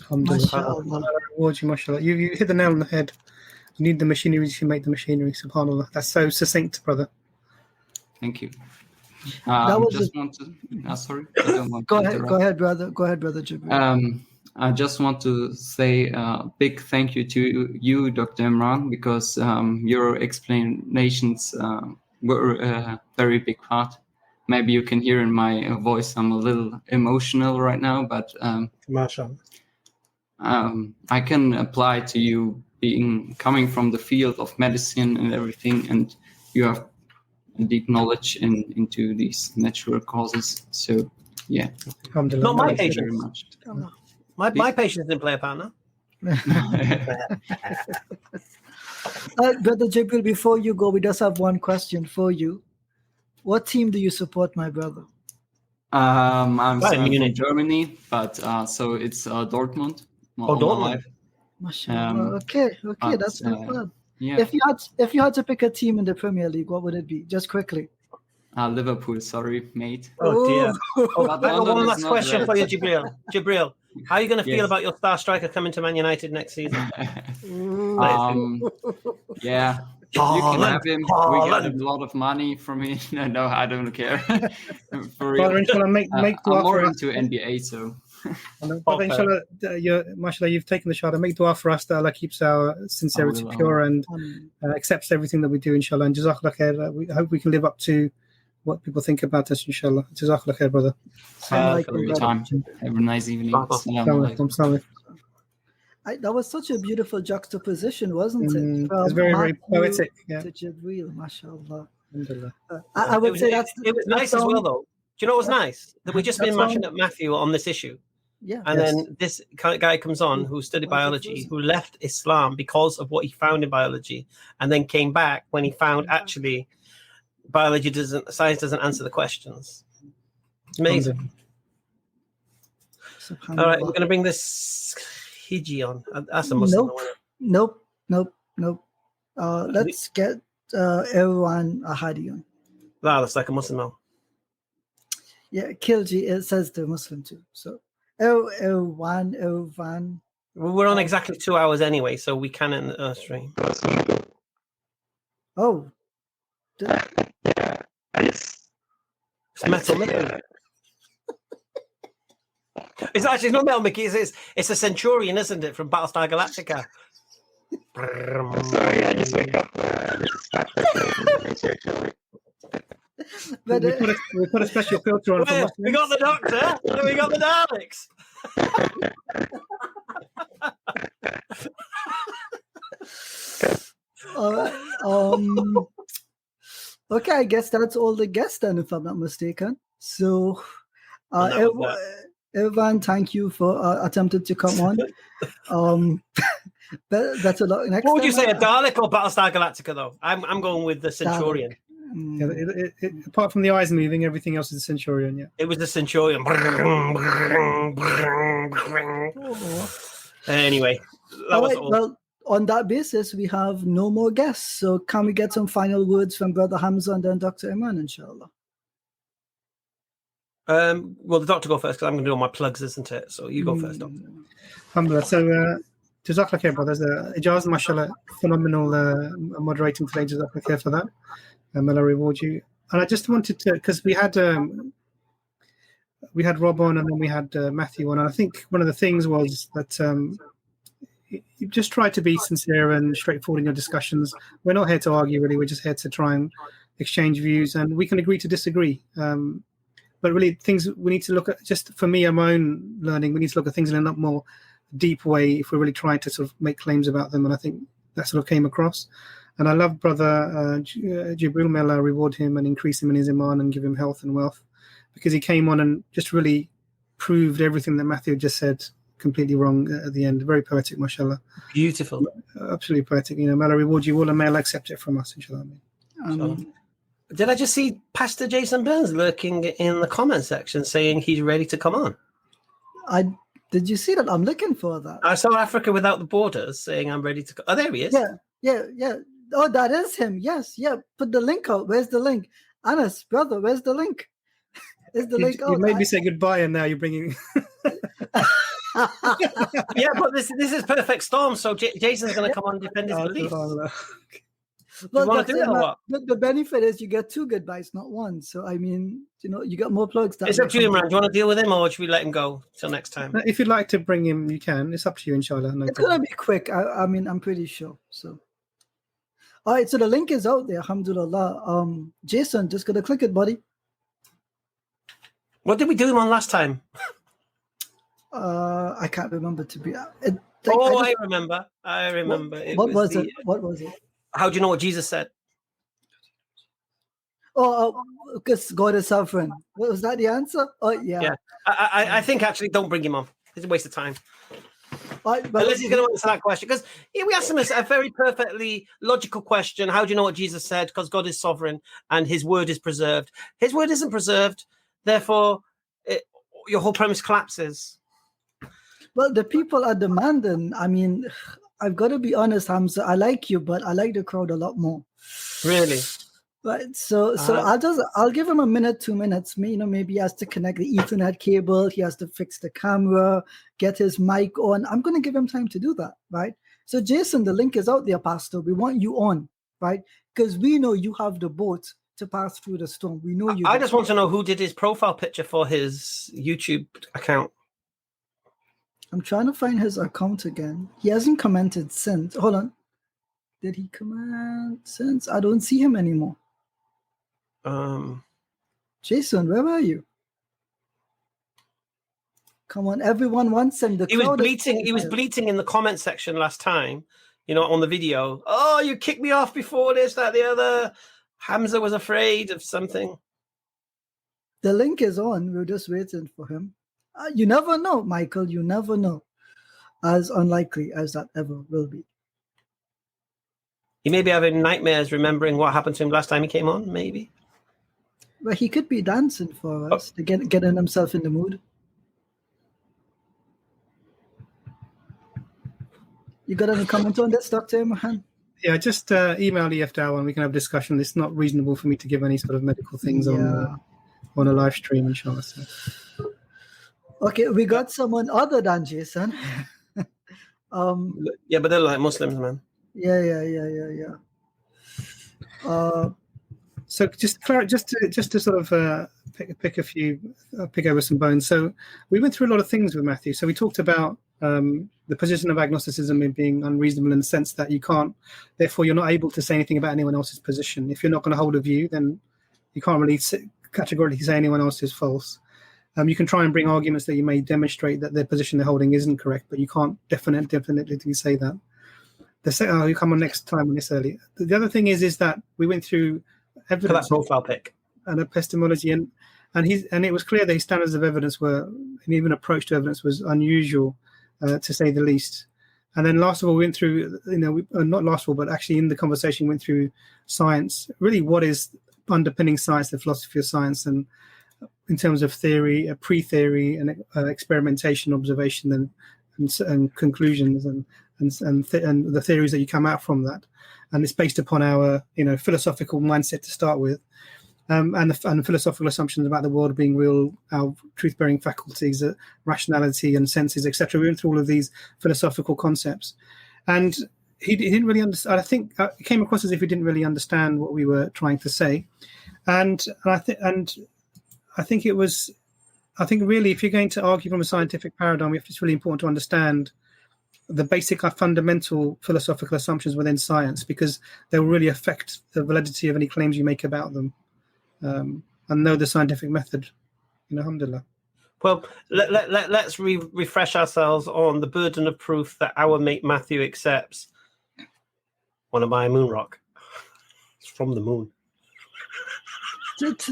Mashallah. You hit the nail on the head. You need the machinery to make the machinery. SubhanAllah. That's so succinct, brother. Thank you. Sorry. Go ahead, brother. Go ahead, brother Gabriel. I just want to say a big thank you to you, Dr. Imran, because your explanations were a very big part. Maybe you can hear in my voice I'm a little emotional right now, but Mashallah. I can apply to you coming from the field of medicine and everything, and you have a deep knowledge into these natural causes. So yeah, not my patient very much. My patient didn't play a partner. Brother Gabriel, before you go, we just have one question for you. What team do you support, my brother? I'm from Germany, but so it's Dortmund. Dortmund. Okay, that's not bad. Yeah. If you had to pick a team in the Premier League, what would it be? Just quickly. Liverpool, sorry, mate. Oh dear. One last question for you, Gabriel. How are you going to feel about your star striker coming to Man United next season? Yeah. You can have him. We get a lot of money from him. No, I don't care. For real. I'm more into NBA, so. But inshallah, mashallah, you've taken the Shahada. Make dua for us that Allah keeps our sincerity pure and accepts everything that we do, inshallah. And jazakallah khair. We hope we can live up to what people think about us, inshallah. Jazakallah khair, brother. Time. Have a nice evening. That was such a beautiful juxtaposition, wasn't it? It's very, very poetic. Yeah. To Gabriel, mashallah. I would say it was nice as well, though. Do you know what was nice? That we've just been mashing up Matthew on this issue. Yeah. And then this guy comes on who studied biology, who left Islam because of what he found in biology, and then came back when he found actually science doesn't answer the questions. It's amazing. All right, we're going to bring this Hiji on. That's a Muslim. Nope. Let's get Irvan ahadi on. Wow, that's like a Muslim now. Yeah, Khilji, it says the Muslim too. So Irvan. We're on exactly 2 hours anyway, so we can in the stream. Oh. Yeah, it's Metal Mickey. It's actually not Metal Mickey. It's a Centurion, isn't it, from Battlestar Galactica? Sorry, I just wake up. But, we put a special filter on. Wait, we got the Doctor. And we got the Daleks. Okay, I guess that's all the guests then, if I'm not mistaken. So, Irvan, thank you for attempting to come on. That's a lot. Next what would you time, say, a Dalek or Battlestar Galactica, though? I'm going with the Centurion. Yeah, apart from the eyes moving, everything else is a Centurion. Yeah, it was the Centurion. Anyway, that was all. Well, on that basis, we have no more guests. So, can we get some final words from Brother Hamza and then Dr. Imran, inshallah? Well, the Doctor go first because I'm going to do all my plugs, isn't it? So you go first, Doctor. Alhamdulillah. So, Jazakallah khair, brothers. Ijaz, mashallah, phenomenal moderating today. Jazakallah khair for that. May Allah reward you. And I just wanted to, because we had Rob on and then we had Matthew on. And I think one of the things was that you just try to be sincere and straightforward in your discussions. We're not here to argue, really. We're just here to try and exchange views, and we can agree to disagree. But really, things we need to look at, just for me and my own learning, we need to look at things in a lot more deep way if we're really trying to sort of make claims about them. And I think that sort of came across. And I love Brother Gabriel, may Allah reward him and increase him in his iman and give him health and wealth, because he came on and just really proved everything that Matthew just said completely wrong at the end. Very poetic, mashallah. Beautiful. Absolutely poetic. May Allah reward you all and may Allah accept it from us, inshallah. Did I just see Pastor Jason Burns lurking in the comment section saying he's ready to come on? Did you see that? I'm looking for that. I saw Africa Without the Borders saying I'm ready to come. Oh, there he is. Yeah. Oh, that is him. Yes, yeah. Put the link out. Where's the link? Anas, brother, where's the link? Is the link out? You made me say goodbye and now you're bringing... Yeah, but this is perfect storm, so Jason's going to come on and defend his beliefs. Well, want to do it or what? The benefit is you get two goodbyes, not one. So, I mean, you got more plugs. It's up to you, man. Do you want to deal with him or should we let him go till next time? If you'd like to bring him, you can. It's up to you, inshallah. No it's going to be quick. I mean, I'm pretty sure. So, all right. So the link is out there. Alhamdulillah. Jason, just going to click it, buddy. What did we do him on last time? I can't remember to be. I remember. What was it? How do you know what Jesus said? Because God is sovereign. Was that the answer? Oh, yeah. I think actually don't bring him on. It's a waste of time. Unless he's going to answer that question. Because we asked him a very perfectly logical question. How do you know what Jesus said? Because God is sovereign and his word is preserved. His word isn't preserved. Therefore, your whole premise collapses. Well, the people are demanding. I mean, I've got to be honest, Hamza. I like you, but I like the crowd a lot more. Really? Right. So I'll give him a minute, 2 minutes. Maybe he has to connect the Ethernet cable. He has to fix the camera, get his mic on. I'm going to give him time to do that. Right. So Jason, the link is out there, Pastor. We want you on, right? Because we know you have the boat to pass through the storm. We know you. I just want to know who did his profile picture for his YouTube account. I'm trying to find his account again. He hasn't commented since. Hold on. Did he comment since? I don't see him anymore. Jason, where are you? Come on, everyone wants him. He was bleating in the comment section last time, on the video. Oh, you kicked me off before this, that, the other. Hamza was afraid of something. The link is on. We're just waiting for him. You never know, Michael. You never know. As unlikely as that ever will be. He may be having nightmares remembering what happened to him last time he came on, maybe. Well, he could be dancing for us to getting himself in the mood. You got any comment on this, Dr. Imran? Yeah, just email EF Dawah and we can have a discussion. It's not reasonable for me to give any sort of medical things on a live stream, inshallah. So. Okay, we got someone other than Jason. Yeah, but they're like Muslims, man. Yeah. So just to sort of pick over some bones. So we went through a lot of things with Matthew. So we talked about the position of agnosticism in being unreasonable in the sense that therefore you're not able to say anything about anyone else's position. If you're not going to hold a view, then you can't really categorically say anyone else is false. You can try and bring arguments that you may demonstrate that their position they're holding isn't correct, but you can't definitely say that. You come on next time on this earlier. The other thing is that we went through evidence for that profile pic and epistemology, and it was clear that his standards of evidence and even approach to evidence was unusual, to say the least. And then last of all, we went through, not last of all, but actually in the conversation, went through science. Really, what is underpinning science, the philosophy of science, and in terms of theory, pre-theory, and experimentation, observation, and conclusions, and the theories that you come out from that. And it's based upon our philosophical mindset to start with, and philosophical assumptions about the world being real, our truth-bearing faculties, rationality and senses, etc. We went through all of these philosophical concepts, and he didn't really understand. I think it came across as if he didn't really understand what we were trying to say, and I think really, if you're going to argue from a scientific paradigm, it's really important to understand the basic fundamental philosophical assumptions within science, because they will really affect the validity of any claims you make about them, and know the scientific method. Alhamdulillah. Well, let's refresh ourselves on the burden of proof that our mate Matthew accepts. Want to buy a moon rock? It's from the moon.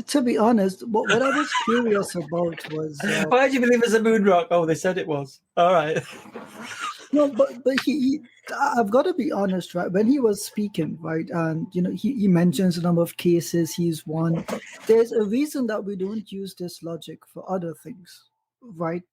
To be honest, what I was curious about was... Why do you believe it's a moon rock? Oh, they said it was. All right. No, but he I've got to be honest, right? When he was speaking, right, and he mentions a number of cases he's won. There's a reason that we don't use this logic for other things, right?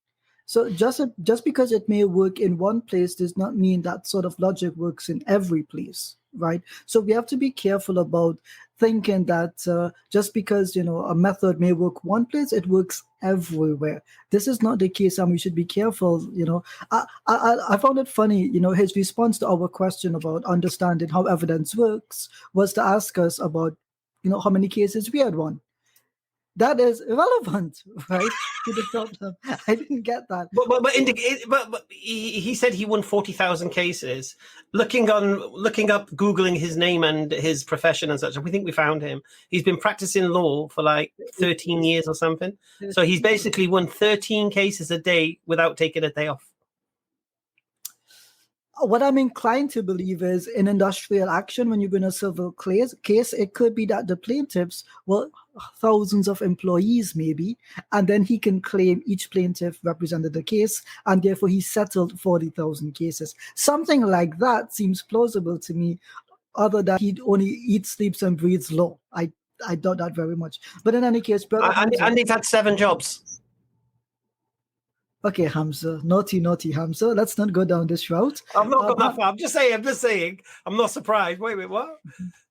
So just because it may work in one place does not mean that sort of logic works in every place, right? So we have to be careful about thinking that just because a method may work one place, it works everywhere. This is not the case, and we should be careful. I found it funny. His response to our question about understanding how evidence works was to ask us about how many cases we had won. That is irrelevant, right, to the problem. I didn't get that. But he said he won 40,000 cases. Looking up, Googling his name and his profession and such, we think we found him. He's been practicing law for like 13 years or something. So he's basically won 13 cases a day without taking a day off. What I'm inclined to believe is in industrial action, when you win a civil case, it could be that the plaintiffs were thousands of employees maybe, and then he can claim each plaintiff represented the case, and therefore he settled 40,000 cases. Something like that seems plausible to me, other than he only eats, sleeps, and breathes law. I doubt that very much. But in any case, brother, and he's had 7 jobs. Okay, Hamza, naughty Hamza. Let's not go down this route. I've not got that far. I'm just saying. I'm not surprised. Wait, what?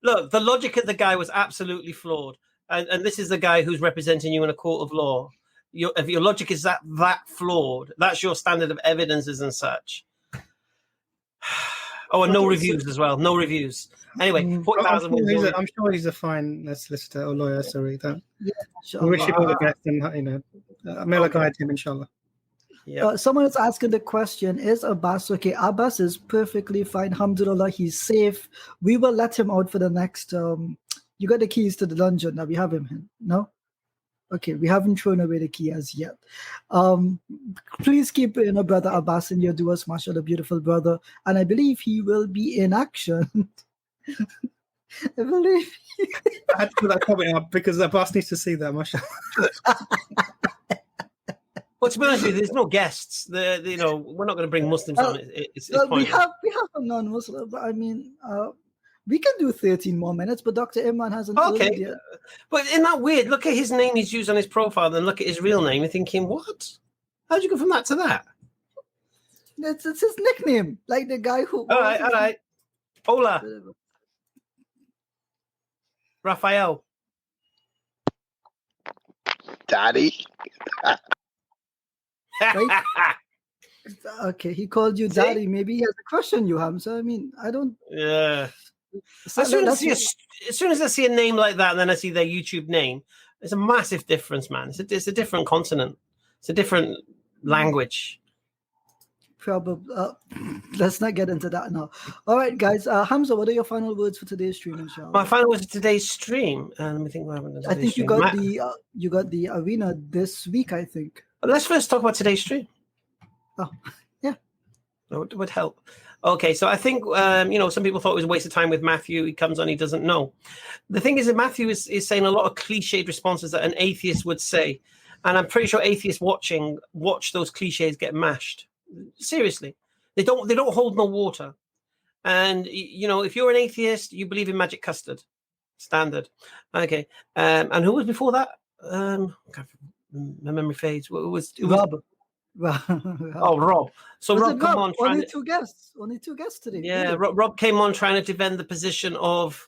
Look, the logic of the guy was absolutely flawed. And this is the guy who's representing you in a court of law. If your logic is that flawed, that's your standard of evidences and such. Oh, and no reviews as well. No reviews. Anyway, 40,000. I'm sure he's a fine solicitor or lawyer. Sorry, I wish him all the best, and may Allah guide him, inshallah. Yeah. Someone is asking the question, is Abbas okay? Abbas is perfectly fine. Alhamdulillah, he's safe. We will let him out for the next... you got the keys to the dungeon. Now we have him in. No? Okay, we haven't thrown away the key as yet. Please keep brother Abbas in your duas, mashallah, beautiful brother. And I believe he will be in action. I believe. I had to put that comment up because Abbas needs to see that, mashallah. Well, to be honest with you, there's no guests. We're not going to bring Muslims on. It's we have a non-Muslim, but I mean, We can do 13 more minutes, but Dr. Imran hasn't. Okay, but isn't that weird? Look at his name he's used on his profile, then look at his real name. You're thinking, what? How'd you go from that to that? It's his nickname, like the guy who. All right. Hola, Rafeal. Daddy. Right? Okay, he called you daddy. Maybe he has a crush on you, Hamza. I mean, I don't. Yeah. So As soon as I see a name like that, and then I see their YouTube name, it's a massive difference, man. It's a different continent. It's a different language. Probably. Let's not get into that now. All right, guys. Hamza, what are your final words for today's stream, inshallah? My final words for today's stream. Let me think what happened. I think you got the arena this week, I think. Let's first talk about today's stream. Oh, yeah. That would help. Okay, so I think, some people thought it was a waste of time with Matthew. He comes on, he doesn't know. The thing is that Matthew is saying a lot of cliched responses that an atheist would say. And I'm pretty sure atheists watch those cliches get mashed. Seriously. They don't hold no water. And, if you're an atheist, you believe in magic custard. Standard. Okay. And who was before that? My memory fades. It was Rob. Rob. So Rob came on. Only two guests today. Yeah, Rob came on trying to defend the position of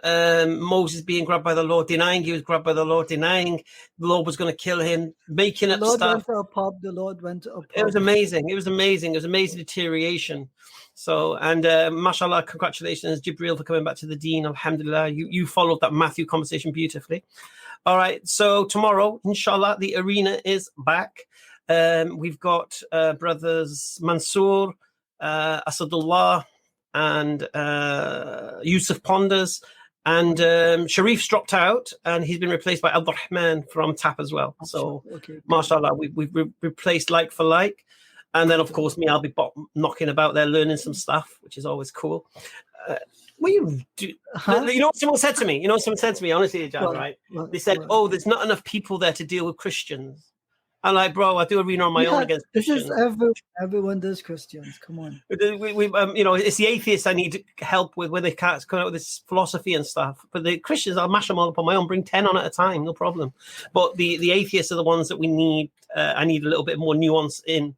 Moses being grabbed by the Lord, denying he was grabbed by the Lord, denying the Lord was going to kill him, making up stuff. The Lord went to a pub. It was amazing. It was amazing deterioration. So, and mashallah, congratulations, Gabriel, for coming back to the deen. Alhamdulillah, you followed that Matthew conversation beautifully. All right, so tomorrow, inshallah, the arena is back. We've got brothers Mansour, Asadullah, and Yusuf Ponders, and Sharif's dropped out, and he's been replaced by Abdul Rahman from TAP as well. So, mashallah, we've replaced like for like. And then, of course, me, I'll be knocking about there, learning some stuff, which is always cool. What you do? You know what someone said to me? Honestly, Ijaz, right? They said, there's not enough people there to deal with Christians. I'm like, bro, I do arena on my own against Christians. This is everyone does Christians. Come on. It's the atheists I need help with when they can't come out with this philosophy and stuff. But the Christians, I'll mash them all up on my own, bring 10 on at a time, no problem. But the atheists are the ones that we need. I need a little bit more nuance in.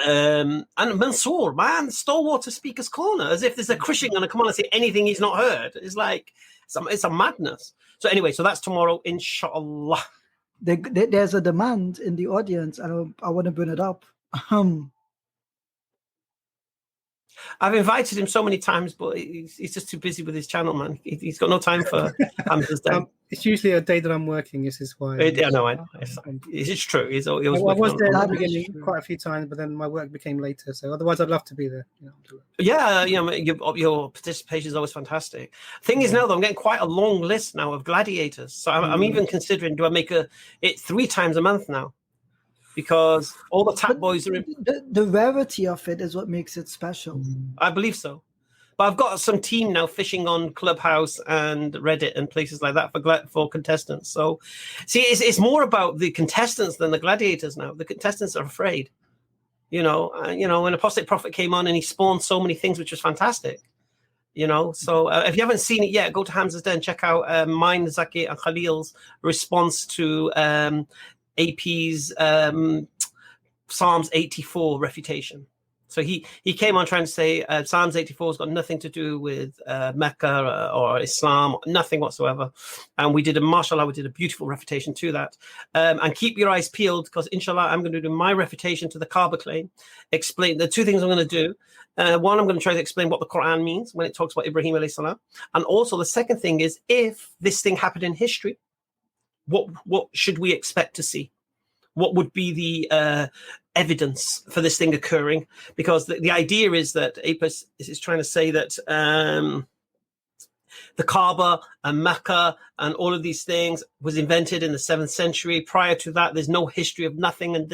And Mansour, man, stalwart to Speaker's Corner, as if there's a Christian going to come on and say anything he's not heard. It's like, it's a madness. So anyway, so that's tomorrow, inshallah. There's a demand in the audience, and I want to bring it up. I've invited him so many times, but he's just too busy with his channel, man. He's got no time for Hamza's day. It's usually a day that I'm working. This is why. I know. It's true. I was there at the beginning quite a few times, but then my work became later. So otherwise, I'd love to be there. Your participation is always fantastic. Thing is now, though, I'm getting quite a long list now of gladiators. So I'm even considering, do I make it 3 times a month now? Because all the tap boys are in. The rarity of it is what makes it special. I believe so. But I've got some team now fishing on Clubhouse and Reddit and places like that for contestants. So, see, it's more about the contestants than the gladiators now. The contestants are afraid. When Apostate Prophet came on and he spawned so many things, which was fantastic. So if you haven't seen it yet, go to Hamza's Den, check out mine, Zaki, and Khalil's response to AP's Psalms 84 refutation. So he came on trying to say Psalms 84 has got nothing to do with Mecca or Islam, nothing whatsoever. And we did a beautiful refutation to that. And keep your eyes peeled, because inshallah, I'm going to do my refutation to the Kaaba claim. Explain the 2 things I'm going to do. One, I'm going to try to explain what the Quran means when it talks about Ibrahim alayhi salam. And also the second thing is, if this thing happened in history, what should we expect to see? What would be the evidence for this thing occurring? Because the idea is that Abbas is trying to say that the Kaaba and Mecca and all of these things was invented in the 7th century. Prior to that, there's no history of nothing, and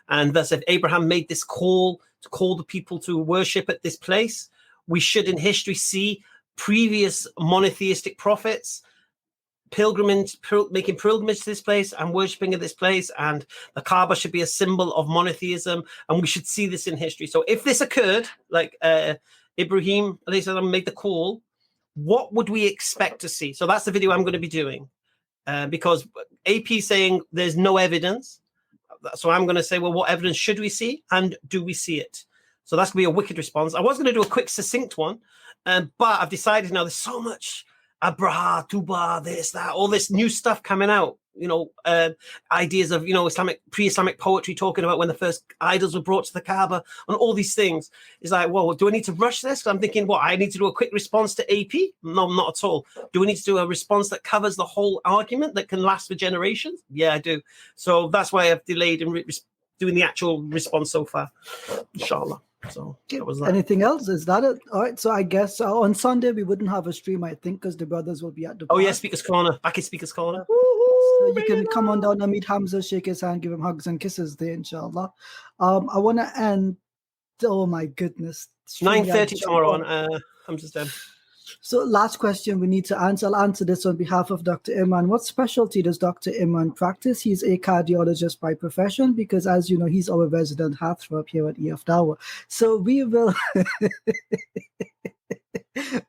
And thus, if Abraham made this call to call the people to worship at this place, we should in history see previous monotheistic prophets making pilgrimage to this place and worshipping at this place, and the Kaaba should be a symbol of monotheism, and we should see this in history. So if this occurred, like Ibrahim alayhi salam made the call, what would we expect to see? So that's the video I'm going to be doing, because AP saying there's no evidence. So I'm going to say, well, what evidence should we see, and do we see it? So that's going to be a wicked response. I was going to do a quick, succinct one, but I've decided now there's so much Abraha, Tuba, this, that, all this new stuff coming out. You know, ideas of, you know, pre-Islamic poetry talking about when the first idols were brought to the Kaaba and all these things. It's like, well, do I need to rush this? I'm thinking, what, I need to do a quick response to AP? No, not at all. Do we need to do a response that covers the whole argument that can last for generations? Yeah, I do. So that's why I've delayed in doing the actual response so far. Inshallah. So that was that. Anything else? Is that it? All right. So I guess on Sunday we wouldn't have a stream, I think, because the brothers will be at the Oh, park. yeah, Speaker's Corner. Back in Speaker's Corner. So you can come on down and meet Hamza, shake his hand, give him hugs and kisses there, inshallah. I want to end. Oh my goodness. 9:30 tomorrow on Hamza's Den. So last question we need to answer. I'll answer this on behalf of Dr. Imran. What specialty does Dr. Imran practice? He's a cardiologist by profession because, as you know, he's our resident heartthrob here at EF Dawah. So we will...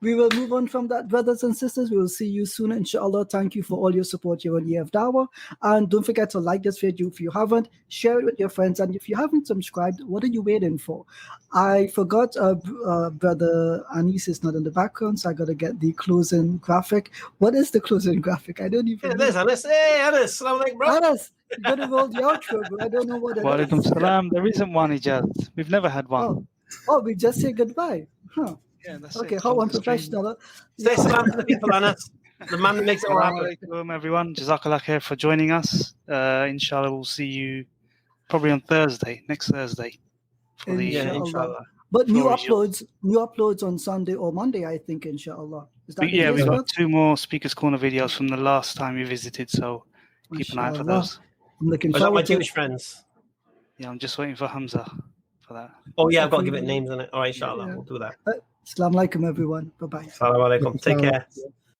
We will move on from that, brothers and sisters. We will see you soon, inshallah. Thank you for all your support here on EF Dawah. And don't forget to like this video if you haven't, share it with your friends. And if you haven't subscribed, what are you waiting for? I forgot Brother Anis is not in the background, so I got to get the closing graphic. What is the closing graphic? I don't even know. There's Anis. Hey, Anis. Assalamu alaikum, bro. Anis, you got to roll the outro, bro. I don't know what it is. Wa alaikum salam. There isn't one, Ijaz. We've never had one. Oh, we just say goodbye. Huh. Yeah, that's okay, it. how unprofessional. Say salam to the people, Anas. The man that makes it all happen. Assalamu everyone. Jazakallah khair for joining us. Inshallah, we'll see you probably on Thursday, next Thursday. For inshallah. But new uploads on Sunday or Monday, I think, inshallah. Is that we've got 2 more Speaker's Corner videos from the last time we visited, so keep an eye out for those. I'm looking forward to my Jewish friends. Yeah, I'm just waiting for Hamza for that. Oh, yeah, I've got to give it names in it. All right, inshallah, we'll do that. Assalamu alaikum, everyone. Bye-bye. Assalamu alaikum. Take care.